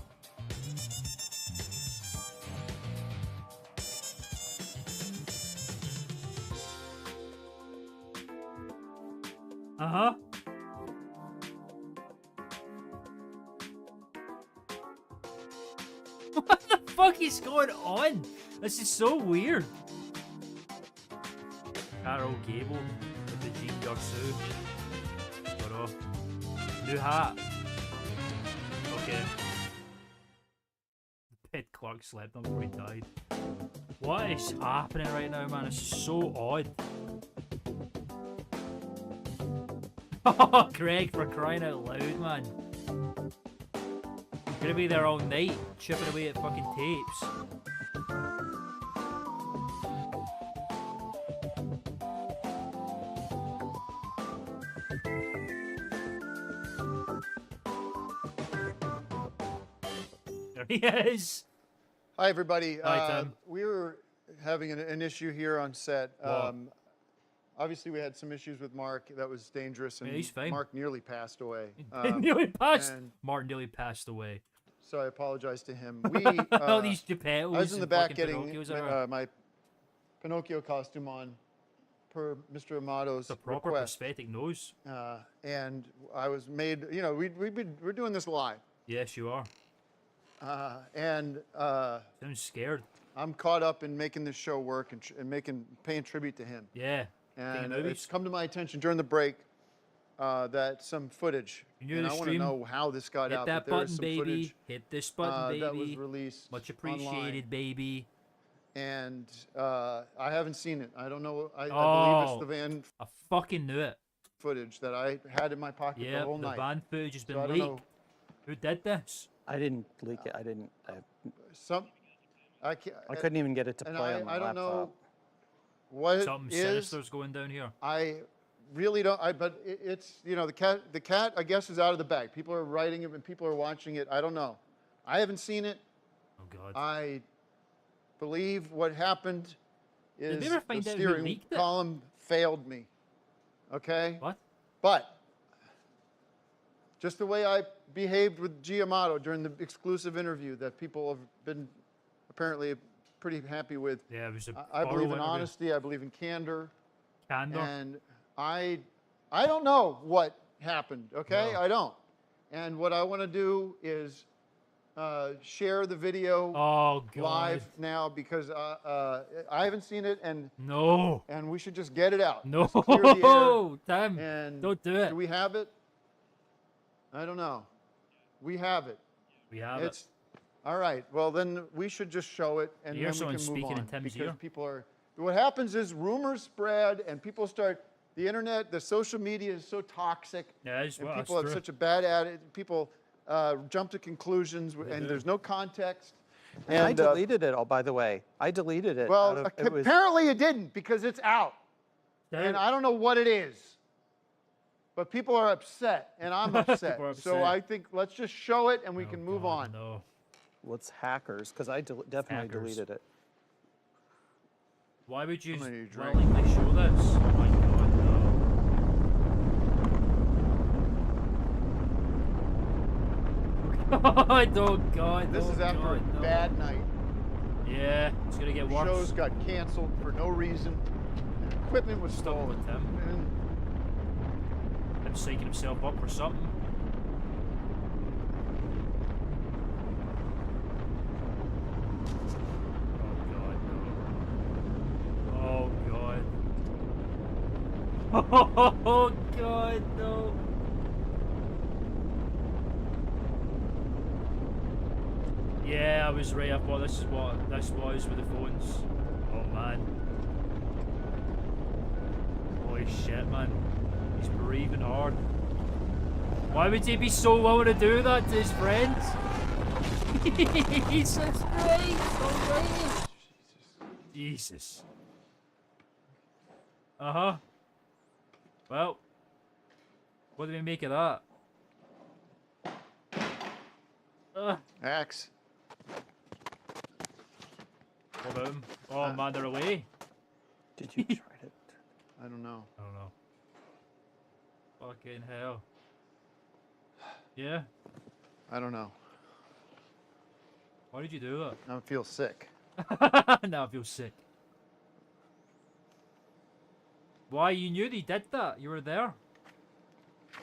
Uh-huh. What the fuck is going on? This is so weird. Carol Gable with the Jean Garceau. New hat. Okay. Ed Clark slept on before he died. What is happening right now, man? It's so odd. Oh, Greg, for crying out loud, man. You're gonna be there all night, chipping away at fucking tapes. There he is. Hi, everybody. Hi, Tim. We were having an issue here on set. Obviously, we had some issues with Mark. That was dangerous, and Yeah, he's fine. Mark nearly passed away. Nearly passed. and Martin nearly passed away. So I apologize to him. We, All these Geppettos I was in the and back fucking getting Pinocchios everywhere. my Pinocchio costume on per Mr. Amato's The proper request. prosthetic nose. And I was made, you know, we're doing this live. Yes, you are. Sounds scared. I'm caught up in making this show work and paying tribute to him. Yeah. And it's come to my attention during the break that some footage, and I want to know how this got Hit out. that but there is button, some baby. footage, Hit this button, baby. that was released. Much appreciated, online. baby. And I haven't seen it. I don't know. I believe Oh, it's the van I fucking knew it. footage that I had in my pocket Yeah, the whole the night. van footage has been So I don't leaked. know. Who did this? I didn't leak it. I didn't. I couldn't even get it to and play on my I don't laptop. know what Something it is. sinister's going down here. I really don't. But it's, you know, the cat I guess is out of the bag. People are writing it and people are watching it. I don't know. I haven't seen it. Oh God. I believe what happened is Did they ever find the out who steering leaked it? column failed me. Okay. What? But just the way I behaved with Giamato during the exclusive interview that people have been apparently pretty happy with. Yeah, it was a I believe in interview. honesty. I believe in candor. Candor. And I don't know what happened. Okay, No. I don't. And what I want to do is share the video live now because I haven't seen it, and and we should just get it out. No, Just clear the air. damn, And don't do it. Do we have it? I don't know. We have it. We have It's all right. Well, then we should just show it, and You hear then we someone can move speaking on in Tim's because ear? people are. What happens is rumors spread, and people start. The internet, the social media is so toxic, Yeah, it's, and well, people that's have true. such a bad attitude. People jump to conclusions, and there's no context. And I deleted it all, by the way. I deleted it. well, out of- it was- apparently it didn't because it's out, and I don't know what it is. But people are upset, and I'm upset. People are So upset. I think let's just show it, and we can move on. No. Well, it's hackers, because I definitely Hackers. deleted it. Why would you gonna need a drink. willingly show this? Oh my God, no. Oh God! This is after a bad night. Yeah, it's gonna get worse. Shows got canceled for no reason. And equipment was stolen. With him. Him psyching himself up for something. Oh God! Oh God! No! Yeah, I was right. I thought this is what this was with the phones. Oh man. Holy shit, man. He's breathing hard. Why would he be so willing to do that to his friends? He's such great. So Jesus. Uh-huh. Well. What do we make of that? Axe. What about him? Oh man, they're away. Did you try it? I don't know. I don't know. Fucking hell. Yeah? I don't know. Why did you do that? I feel sick. Now I feel sick. Why? You knew they did that. You were there.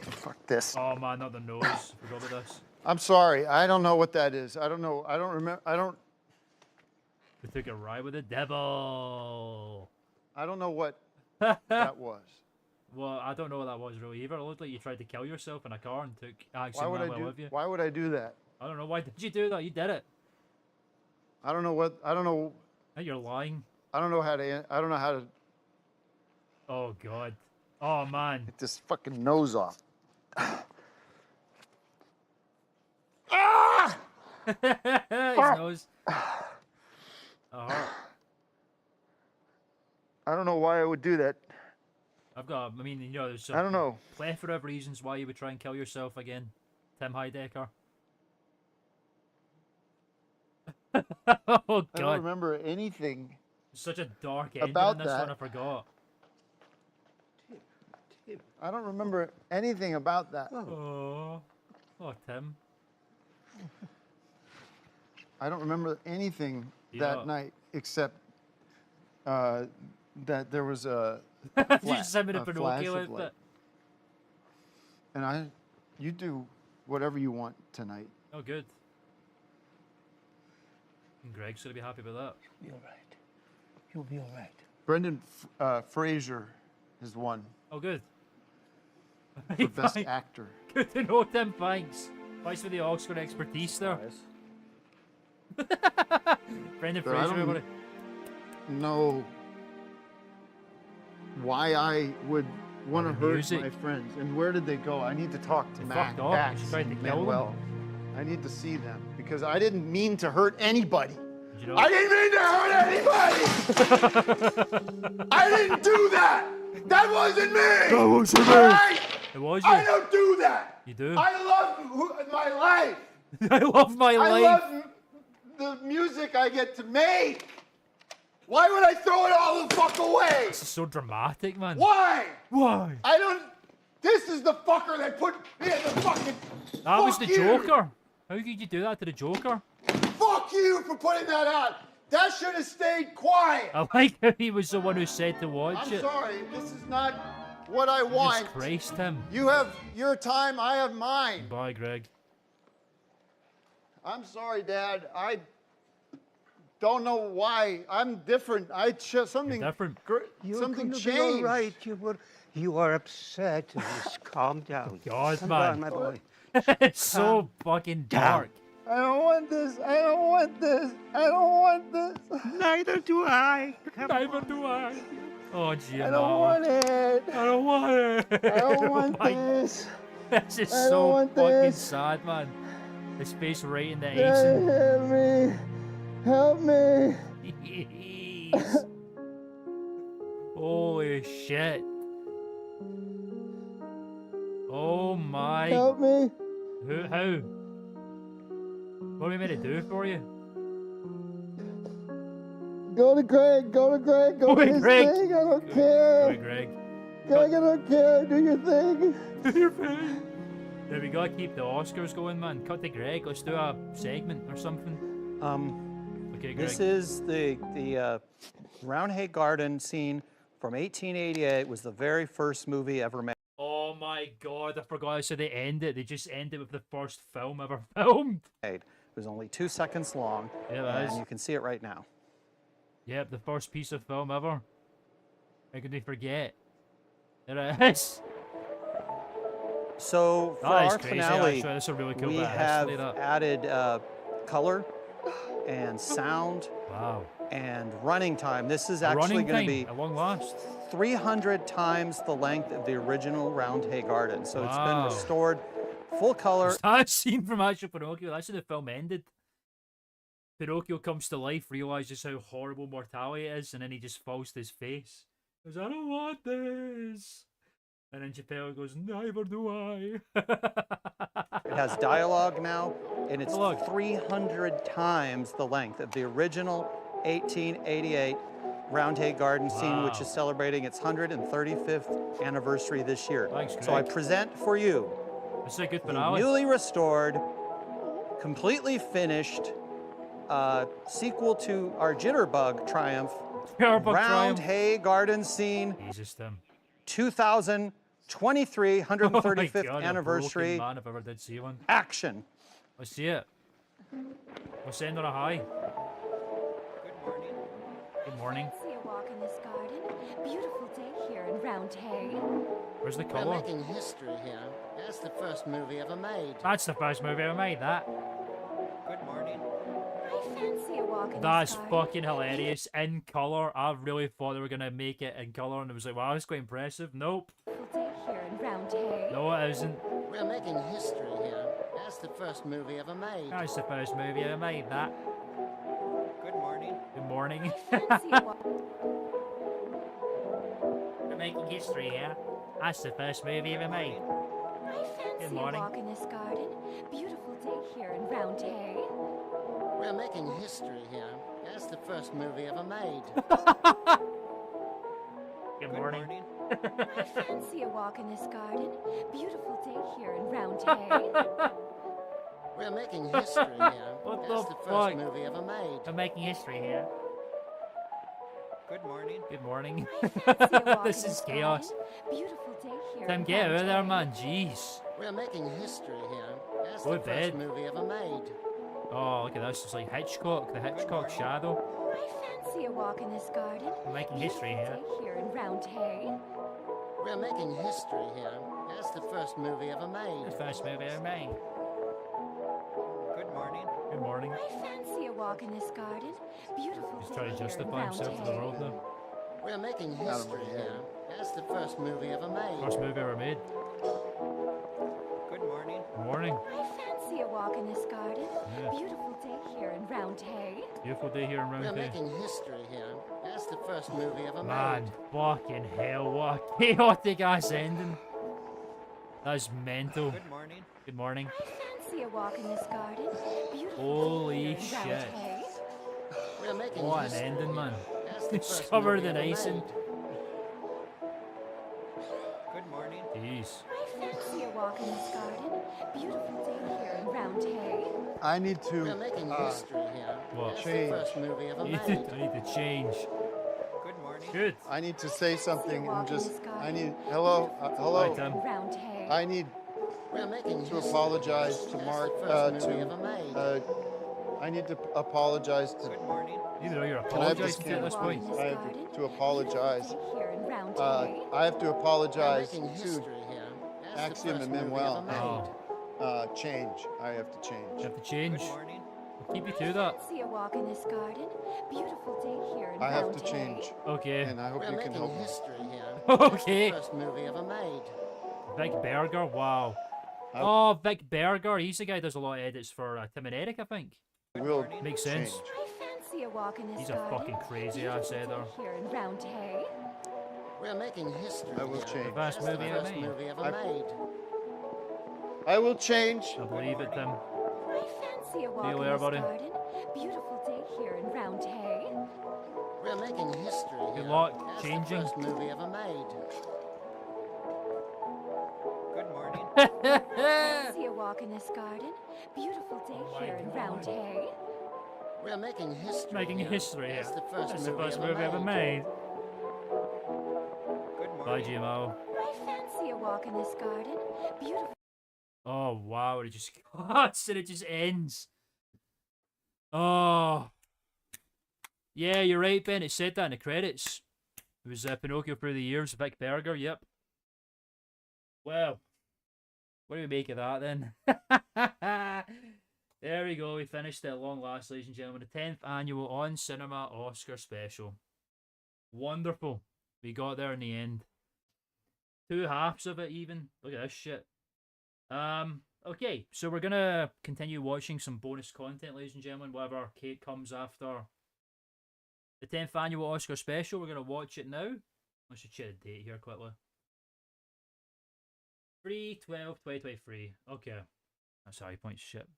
Fuck this. Oh man, not the nose. Forgot about this. I'm sorry. I don't know what that is. I don't know. I don't remember. I don't. We took a ride with the devil. I don't know what that was. Well, I don't know what that was really either. It looked like you tried to kill yourself in a car and took action Why would I do? with you. Why would I do that? I don't know. Why did you do that? You did it. I don't know what. I don't know. Now you're lying. I don't know how to. I don't know how to. Oh God. Oh man. Get this fucking nose off. His nose. I don't know why I would do that. I've got. I mean, you know, there's. I don't know. Plethora of reasons why you would try and kill yourself again, Tim Heidecker. Oh God. I don't remember anything. Such a dark ending about in this that. one. I forgot. I don't remember anything about that. Oh, Tim. I don't remember anything Yeah. that night except that there was a You flash, just sent me to a flash Pinocchio of with light. it. And you do whatever you want tonight. Oh, good. And Greg's gonna be happy with that. You're right. You'll be all right. Brendan Fraser is one Oh, good. for best Fine. actor. Good to know, Tim. Thanks. Thanks for the Oscar expertise there. Brendan But I Fraser, don't everybody. know why I would want to the hurt music. my friends. And where did they go? I need to talk to They Max, fucked off. Max You tried to and kill them. Manuel. I need to see them because I didn't mean to hurt anybody. You know? I didn't mean to hurt anybody. I didn't do that. That wasn't me. That wasn't me. All right? It was you. I don't do that. You do. I love my life. I love my I life. love the music I get to make. Why would I throw it all the fuck away? This is so dramatic, man. Why? Why? I don't. This is the fucker that put me in the fucking. That was Fuck the you. Joker. How could you do that to the Joker? Fuck you for putting that out. That should have stayed quiet. I like how he was the one who said to watch I'm it. sorry. This is not what I Jesus want. Christ, Tim. You have your time. I have mine. Bye, Greg. I'm sorry, Dad. I don't know why. I'm different. Something different. You're Something gonna changed. be all right. You are upset. Just calm down. God, Calm man. down, my boy. It's so fucking dark. I don't want this. I don't want this. I don't want this. Neither do I. Neither do I. Oh, gee, I don't want it. I don't want it. I don't want Oh my- this. This is I don't so want fucking this. sad, man. His face right in the Dad, help me. Help me. Jeez. Holy shit. Oh my. Help me. How? What are we meant to do for you? Go to Greg. Go to Greg. Go Go to to his Greg. thing. I don't care. Greg. Greg, I don't care. Do your thing. Do your thing. There we gotta keep the Oscars going, man. Cut to Greg. Let's do a segment or something. Okay, Greg. This is the Roundhay Garden scene from 1888. It was the very first movie ever made. Oh my god, I forgot I said they end it. They just end it with the first film ever filmed. It was only 2 seconds long, Yeah, and you can see it right now. Yep, the first piece of film ever. How could they forget? There it is. So for That is our crazy, finale, actually. That's a really cool we bit of have history, that. added color and sound Wow. and running time. This is A actually running going to time, be at long last. 300 times the length of the original Roundhay Garden. So it's been Wow. restored full color. Is that a scene from actual Pinocchio? That's how the film ended. Pinocchio comes to life, realizes how horrible mortality is, and then he just falls to his face. He goes, I don't want this. And then Geppetto goes, neither do I. It has dialogue now, and it's Look. 300 times the length of the original 1888 Roundhay Garden scene, which Wow. is celebrating its 135th anniversary this year. Thanks, So I Greg. present for you This is a good the finale. newly restored, completely finished sequel to our Jitterbug triumph, Jitterbug triumph. Roundhay Garden scene, Jesus, them. 2023, Oh my 135th God, a anniversary. broken man if I ever did see one. Action. Let's see it. We'll send on a high. Good morning. See a walk in this garden. Beautiful day here in Roundhay. Where's the We're colour? making history here. That's the first movie ever made. That's the first movie ever made, that. Good morning. I fancy a walk in That's this garden. fucking hilarious. In colour. I really thought they were going to make it in colour, and it was like, wow, that's quite impressive. Nope. Beautiful day here in Roundhay. No, it isn't. We're making history here. That's the first movie ever made. That's the first movie ever made, that. Good morning. Good morning. Fancy a walk. We're making history here. That's the first movie ever made. I fancy Good a morning. walk in this garden. Beautiful day here in Roundhay. We're making history here. That's the first movie ever made. Good morning. I fancy a walk in this garden. Beautiful day here in Roundhay. We're making history here. What That's the the first fuck? movie ever made. We're making history here. Good morning. Good morning. Fancy a walk This in is garden. chaos. Beautiful day here Tim, in get out of there, Roundhay. man. Jeez. We're making history here. That's Go the to first bed. movie ever made. Oh, look at this. It's like Hitchcock, the Hitchcock shadow. I fancy a walk in this garden. We're making history here. Beautiful day here in Roundhay. We're making history here. That's the first movie ever made. The first movie ever made. Good morning. Good morning. I fancy a walk in this garden. Beautiful He's day trying to here in justify himself to the Roundhay. world now. We're making history here. That's the first movie ever made. First movie ever made. Good morning. Good morning. I fancy a walk in this garden. Yeah. Beautiful day here in Roundhay. Beautiful day here in We're Roundhay. making history here. That's the first movie ever Man, made. fucking hell, what a chaotic ass ending. That's mental. Good morning. Good morning. I fancy a walk in this garden. Beautiful Holy day here in shit. Roundhay. We're making What an history ending, here. man. That's the It's first covered movie in ever icing. made. Good morning. Jeez. I fancy a walk in this garden. Beautiful day here in Roundhay. I need We're to making history here. What? That's Change. the first movie ever I need made. to, I need to change. Good morning. Good. I need to say something and just Hi, I need hello Hi, hello. Tim. Roundhay. I need We're making to history. apologize to That's Mark the first movie to ever made. I need to apologize to Good morning. Even though you're Can I have this apologizing to at this camera, point. please? I have to apologize. Beautiful day here in Roundhay. I have to We're apologize making to history here. That's the Axiom first and movie Manuel. ever made. Oh, Change. I have to you change. have to change. Good morning. We'll keep you to that. Fancy a walk in this garden. Beautiful day here in I have to Roundhay. change, Okay. and I hope We're you can making help me. history here. Okay. That's the first movie ever made. Vic Berger, wow. Oh, Vic Berger, he's the guy who does a lot of edits for Tim and Eric, I think. Will Makes sense. change. I fancy a walk in this He's a garden. fucking crazy ass Beautiful editor. day here in Roundhay. We're making history I will here. change. The best That's the movie ever first made. movie ever I- made. I will change. I believe it, Tim. I fancy a walk you in later, this buddy. garden. Beautiful day here in Roundhay. We're making history Good here. luck That's changing. the first movie ever made. Good morning. Fancy a walk in this garden? Beautiful day here in Round Hay. We're making history. Making here. history here. That's the first That's the movie first ever movie ever made. made. Bye, GMO. I fancy a walk in this garden. Beautiful. Oh wow! It just cuts and it just ends. Oh, yeah, you're right, Ben. It said that in the credits. It was Pinocchio through the years, Vic Berger. Yep. Well, what do we make of that then? There we go. We finished it at long last, ladies and gentlemen. The 10th annual On Cinema Oscar special. Wonderful. We got there in the end. 2 halves of it even. Look at this shit. Okay, so we're gonna continue watching some bonus content, ladies and gentlemen. Whatever cake comes after the 10th annual Oscar special, we're gonna watch it now. I should check the date here quickly. 3/12/2023. Okay, that's how you point shit.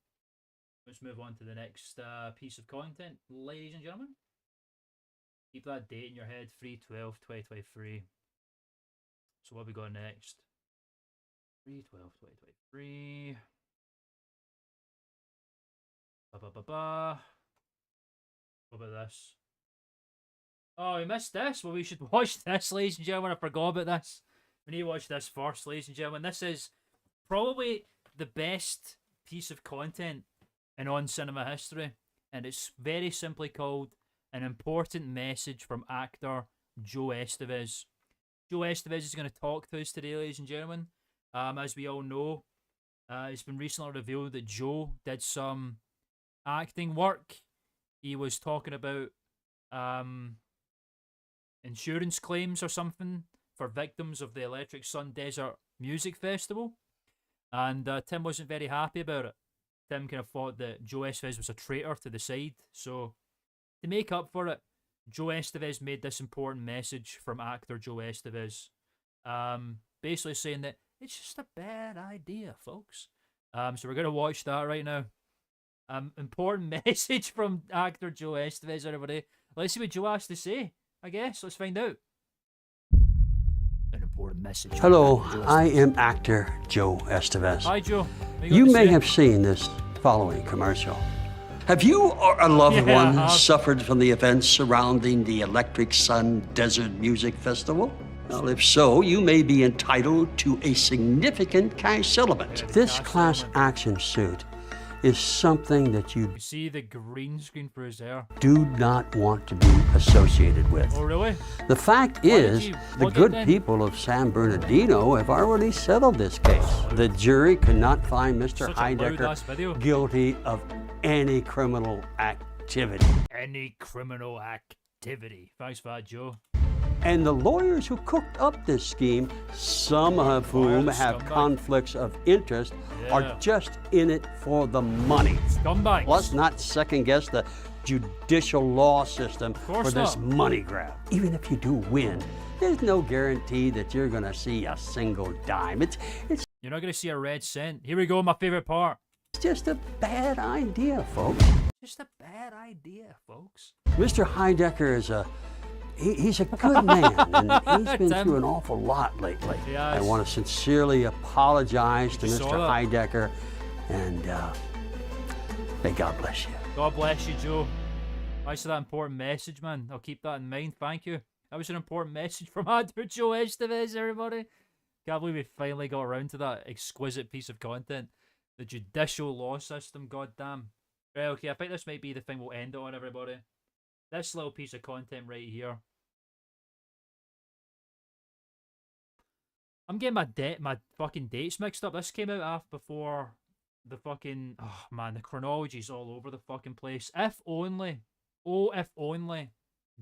Let's move on to the next piece of content, ladies and gentlemen. Keep that date in your head, 3/12/2023. So what have we got next? 3/12/2023. What about this? Oh, we missed this. Well, we should watch this, ladies and gentlemen. I forgot about this. We need to watch this first, ladies and gentlemen. This is probably the best piece of content in On Cinema history, and it's very simply called An Important Message from Actor Joe Estevez. Joe Estevez is going to talk to us today, ladies and gentlemen. As we all know, it's been recently revealed that Joe did some acting work. He was talking about insurance claims or something for victims of the Electric Sun Desert Music Festival, and Tim wasn't very happy about it. Tim kind of thought that Joe Estevez was a traitor to the side, so to make up for it, Joe Estevez made this important message from actor Joe Estevez, basically saying that it's just a bad idea, folks. So we're going to watch that right now. Important message from actor Joe Estevez, everybody. Let's see what Joe has to say, I guess. Let's find out. An important message. Hello, I am actor Joe Estevez. Hi, Joe. You may have seen this following commercial. Have you or a loved one suffered from the events surrounding the Electric Sun Desert Music Festival? Well, if so, you may be entitled to a significant cash settlement. This class action suit is something that you see the green screen for his hair. Do not want to be associated with. Oh, really? The fact is, the good people of San Bernardino have already settled this case. The jury cannot find Mr. Heidecker guilty of any criminal activity. Any criminal activity. Thanks for that, Joe. And the lawyers who cooked up this scheme, some of whom have conflicts of interest, are just in it for the money. Scumbags. Let's not second guess the judicial law system for this money grab. Even if you do win, there's no guarantee that you're going to see a single dime. You're not going to see a red cent. Here we go, my favorite part. It's just a bad idea, folks. Just a bad idea, folks. Mr. Heidecker is he's a good man, and he's been through an awful lot lately. I want to sincerely apologize to Mr. Heidecker, and may God bless you. God bless you, Joe. Thanks for that important message, man. I'll keep that in mind. Thank you. That was an important message from actor Joe Estevez, everybody. Can't believe we finally got around to that exquisite piece of content. The judicial law system, goddamn. Right, okay, I think this might be the thing we'll end it on, everybody. This little piece of content right here. I'm getting my fucking dates mixed up. This came out before the fucking... Oh, man, the chronology's all over the fucking place. If only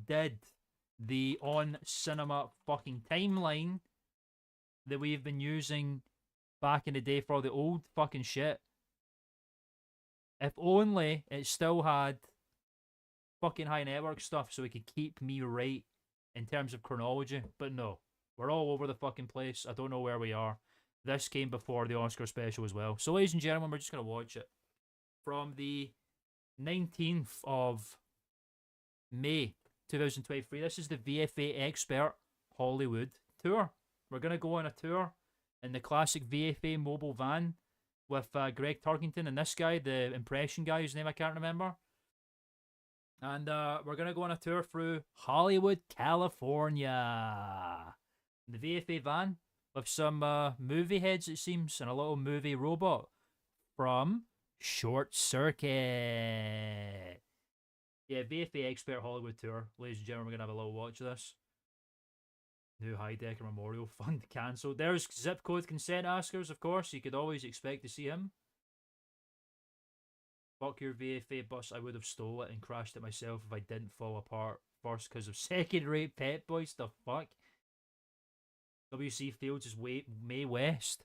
did the On Cinema fucking timeline that we've been using back in the day for all the old fucking shit. If only it still had fucking high network stuff so it could keep me right in terms of chronology. But no, we're all over the fucking place. I don't know where we are. This came before the Oscar special as well. So ladies and gentlemen, we're just going to watch it. From the 19th of May 2023. This is the VFA Expert Hollywood Tour. We're going to go on a tour in the classic VFA mobile van with Greg Turkington and this guy, the impression guy whose name I can't remember. And we're going to go on a tour through Hollywood, California. The VFA van with some movie heads, it seems, and a little movie robot from Short Circuit. Yeah, VFA Expert Hollywood Tour. Ladies and gentlemen, we're going to have a little watch of this. New Heidecker Memorial Fund cancelled. There's zip code consent askers, of course. You could always expect to see him. Fuck your VFA bus. I would have stole it and crashed it myself if I didn't fall apart first because of second-rate Pet Boys. The fuck? WC Fields is Mae West.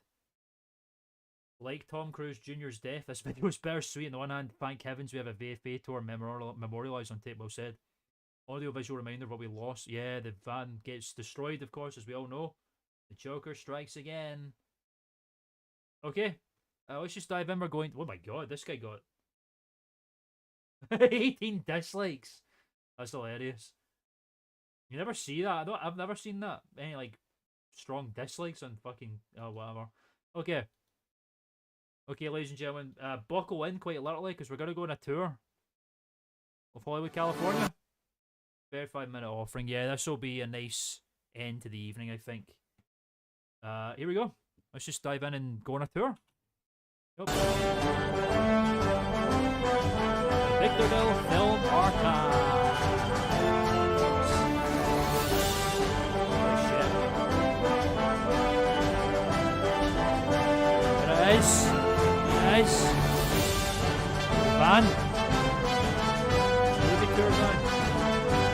Like Tom Cruise Jr.'s death, this video is bittersweet. On the one hand, thank heavens we have a VFA tour memorialised on tape, well said. Audio visual reminder of what we lost. Yeah, the van gets destroyed, of course, as we all know. The Joker strikes again. Okay, let's just dive in. We're going... Oh my god, this guy got 18 dislikes. That's hilarious. You never see that. I've never seen that. Any, like, strong dislikes on fucking... whatever. Okay. Okay, ladies and gentlemen, buckle in quite literally, because we're going to go on a tour of Hollywood, California. 35-minute offering. Yeah, this will be a nice end to the evening, I think. Here we go. Let's just dive in and go on a tour. Yep. Victorville Film Archive. Oh, shit. There it is. Nice. Van. Movie tour van.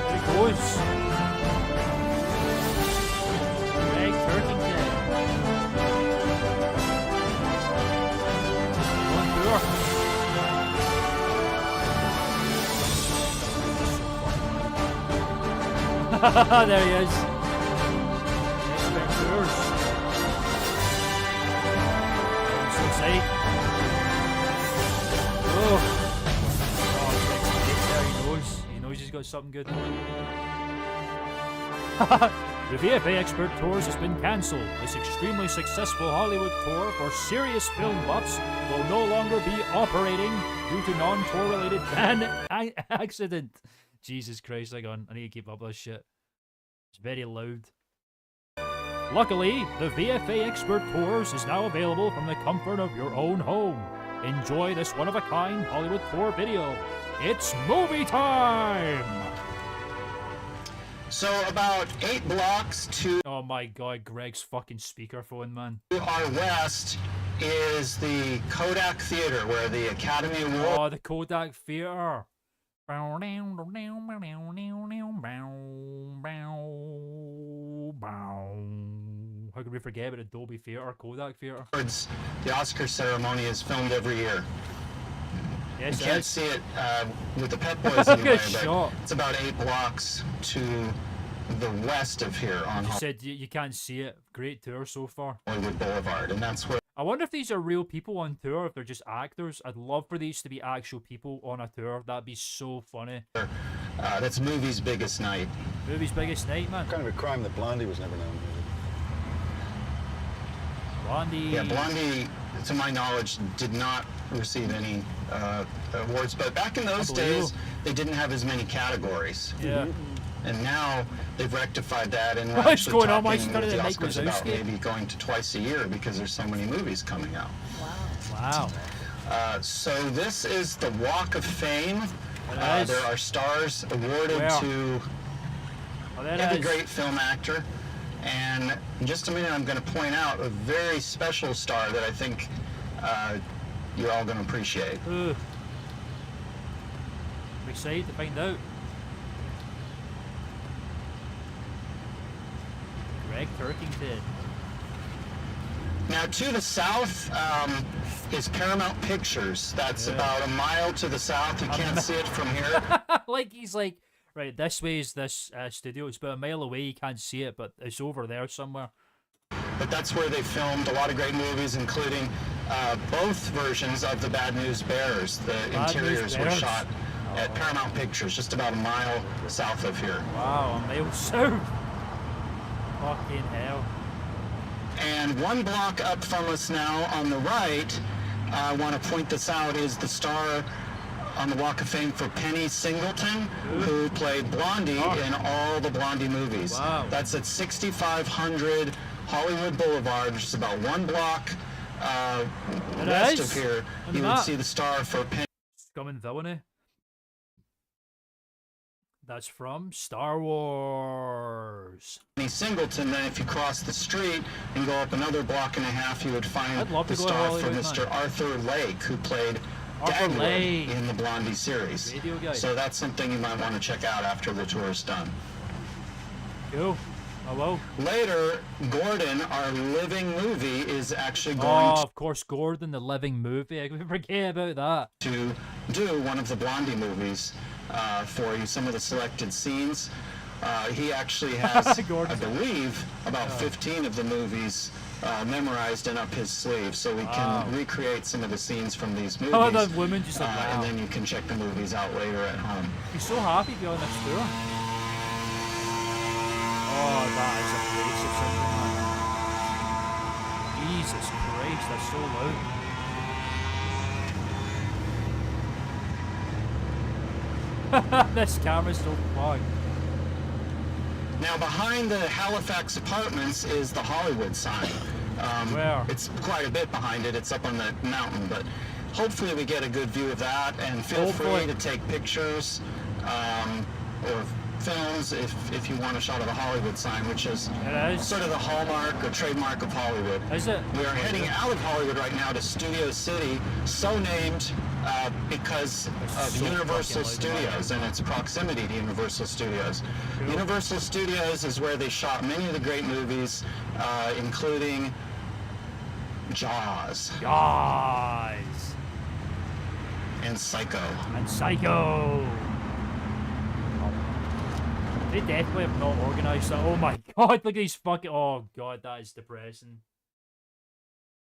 There it goes. Greg Turkington. On tour. There he is. Expert tours. I'm so excited. Oh, he knows he's got something good. The VFA Expert Tours has been cancelled. This extremely successful Hollywood tour for serious film buffs will no longer be operating due to non-tour related van accident. Jesus Christ, I need to keep up with this shit. It's very loud. Luckily, the VFA Expert Tours is now available from the comfort of your own home. Enjoy this one-of-a-kind Hollywood tour video. It's movie time! So about 8 blocks to... Oh my god, Greg's fucking speakerphone, man. our west is the Kodak Theater, where the Academy Award... Oh, the Kodak Theater. How could we forget about Adobe Theater, Kodak Theater? The Oscar ceremony is filmed every year. Yes, you can't see it with the Pet Boys anyway, but it's about 8 blocks to the west of here on You said you can't see it. Great tour so far. Hollywood Boulevard, and that's where... I wonder if these are real people on tour, if they're just actors. I'd love for these to be actual people on a tour. That'd be so funny. That's Movie's biggest night. Movie's biggest night, man. Kind of a crime that Blondie was never nominated. Blondie. Yeah, Blondie, to my knowledge, did not receive any awards. But back in those days, they didn't have as many categories. Yeah. And now they've rectified that, and we're What's actually going on? talking Why with the Mike Oscars about Wazowski? maybe going to twice a year because there's so many movies coming out. Wow. So this is the Walk of Fame. Nice. There are stars awarded Where? to there every is. great film actor. And in just a minute, I'm going to point out a very special star that I think you're all going to appreciate. I'm excited to find out. Greg Turkington. Now, to the south is Paramount Pictures. That's about a mile to the south. You can't see it from here. Like he's like, right, this way is this studio. It's about a mile away. You can't see it, but it's over there somewhere. But that's where they filmed a lot of great movies, including both versions of The Bad News Bears. The interiors were shot at Paramount Pictures, just about a mile south of here. Wow, a mile south. Fucking hell. And one block up from us now on the right, I want to point this out, is the star on the Walk of Fame for Penny Singleton, who played Blondie in all the Blondie movies. Wow. That's at 6500 Hollywood Boulevard, which is about one block west of here. You would see the star for Penny. Scum and Villainy. That's from Star Wars. Penny Singleton. Then if you cross the street and go up another block and a half, you would find I'd love the to go to star for Hollywood, Mr. man. Arthur Lake, who played Arthur Dagwood Lake. in the Blondie series. Radio guy. So that's something you might want to check out after the tour is done. Cool. Hello. Later, Gordon, our living movie, is actually going Oh, of course, Gordon, the living movie. I could forget about that. to do one of the Blondie movies for you, some of the selected scenes. He actually has, I believe, about 15 of the movies memorized and up his sleeve, so we can recreate some of the scenes from these movies. Oh, that woman just like, wow. And then you can check the movies out later at home. He's so happy to be on this tour. Oh, that is abrasive something, man. Jesus Christ, that's so loud. This camera's so fogged. Now, behind the Halifax apartments is the Hollywood sign. Where? It's quite a bit behind it. It's up on the mountain, but hopefully we get a good view of that. And feel free to take pictures or films if you want a shot of the Hollywood sign, which is sort of the hallmark or trademark of Hollywood. Is it? We are heading out of Hollywood right now to Studio City, so named because of Universal Studios and its proximity to Universal Studios. Universal Studios is where they shot many of the great movies, including Jaws. Guys. And Psycho. And Psycho. They definitely have not organised that. Oh my god, look at these fucking... Oh god, that is depressing.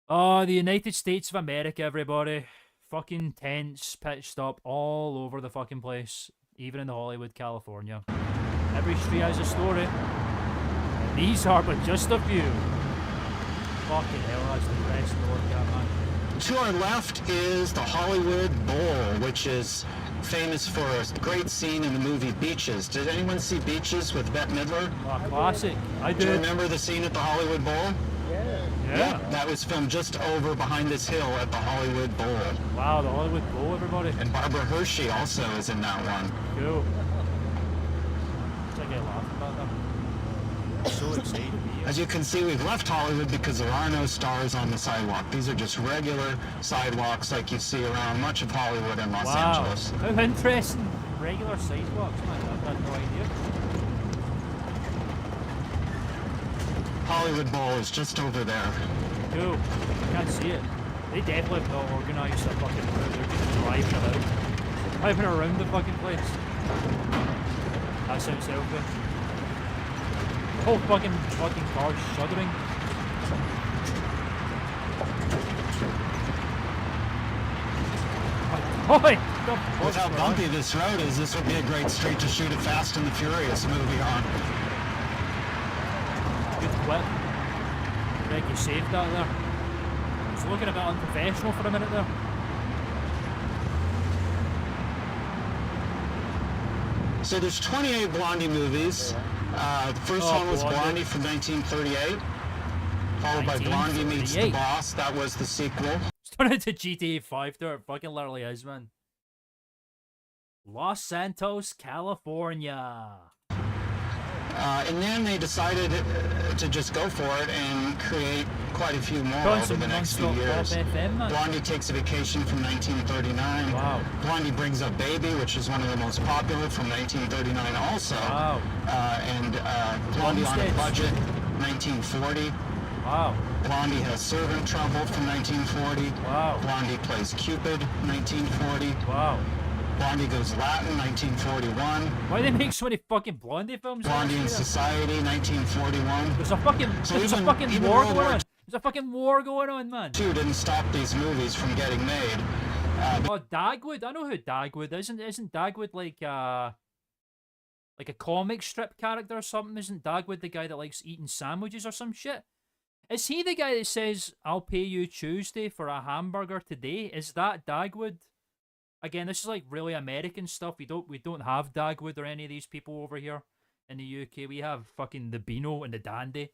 Oh, the United States of America, everybody. Fucking tents, pitched up all over the fucking place. Even in Hollywood, California. Every street has a story. And these are but just a few. Fucking hell, that's depressing to look at, man. To our left is the Hollywood Bowl, which is famous for a great scene in the movie Beaches. Did anyone see Beaches with Bette Midler? Oh, classic. I do. Do you remember the scene at the Hollywood Bowl? Yeah. That was filmed just over behind this hill at the Hollywood Bowl. Wow, the Hollywood Bowl, everybody. And Barbara Hershey also is in that one. Cool. I get laughing about that. I'm so excited to be here. As you can see, we've left Hollywood because there are no stars on the sidewalk. These are just regular sidewalks like you see around much of Hollywood and Los Angeles. How interesting. Regular sidewalks, man. I've had no idea. Hollywood Bowl is just over there. Cool. I can't see it. They definitely have not organised that fucking route. They're just driving about. Driving around the fucking place. That sounds selfish. The whole fucking car's shuddering. Boy! With how bumpy this road is, this would be a great street to shoot a Fast and the Furious movie on. Good clip. I think you saved that there. I was looking a bit unprofessional for a minute there. So there's 28 Blondie movies. The first one was Blondie from 1938, followed by Blondie Meets the Boss. That was the sequel. It's turned into GTA 5 there. It fucking literally is, man. Los Santos, California. And then they decided to just go for it and create quite a few more over the next few years. Blondie Takes a Vacation from 1939. Wow. Blondie Brings Up Baby, which is one of the most popular, from 1939 also. Wow. And Blondie on a Budget, 1940. Wow. Blondie Has Servant Trouble from 1940. Wow. Blondie Plays Cupid, 1940. Wow. Blondie Goes Latin, 1941. Why do they make so many fucking Blondie films? Blondie in Society, 1941. There's a fucking, war going on. There's a fucking war going on, man. II didn't stop these movies from getting made. Oh, Dagwood. I know who Dagwood is. Isn't Dagwood like a comic strip character or something? Isn't Dagwood the guy that likes eating sandwiches or some shit? Is he the guy that says, "I'll pay you Tuesday for a hamburger today"? Is that Dagwood? Again, this is like really American stuff. We don't have Dagwood or any of these people over here in the UK. We have fucking the Beano and the Dandy.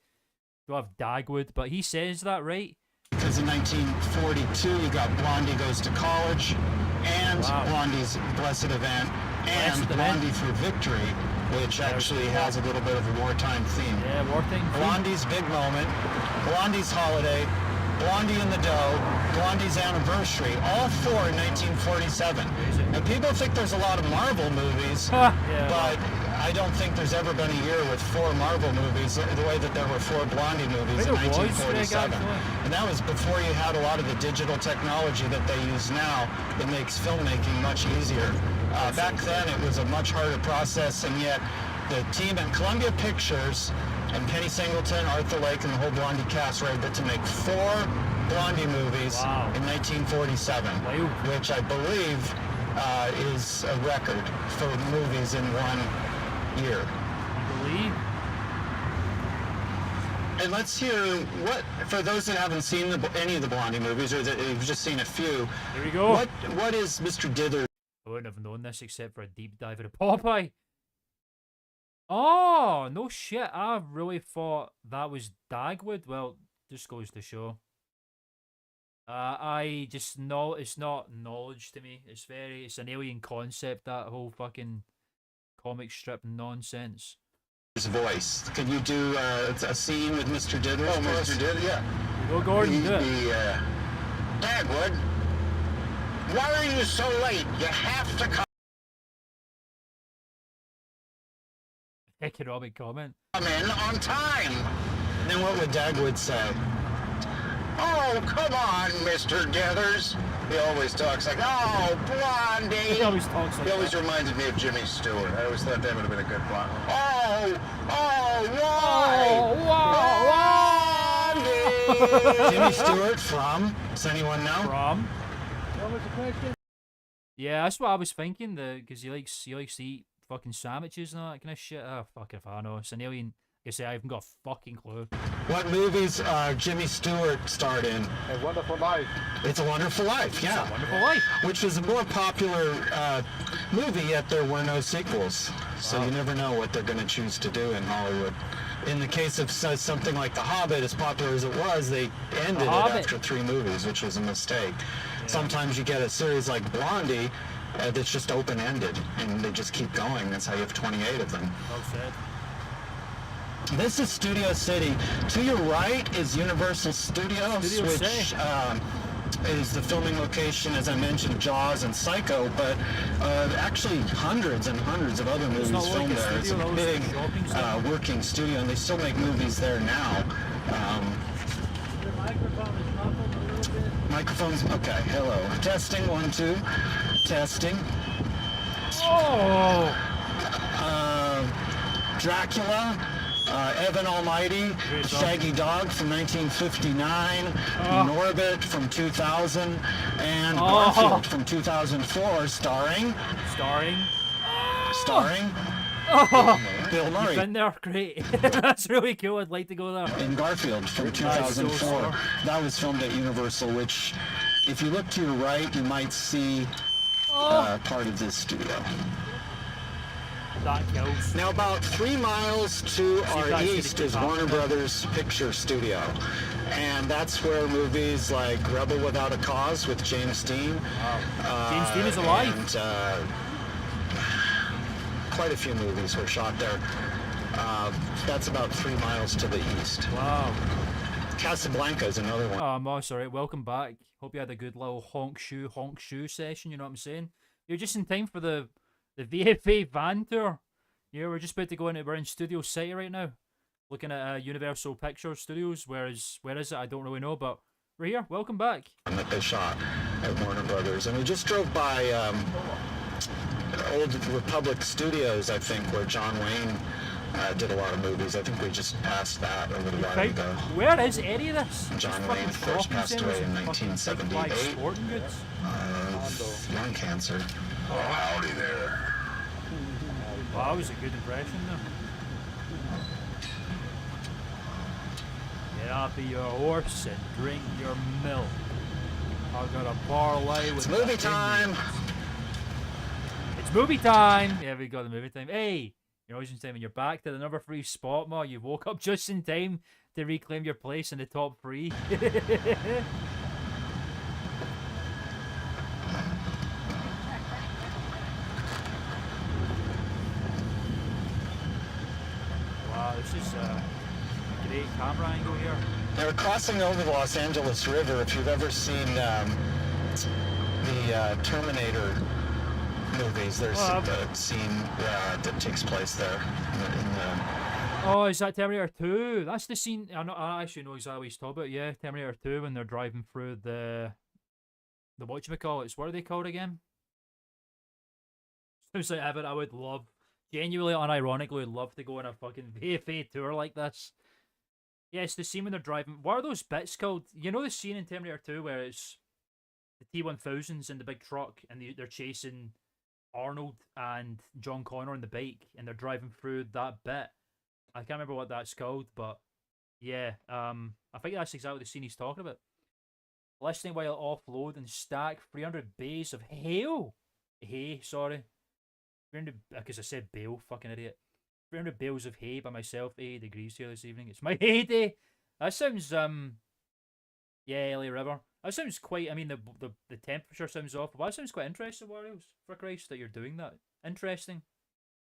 We have Dagwood, but he says that, right? Because in 1942, you got Blondie Goes to College, and Blondie's Blessed Event, and Blondie for Victory, which actually has a little bit of a wartime theme. Yeah, wartime theme. Blondie's Big Moment, Blondie's Holiday, Blondie in the Dough, Blondie's Anniversary, all four in 1947. And people think there's a lot of Marvel movies, but I don't think there's ever been a year with 4 Marvel movies the way that there were 4 Blondie movies in 1947. And that was before you had a lot of the digital technology that they use now that makes filmmaking much easier. Back then it was a much harder process, and yet the team at Columbia Pictures and Penny Singleton, Arthur Lake, and the whole Blondie cast were able to make 4 Blondie movies in 1947, which I believe is a record for movies in 1 year. I believe. And let's hear what, for those that haven't seen any of the Blondie movies, or that you've just seen a few. Here we go. What is Mr. Dither? I wouldn't have known this except for a deep dive into Popeye. Oh, no shit. I really thought that was Dagwood. Well, just goes to show. I just know it's not knowledge to me. It's an alien concept, that whole fucking comic strip nonsense. His voice. Can you do a scene with Mr. Dither? Oh, Mr. Dither, yeah. Go, Gordon, do it. Dagwood, why are you so late? You have to come Economic comment. in on time. Then what would Dagwood say? Oh, come on, Mr. Dithers. He always talks like, oh, Blondie. He always talks like He always that. reminded me of Jimmy Stewart. I always thought that would have been a good Blondie. Blondie! Jimmy Stewart from? Does anyone know? From? What was the question? Yeah, that's what I was thinking. Because he likes to eat fucking sandwiches and all that kind of shit. Oh, fuck if I know. It's an alien. Like I say, I haven't got a fucking clue. What movies Jimmy Stewart starred in? A Wonderful Life. It's a Wonderful Life, yeah. It's a Wonderful Life. Which was a more popular movie, yet there were no sequels. So you never know what they're going to choose to do in Hollywood. In the case of something like The Hobbit, as popular as it was, they ended it after 3 movies, which was a mistake. Yeah. Sometimes you get a series like Blondie that's just open-ended, and they just keep going. That's how you have 28 of them. Well said. This is Studio City. To your right is Universal Studios, which is the filming location, as I mentioned, Jaws and Psycho, but actually hundreds and hundreds of other movies filmed there. It's a big working studio, and they still make movies there now. Microphone's okay. Hello. Testing 1 2. Testing. Oh. Dracula. Evan Almighty, Shaggy Dog from 1959, Norbit from 2000, and Garfield from 2004, starring Bill Murray. You've been there, great. That's really cool. I'd like to go there. In Garfield from 2004. That was filmed at Universal, which, if you look to your right, you might see part of this studio. That kills. Now, about 3 miles to our east is Warner Brothers Picture Studio, and that's where movies like Rebel Without a Cause with James Dean. James Dean is alive. And quite a few movies were shot there. That's about 3 miles to the east. Wow. Casablanca is another one. Oh, Moss, alright, welcome back. Hope you had a good little honk shoe session, you know what I'm saying? You're just in time for the VFA van tour. Yeah, we're just about to go into, we're in Studio City right now, looking at Universal Pictures Studios. Where is it? I don't really know, but we're here. Welcome back. That they shot at Warner Brothers, and we just drove by Old Republic Studios, I think, where John Wayne did a lot of movies. I think we just passed that a little while ago. Where is any of this? John Wayne first passed away in 1978. Lung cancer. Oh, howdy there. Wow, that was a good impression though. Yeah, I'll be your horse and drink your milk. I got a parlay with It's movie time. It's movie time. Yeah, we got the movie time. Hey, you're always in time, and you're back to the number 3 spot, Ma. You woke up just in time to reclaim your place in the top 3. Wow, this is a great camera angle here. They were crossing over the Los Angeles River. If you've ever seen the Terminator movies, there's a scene that takes place there. Oh, is that Terminator 2? That's the scene. I actually know exactly what he's talking about. Yeah, Terminator 2 when they're driving through the whatchamacallits. What are they called again? Sounds like Evan, I would love, genuinely, unironically, would love to go on a fucking VFA tour like this. Yeah, it's the scene when they're driving. What are those bits called? You know the scene in Terminator 2 where it's the T-1000s in the big truck and they're chasing Arnold and John Connor on the bike and they're driving through that bit. I can't remember what that's called, but yeah, I think that's exactly the scene he's talking about. Listening while offload and stack 300 bays of hail. Hay, sorry. 300, because I said bale, fucking idiot. 300 bales of hay by myself, 80 degrees here this evening. It's my heyday. That sounds, yeah, LA River. That sounds quite, I mean, the temperature sounds awful, but that sounds quite interesting, Warriors. For Christ, that you're doing that. Interesting.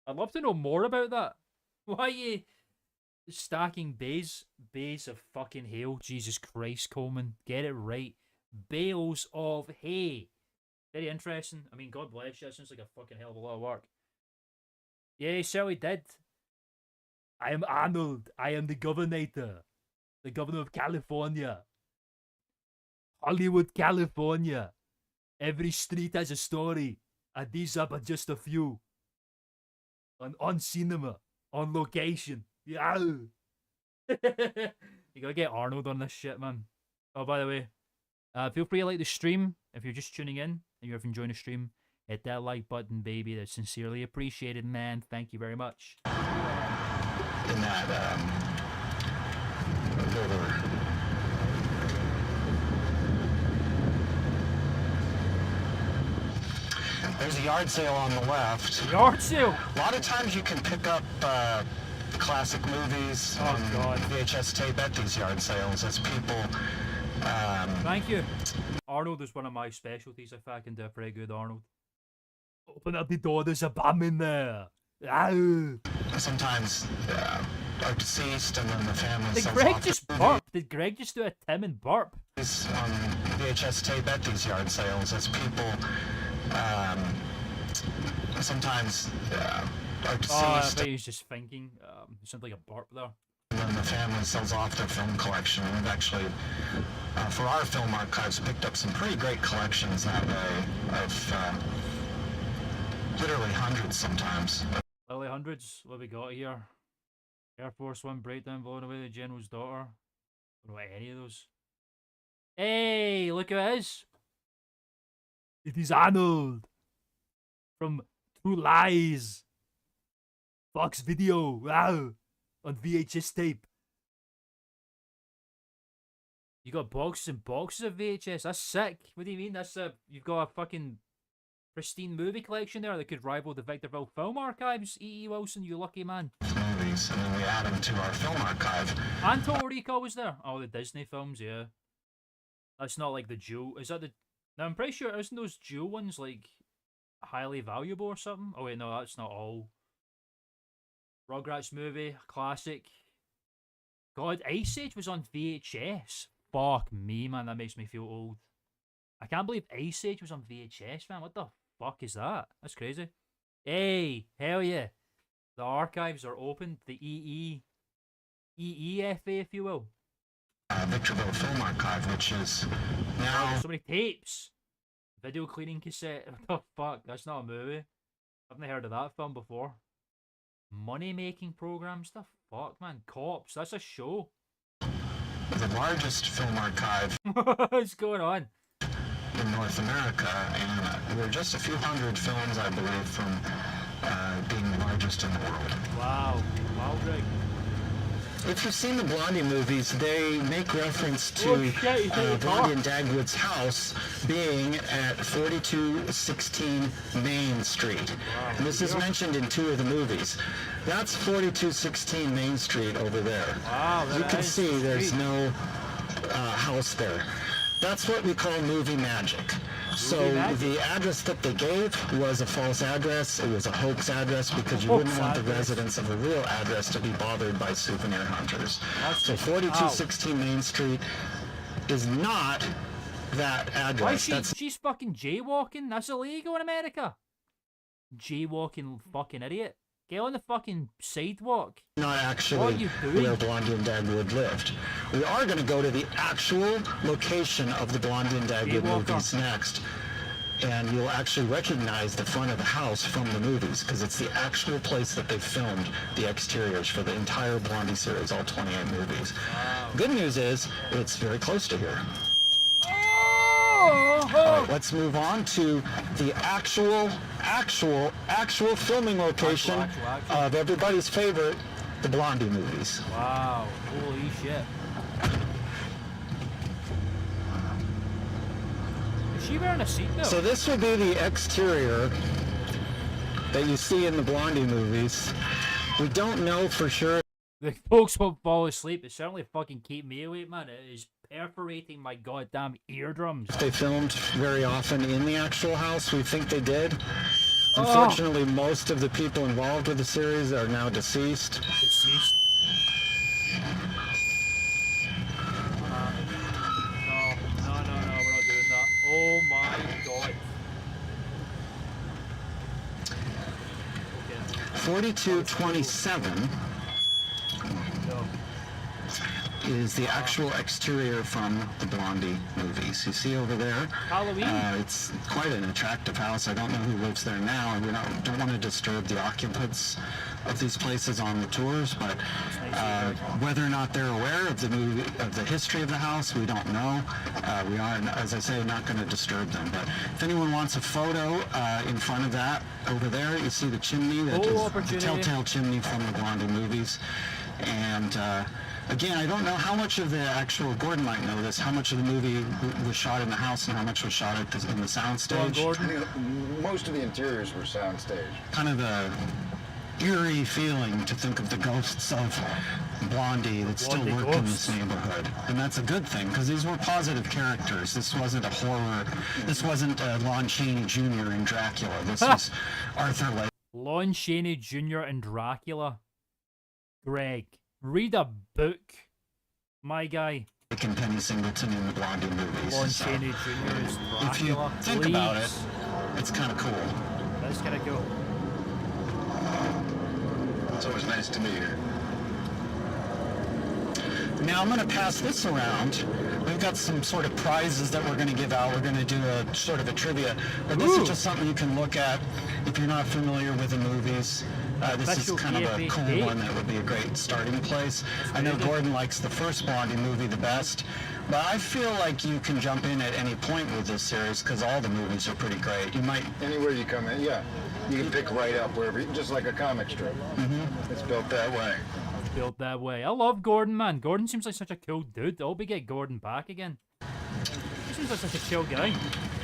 I'd love to know more about that. Why are you stacking bays of fucking hail? Jesus Christ, Coleman. Get it right. Bales of hay. Very interesting. I mean, God bless you. That sounds like a fucking hell of a lot of work. Yeah, he certainly did. I am Arnold. I am the governor. The governor of California. Hollywood, California. Every street has a story. And these are but just a few. On cinema. On location. Yeah. You gotta get Arnold on this shit, man. Oh, by the way, feel free to like the stream if you're just tuning in and you're enjoying the stream. Hit that like button, baby. That's sincerely appreciated, man. Thank you very much. In that river. There's a yard sale on the left. Yard sale? A lot of times you can pick up classic movies on VHS tape at these yard sales as people... Thank you. Arnold is one of my specialties. If I can do a pretty good Arnold. Open up the door, there's a bomb in there. Ow. Sometimes are deceased and then the family Did sells Greg off just the burp? Did Greg just do a Tim and burp? movies on VHS tape at these yard sales as people sometimes are deceased. Oh, I thought he was just thinking. It sounded like a burp there. And then the family sells off their film collection. We've actually, for our film archives, picked up some pretty great collections that way of literally hundreds sometimes. Literally hundreds. What we got here? Air Force One breakdown blowing away the General's daughter. I don't know any of those. Hey, look who it is. It is Arnold from True Lies. Fox Video. Wow. On VHS tape. You got boxes and boxes of VHS. That's sick. What do you mean? You've got a fucking pristine movie collection there that could rival the Victorville Film Archives. E.E. Wilson, you lucky man. Movies, and then we add them to our film archive. And Total Recall was there. Oh, the Disney films, yeah. That's not like the Jewel. Is that the... Now, I'm pretty sure, isn't those Jewel ones, like, highly valuable or something? Oh, wait, no, that's not all. Rugrats movie, classic. God, Ice Age was on VHS. Fuck me, man, that makes me feel old. I can't believe Ice Age was on VHS, man. What the fuck is that? That's crazy. Hey, hell yeah. The archives are open. The EEFA, if you will. Victorville Film Archive, which is now... So many tapes. Video cleaning cassette. What the fuck? That's not a movie. I've never heard of that film before. Money making programs. The fuck, man. Cops. That's a show. The largest film archive. What's going on? In North America, and we're just a few hundred films, I believe, from being the largest in the world. Wow. Wow, Greg. if you've seen the Blondie movies, they make reference to Blondie and Dagwood's house being at 4216 Main Street. And this is mentioned in 2 of the movies. That's 4216 Main Street over there. Wow, you can see there's no house there. That's what we call movie magic. So the address that they gave was a false address. It was a hoax address because you wouldn't want the residents of a real address to be bothered by souvenir hunters. So 4216 Main Street is not that address. Why she's fucking jaywalking? That's illegal in America. Jaywalking fucking idiot. Get on the fucking sidewalk. Not actually where Blondie and Dagwood lived. We are going to go to the actual location of the Blondie and Dagwood movies next. And you'll actually recognize the front of the house from the movies because it's the actual place that they filmed the exteriors for the entire Blondie series, all 28 movies. Wow. Good news is it's very close to here. All right, let's move on to the actual filming location of everybody's favorite, the Blondie movies. Wow, holy shit. Is she wearing a seatbelt? So this would be the exterior that you see in the Blondie movies. We don't know for sure. The folks won't fall asleep. It certainly fucking keep me awake, man. It is perforating my goddamn eardrums. They filmed very often in the actual house. We think they did. Unfortunately, most of the people involved with the series are now deceased. Deceased? No, we're not doing that. Oh my god. 4227 is the actual exterior from the Blondie movies. You see over there? Halloween? It's quite an attractive house. I don't know who lives there now, and we don't want to disturb the occupants of these places on the tours, but whether or not they're aware of the history of the house, we don't know. We are, as I say, not going to disturb them, but if anyone wants a photo in front of that, over there, you see the chimney, that is the telltale chimney from the Blondie movies, and again, I don't know how much of the actual, Gordon might know this, how much of the movie was shot in the house and how much was shot in the soundstage. Most of the interiors were soundstage. Kind of a eerie feeling to think of the ghosts of Blondie that still work in this neighborhood. And that's a good thing, because these were positive characters. This wasn't a horror. This wasn't Lon Chaney Jr. in Dracula. This was Arthur Lake. Lon Chaney Jr. and Dracula. Greg. Read a book, my guy. And Penny Singleton in the Blondie movies. Lon Chaney Jr. is Dracula. If you think about it, it's kind of cool. That's kind of cool. It's always nice to meet you. Now I'm going to pass this around. We've got some sort of prizes that we're going to give out. We're going to do a sort of a trivia. But this is just something you can look at if you're not familiar with the movies. This is kind of a cool one that would be a great starting place. I know Gordon likes the first Blondie movie the best, but I feel like you can jump in at any point with this series because all the movies are pretty great. You might... Anywhere you come in, yeah. You can pick right up wherever, just like a comic strip. It's built that way. Built that way. I love Gordon, man. Gordon seems like such a cool dude. I hope we get Gordon back again. He seems like such a chill guy.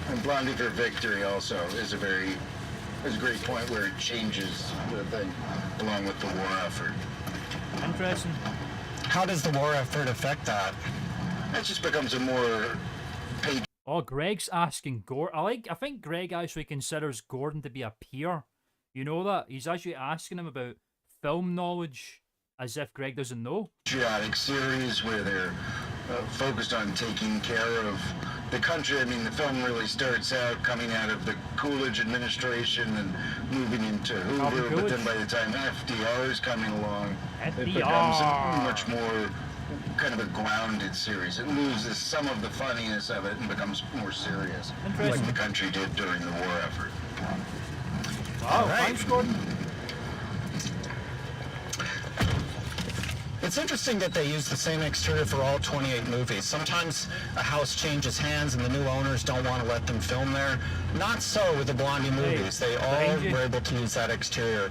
And Blondie for Victory also is a great point where it changes the thing along with the war effort. Interesting. How does the war effort affect that? It just becomes a more paid. Oh, Greg's asking Gordon. I think Greg actually considers Gordon to be a peer. You know that? He's actually asking him about film knowledge as if Greg doesn't know. Patriotic series where they're focused on taking care of the country. I mean, the film really starts out coming out of the Coolidge administration and moving into Hoover, but then by the time FDR is coming along, it becomes a much more kind of a grounded series. It loses some of the funniness of it and becomes more serious, like the country did during the war effort. Wow, thanks, Gordon. It's interesting that they use the same exterior for all 28 movies. Sometimes a house changes hands and the new owners don't want to let them film there. Not so with the Blondie movies. They all were able to use that exterior.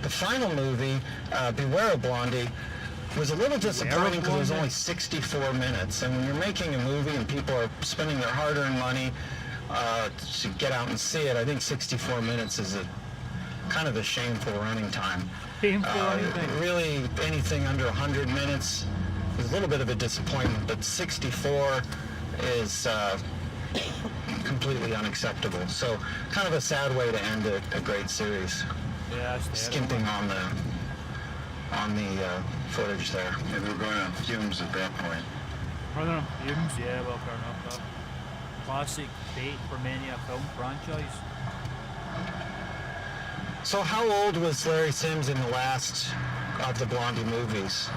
The final movie, Beware of Blondie, was a little disappointing because it was only 64 minutes. And when you're making a movie and people are spending their hard-earned money to get out and see it, I think 64 minutes is kind of a shameful running time. Really, anything under 100 minutes is a little bit of a disappointment, but 64 is completely unacceptable. So, kind of a sad way to end a great series. Yeah, skimping on the footage there. And we're going on fumes at that point. Running on fumes, yeah, well, fair enough. Classic bait for many a film franchise. So how old was Larry Sims in the last of the Blondie movies?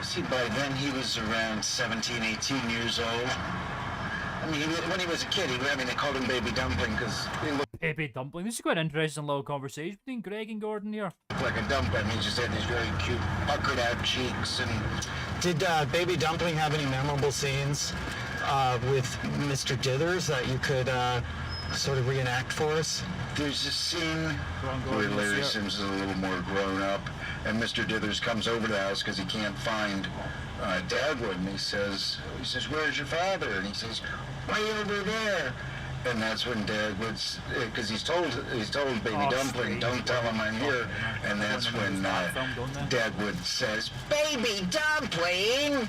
See, by then he was around 17, 18 years old. I mean, when he was a kid, they called him Baby Dumpling because he looked Baby Dumpling. This is quite an interesting little conversation between Greg and Gordon here. like a dumpling. He just had these very cute, puckered out cheeks. And did Baby Dumpling have any memorable scenes with Mr. Dithers that you could sort of reenact for us? There's a scene where Larry Sims is a little more grown up, and Mr. Dithers comes over to the house because he can't find Dagwood, and he says, "Where's your father?" And he says, "Way over there." And that's when Dagwood's, because he's told Baby Dumpling, "Don't tell him I'm here." And that's when Dagwood says, "Baby Dumpling,"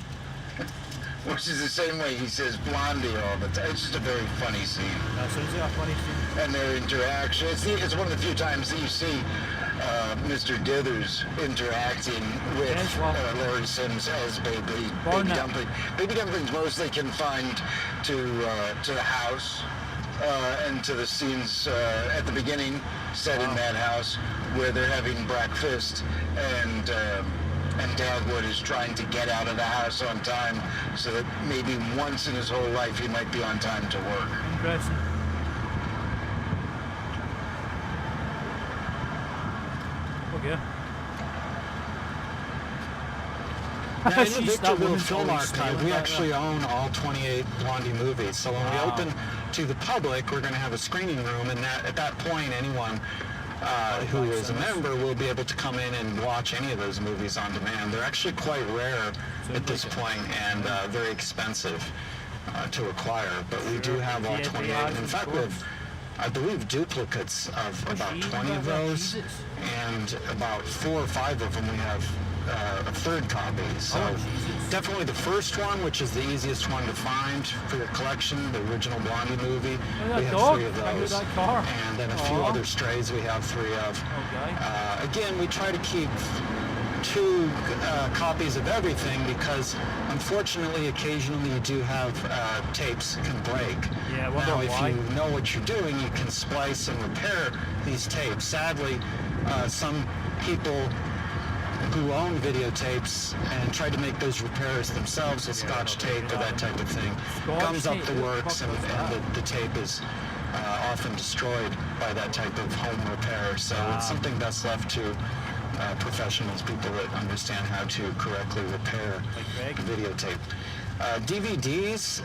which is the same way he says Blondie all the time. It's just a very funny scene. That sounds like a funny scene. And their interaction. It's one of the few times that you see Mr. Dithers interacting with Larry Sims as Baby Dumpling. Baby Dumpling's mostly confined to the house and to the scenes at the beginning set in that house where they're having breakfast and Dagwood is trying to get out of the house on time so that maybe once in his whole life he might be on time to work. Interesting. Okay. Now, in the Victorville Film Archive, we actually own all 28 Blondie movies. So when we open to the public, we're going to have a screening room, and at that point, anyone who is a member will be able to come in and watch any of those movies on demand. They're actually quite rare at this point and very expensive to acquire, but we do have all 28. And in fact, we have, I believe, duplicates of about 20 of those, and about 4 or 5 of them we have a third copy. So definitely the first one, which is the easiest one to find for your collection, the original Blondie movie. We have 3 of those. And then a few other strays we have 3 of. Again, we try to keep 2 copies of everything because unfortunately occasionally you do have tapes can break. Yeah, now if you know what you're doing, you can splice and repair these tapes. Sadly, some people who own videotapes and try to make those repairs themselves with Scotch tape or that type of thing gums up the works, and the tape is often destroyed by that type of home repair. So it's something best left to professionals, people that understand how to correctly repair videotape. DVDs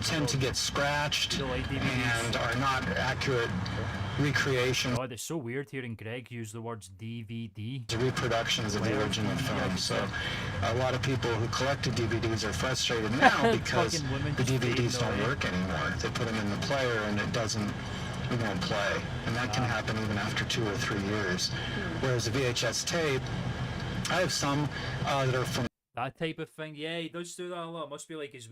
tend to get scratched and are not accurate recreation. God, it's so weird hearing Greg use the words DVD. The reproductions of the original film. So a lot of people who collected DVDs are frustrated now because the DVDs don't work anymore. They put them in the player and it won't play. And that can happen even after 2 or 3 years. Whereas a VHS tape, I have some that are from that type of thing. Yeah, he does do that a lot. It must be like his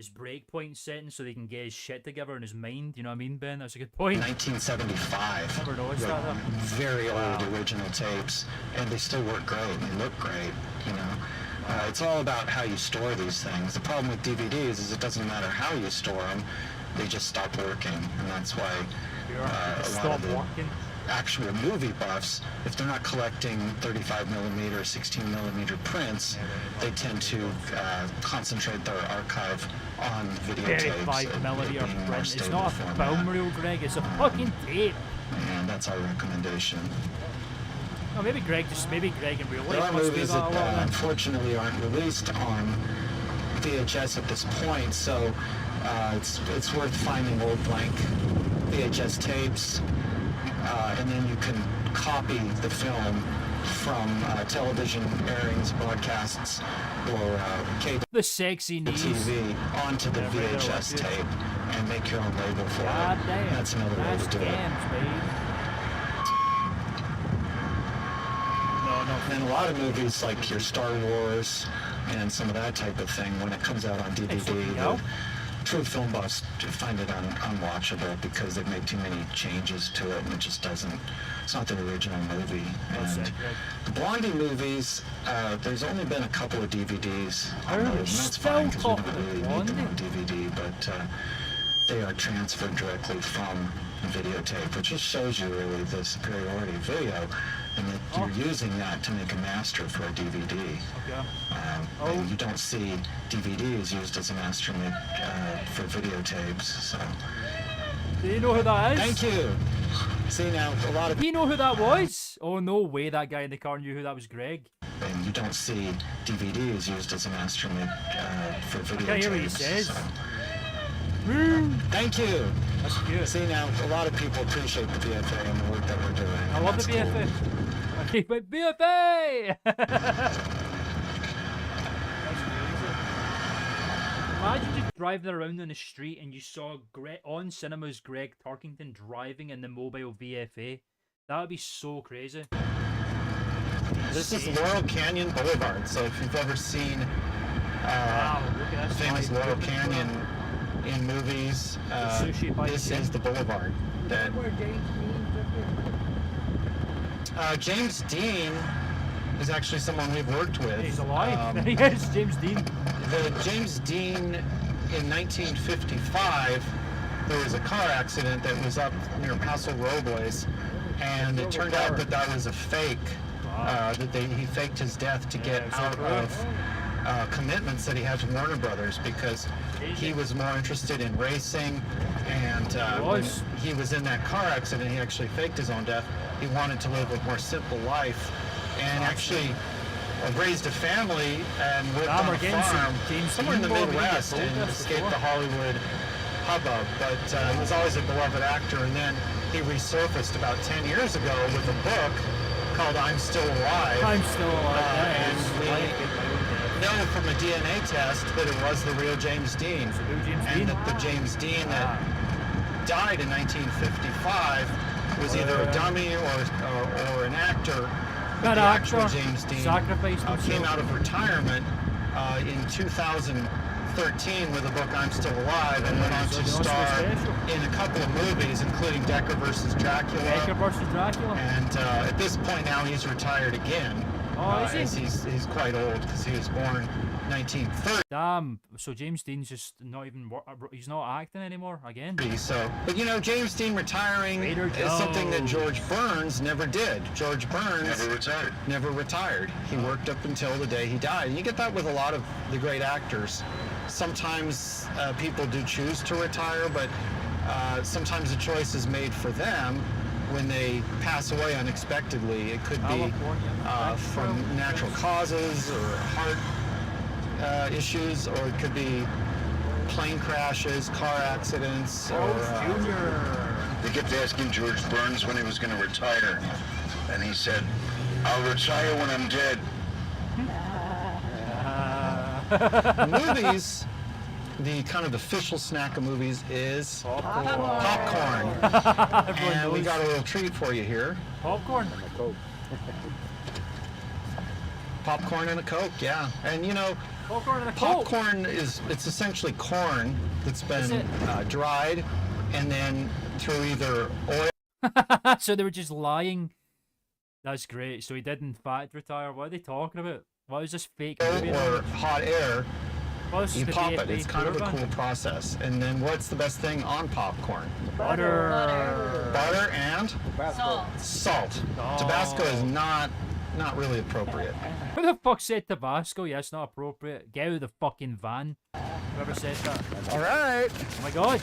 breakpoint setting so they can get his shit together in his mind. You know what I mean, Ben? That's a good point. 1975. Never noticed that. Very old original tapes, and they still work great. They look great. You know, it's all about how you store these things. The problem with DVDs is it doesn't matter how you store them; they just stop working, and that's why a lot of the actual movie buffs, if they're not collecting 35mm or 16mm prints, they tend to concentrate their archive on videotapes. 35mm print. It's not a film reel, Greg. It's a fucking tape. And that's our recommendation. Oh, maybe Greg in real life. There are movies that unfortunately aren't released on VHS at this point, so it's worth finding old blank VHS tapes. And then you can copy the film from television airings, broadcasts, or cable the sexy knees TV onto the VHS tape and make your own label for God it. damn. That's another way to do it. And a lot of movies like your Star Wars and some of that type of thing, when it comes out on DVD, the true film buffs find it unwatchable because they've made too many changes to it and it just doesn't, it's not the original movie. And the Blondie movies, there's only been a couple of DVDs on those, and that's fine because we don't really need them on DVD, but they are transferred directly from videotape, which just shows you really the superiority of video, and that you're using that to make a master for a DVD. And you don't see DVDs used as a master for videotapes. So. Do you know who that is? Thank you. See now, a lot of. Do you know who that was? Oh no way! That guy in the car knew who that was. Greg. And you don't see DVDs used as a master for videotapes. I can't hear what he says. So. Thank you. That's good. See now, a lot of people appreciate the BFA and the work that we're doing. I love the BFA. Cool. BFA! Imagine just driving around on the street and you saw on cinemas Greg Tarkington driving in the mobile VFA. That would be so crazy. This is Laurel Canyon Boulevard. So if you've ever seen the famous Laurel Canyon in movies, this is the boulevard. That James Dean is actually someone we've worked with. He's alive. Yes, James Dean. The James Dean in 1955, there was a car accident that was up near Paso Robles, and it turned out that that was a fake. He faked his death to get out of commitments that he had to Warner Brothers because he was more interested in racing, and when he was in that car accident, he actually faked his own death. He wanted to live a more simple life, and actually raised a family and lived on a farm somewhere in the Midwest and escaped the Hollywood hubbub. But he was always a beloved actor, and then he resurfaced about 10 years ago with a book called I'm Still Alive. I'm Still Alive. And we know from a DNA test that it was the real James Dean. And that the James Dean that died in 1955 was either a dummy or an actor. But the actual James Dean came out of retirement in 2013 with the book I'm Still Alive and went on to star in a couple of movies, including Decker vs. Dracula. And at this point now he's retired again. Oh, is he? He's quite old because he was born 1930. Damn, so James Dean's just not even, he's not acting anymore again? So, but you know, James Dean retiring is something that George Burns never did. George Burns never retired. He worked up until the day he died. And you get that with a lot of the great actors. Sometimes people do choose to retire, but sometimes the choice is made for them when they pass away unexpectedly. It could be from natural causes or heart issues, or it could be plane crashes, car accidents, They kept asking George Burns when he was going to retire, and he said, "I'll retire when I'm dead." Movies, the kind of official snack of movies is popcorn. And we got a little treat for you here. Popcorn? Popcorn and a Coke, yeah. And you know, popcorn is essentially corn that's been dried and then through either oil. So they were just lying. That's great. So he did in fact retire. What are they talking about? What is this fake movie? Or hot air. You pop it. It's kind of a cool process. And then what's the best thing on popcorn? Butter. Butter and salt. Oh. Tabasco is not really appropriate. Who the fuck said Tabasco? Yeah, it's not appropriate. Get out of the fucking van. Whoever said that. All right. Oh my god.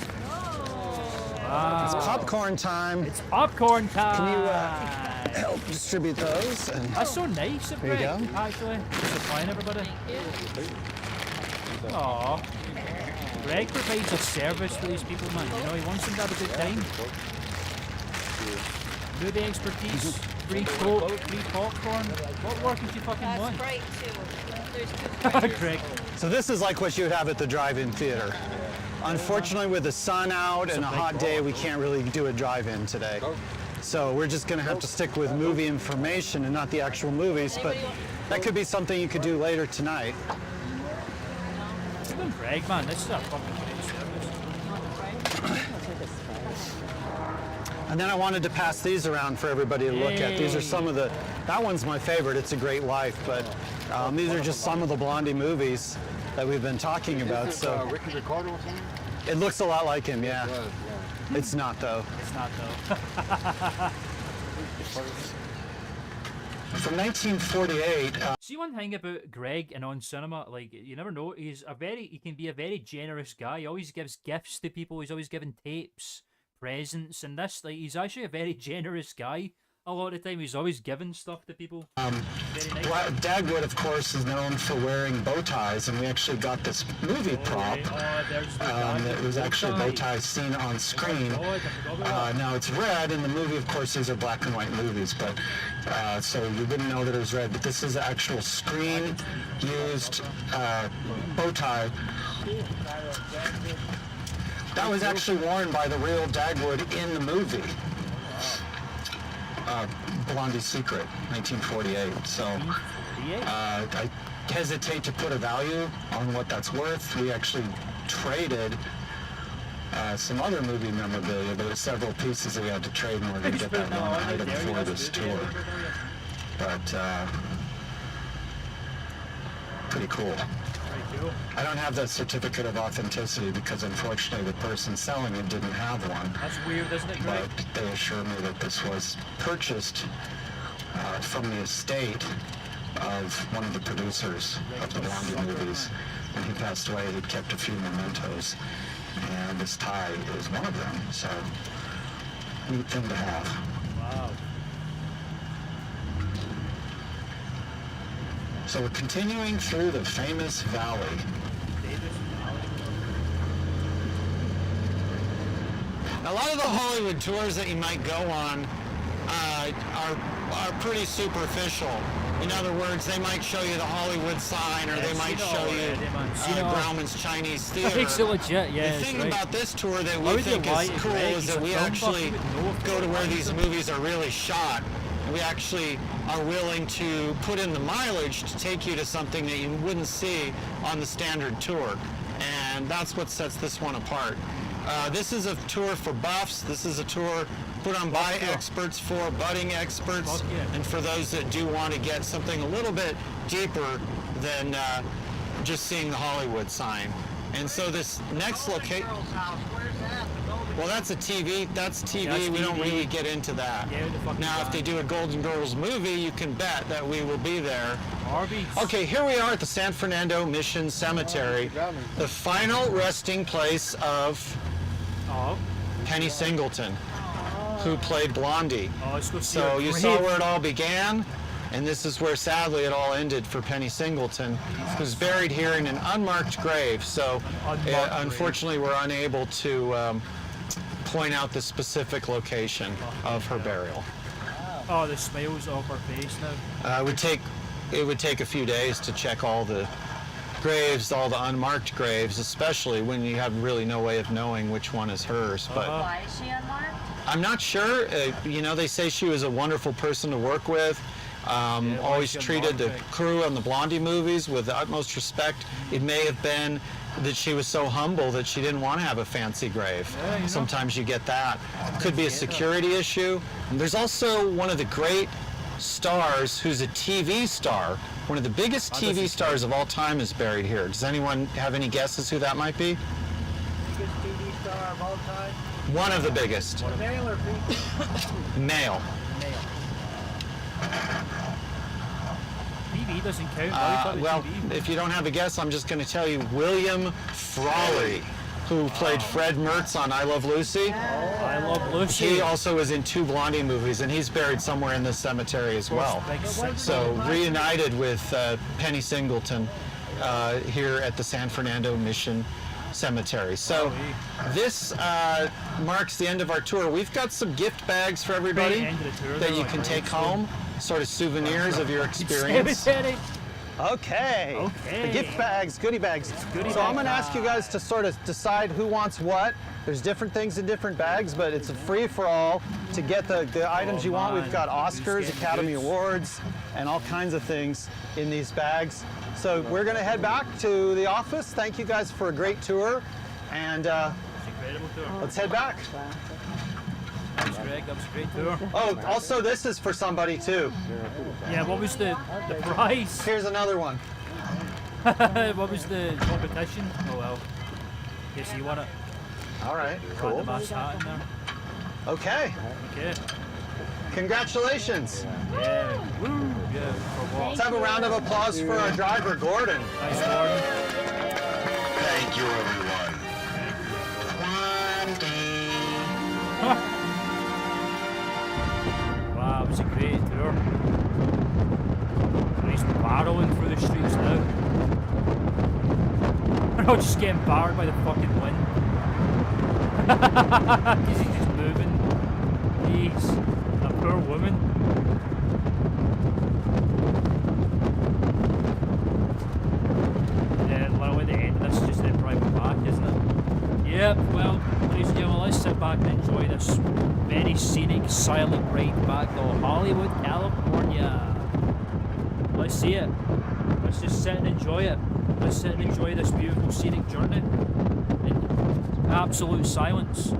Wow. It's popcorn time. It's popcorn time. Can you help distribute those? And that's so nice of there you Greg, go. actually. Supplying everybody. Aww. Greg provides a service for these people, man. You know, he wants them to have a good time. movie expertise, free coke, free popcorn. What more could you fucking want? That's great too. There's two. Greg. So this is like what you would have at the drive-in theater. Unfortunately, with the sun out and a hot day, we can't really do a drive-in today. So we're just gonna have to stick with movie information and not the actual movies, but that could be something you could do later tonight. Even Greg, man, this is a fucking great service. And then I wanted to pass these around for everybody to look at. These are some of the, that one's my favorite, It's a Great Life, but these are just some of the Blondie movies that we've been talking about. So Ricky Ricardo or something? it looks a lot like him, yeah. It's not though. It's not though. From 1948. See one thing about Greg and on cinema, like you never know, he can be a very generous guy. He always gives gifts to people. He's always giving tapes, presents, and this, like, he's actually a very generous guy. A lot of the time, he's always giving stuff to people. Very nice. Dagwood, of course, is known for wearing bow ties, and we actually got this movie prop that was actually a bow tie seen on screen. Now it's red. In the movie, of course, these are black and white movies, but so you wouldn't know that it was red. But this is actual screen-used bow tie. That was actually worn by the real Dagwood in the movie. Blondie's Secret, 1948. So I hesitate to put a value on what that's worth. We actually traded some other movie memorabilia. There were several pieces that we had to trade in order to get that one item for this tour. But pretty cool. I don't have that certificate of authenticity because unfortunately the person selling it didn't have one. That's weird, isn't it, Greg? But they assured me that this was purchased from the estate of one of the producers of the Blondie movies. When he passed away, he'd kept a few mementos, and this tie is one of them, so neat thing to have. Wow. So we're continuing through the famous valley. A lot of the Hollywood tours that you might go on are pretty superficial. In other words, they might show you the Hollywood sign, or they might show you Grauman's Chinese Theater. It's legit, yeah. The thing about this tour that we think is cool is that we actually go to where these movies are really shot. We actually are willing to put in the mileage to take you to something that you wouldn't see on the standard tour. And that's what sets this one apart. This is a tour for buffs. This is a tour put on by experts for budding experts, and for those that do want to get something a little bit deeper than just seeing the Hollywood sign. And so this next location, well, that's a TV. That's TV. That's we don't TV. really get into that. Now, if they do a Golden Girls movie, you can bet that we will be there. Arby's. Okay, here we are at the San Fernando Mission Cemetery, the final resting place of Penny Singleton, who played Blondie. So you saw where it all began, and this is where sadly it all ended for Penny Singleton, who's buried here in an unmarked grave. So unfortunately we're unable to point out the specific location of her burial. Oh, the smiles off her face now. It would take a few days to check all the graves, all the unmarked graves, especially when you have really no way of knowing which one is hers. But Why is she unmarked? I'm not sure. You know, they say she was a wonderful person to work with. Always treated the crew on the Blondie movies with the utmost respect. It may have been that she was so humble that she didn't want to have a fancy grave. Sometimes you get that. Could be a security issue. And there's also one of the great stars who's a TV star. One of the biggest TV stars of all time is buried here. Does anyone have any guesses who that might be? Biggest TV star of all time? One of the biggest. Male or female? Male. TV doesn't count. Well, if you don't have a guess, I'm just going to tell you William Frawley, who played Fred Mertz on I Love Lucy. I Love Lucy. He also was in 2 Blondie movies, and he's buried somewhere in this cemetery as well. So reunited with Penny Singleton here at the San Fernando Mission Cemetery. So this marks the end of our tour. We've got some gift bags for everybody that you can take home, sort of souvenirs of your experience. Okay. The gift bags, goodie bags. So I'm going to ask you guys to sort of decide who wants what. There's different things in different bags, but it's a free-for-all to get the items you want. We've got Oscars, Academy Awards, and all kinds of things in these bags. So we're going to head back to the office. Thank you guys for a great tour, and let's head back. That was great. That was a great tour. Oh, also this is for somebody too. Yeah, what was the prize? Here's another one. What was the competition? Oh well. Guess you won it. All right, cool. The best hat in there. Okay. Okay. Congratulations. Yeah. Woo. Yeah. For what? Let's have a round of applause for our driver, Gordon. Nice, Gordon. Thank you, everyone. Wow, it was a great tour. Nice barreling through the streets now. We're not just getting battered by the fucking wind. Because he's just moving. Jeez, that poor woman. Yeah, well, at the end of this is just then private back, isn't it? Yep, well, ladies and gentlemen, let's sit back and enjoy this very scenic, silent ride back to Hollywood, California. Let's see it. Let's just sit and enjoy it. Let's sit and enjoy this beautiful scenic journey in absolute silence.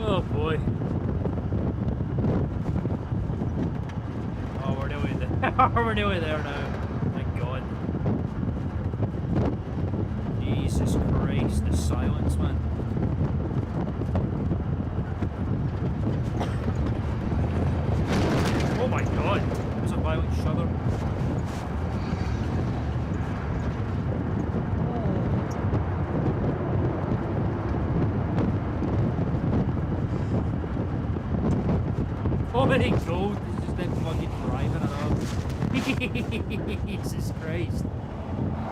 Oh boy. Oh, we're nearly there. We're nearly there now. Thank God. Jesus Christ, the silence, man. Oh my God. There's a violent shudder. Oh my God, this is them fucking driving it up. Jesus Christ.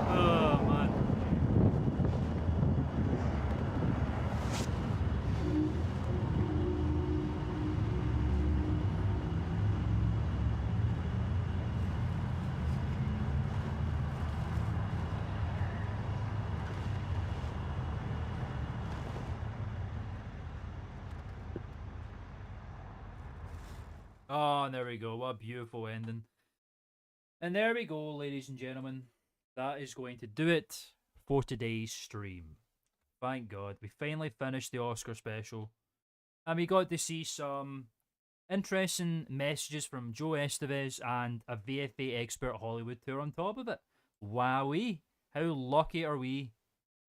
Oh man. Oh, and there we go. What a beautiful ending. And there we go, ladies and gentlemen. That is going to do it for today's stream. Thank God. We finally finished the Oscar special. And we got to see some interesting messages from Joe Estevez and a VFA expert Hollywood tour on top of it. Wowee. How lucky are we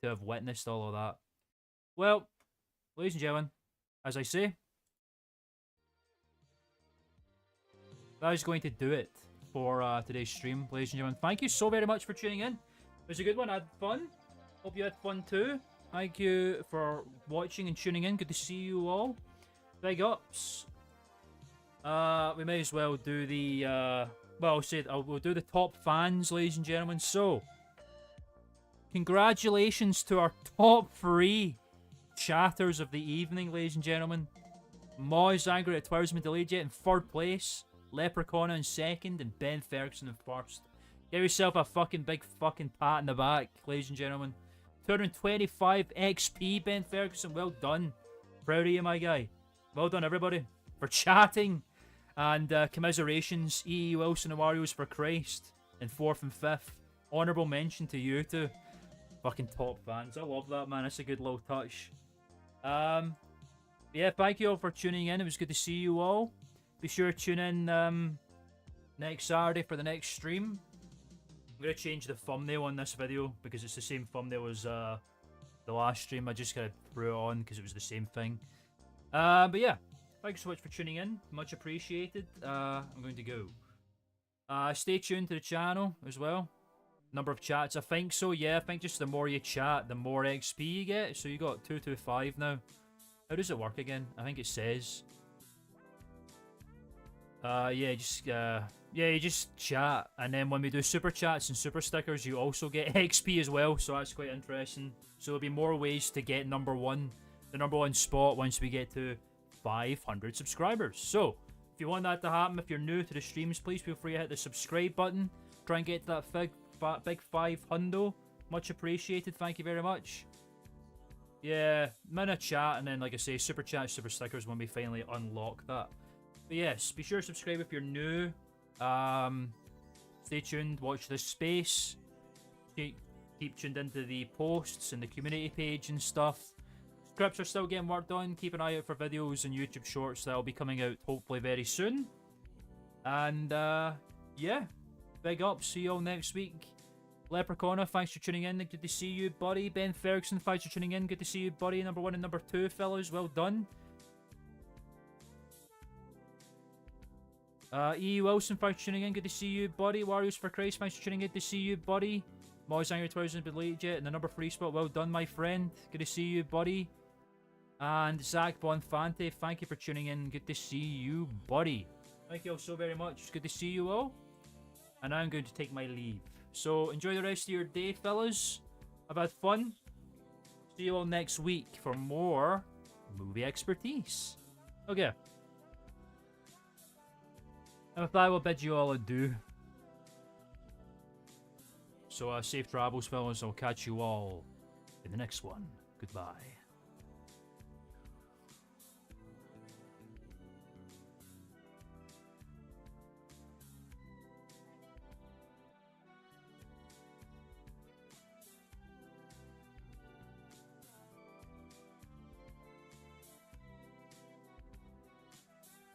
to have witnessed all of that? Well, ladies and gentlemen, as I say, that is going to do it for today's stream, ladies and gentlemen. Thank you so very much for tuning in. It was a good one. I had fun. Hope you had fun too. Thank you for watching and tuning in. Good to see you all. Big ups. We may as well do the well, we'll do the top fans, ladies and gentlemen. So, congratulations to our top 3 chatters of the evening, ladies and gentlemen. Moz Angry at Twirsman Delayed Jet in 3rd place, Leprechauna in 2nd, and Ben Ferguson in 1st. Give yourself a fucking big fucking pat in the back, ladies and gentlemen. 225 XP, Ben Ferguson. Well done. Proud of you, my guy. Well done, everybody, for chatting. And commiserations, E.E. Wilson and Warriors for Christ in 4th and 5th. Honourable mention to you two. Fucking top fans. I love that, man. That's a good little touch. Yeah, thank you all for tuning in. It was good to see you all. Be sure to tune in next Saturday for the next stream. I'm going to change the thumbnail on this video because it's the same thumbnail as the last stream. I just kind of threw it on because it was the same thing. But yeah, thank you so much for tuning in. Much appreciated. I'm going to go. Stay tuned to the channel as well. Number of chats, I think so. Yeah, I think just the more you chat, the more XP you get. So you got 225 now. How does it work again? I think it says. You just chat, and then when we do super chats and super stickers, you also get XP as well. So that's quite interesting. So there'll be more ways to get the number one spot once we get to 500 subscribers. So if you want that to happen, if you're new to the streams, please feel free to hit the subscribe button. Try and get to that big 500. Much appreciated. Thank you very much. Yeah, minute chat, and then like I say, super chat, super stickers when we finally unlock that. But yes, be sure to subscribe if you're new. Stay tuned, watch this space. Keep tuned into the posts and the community page and stuff. Scripts are still getting worked on. Keep an eye out for videos and YouTube shorts that'll be coming out hopefully very soon. And yeah, big up. See you all next week. Leprechauna, thanks for tuning in. Good to see you, buddy. Ben Ferguson, thanks for tuning in. Good to see you, buddy. Number 1 and number 2, fellas. Well done. E. Wilson, thanks for tuning in. Good to see you, buddy. Warriors for Christ, thanks for tuning in. Good to see you, buddy. Moz Angry 2000 been late yet in the number 3 spot. Well done, my friend. Good to see you, buddy. And Zach Bonfante, thank you for tuning in. Good to see you, buddy. Thank you all so very much. It's good to see you all. And I'm going to take my leave. So enjoy the rest of your day, fellas. I've had fun. See you all next week for more movie expertise. Okay. And with that, I will bid you all adieu. So safe travels, fellas. I'll catch you all in the next one. Goodbye.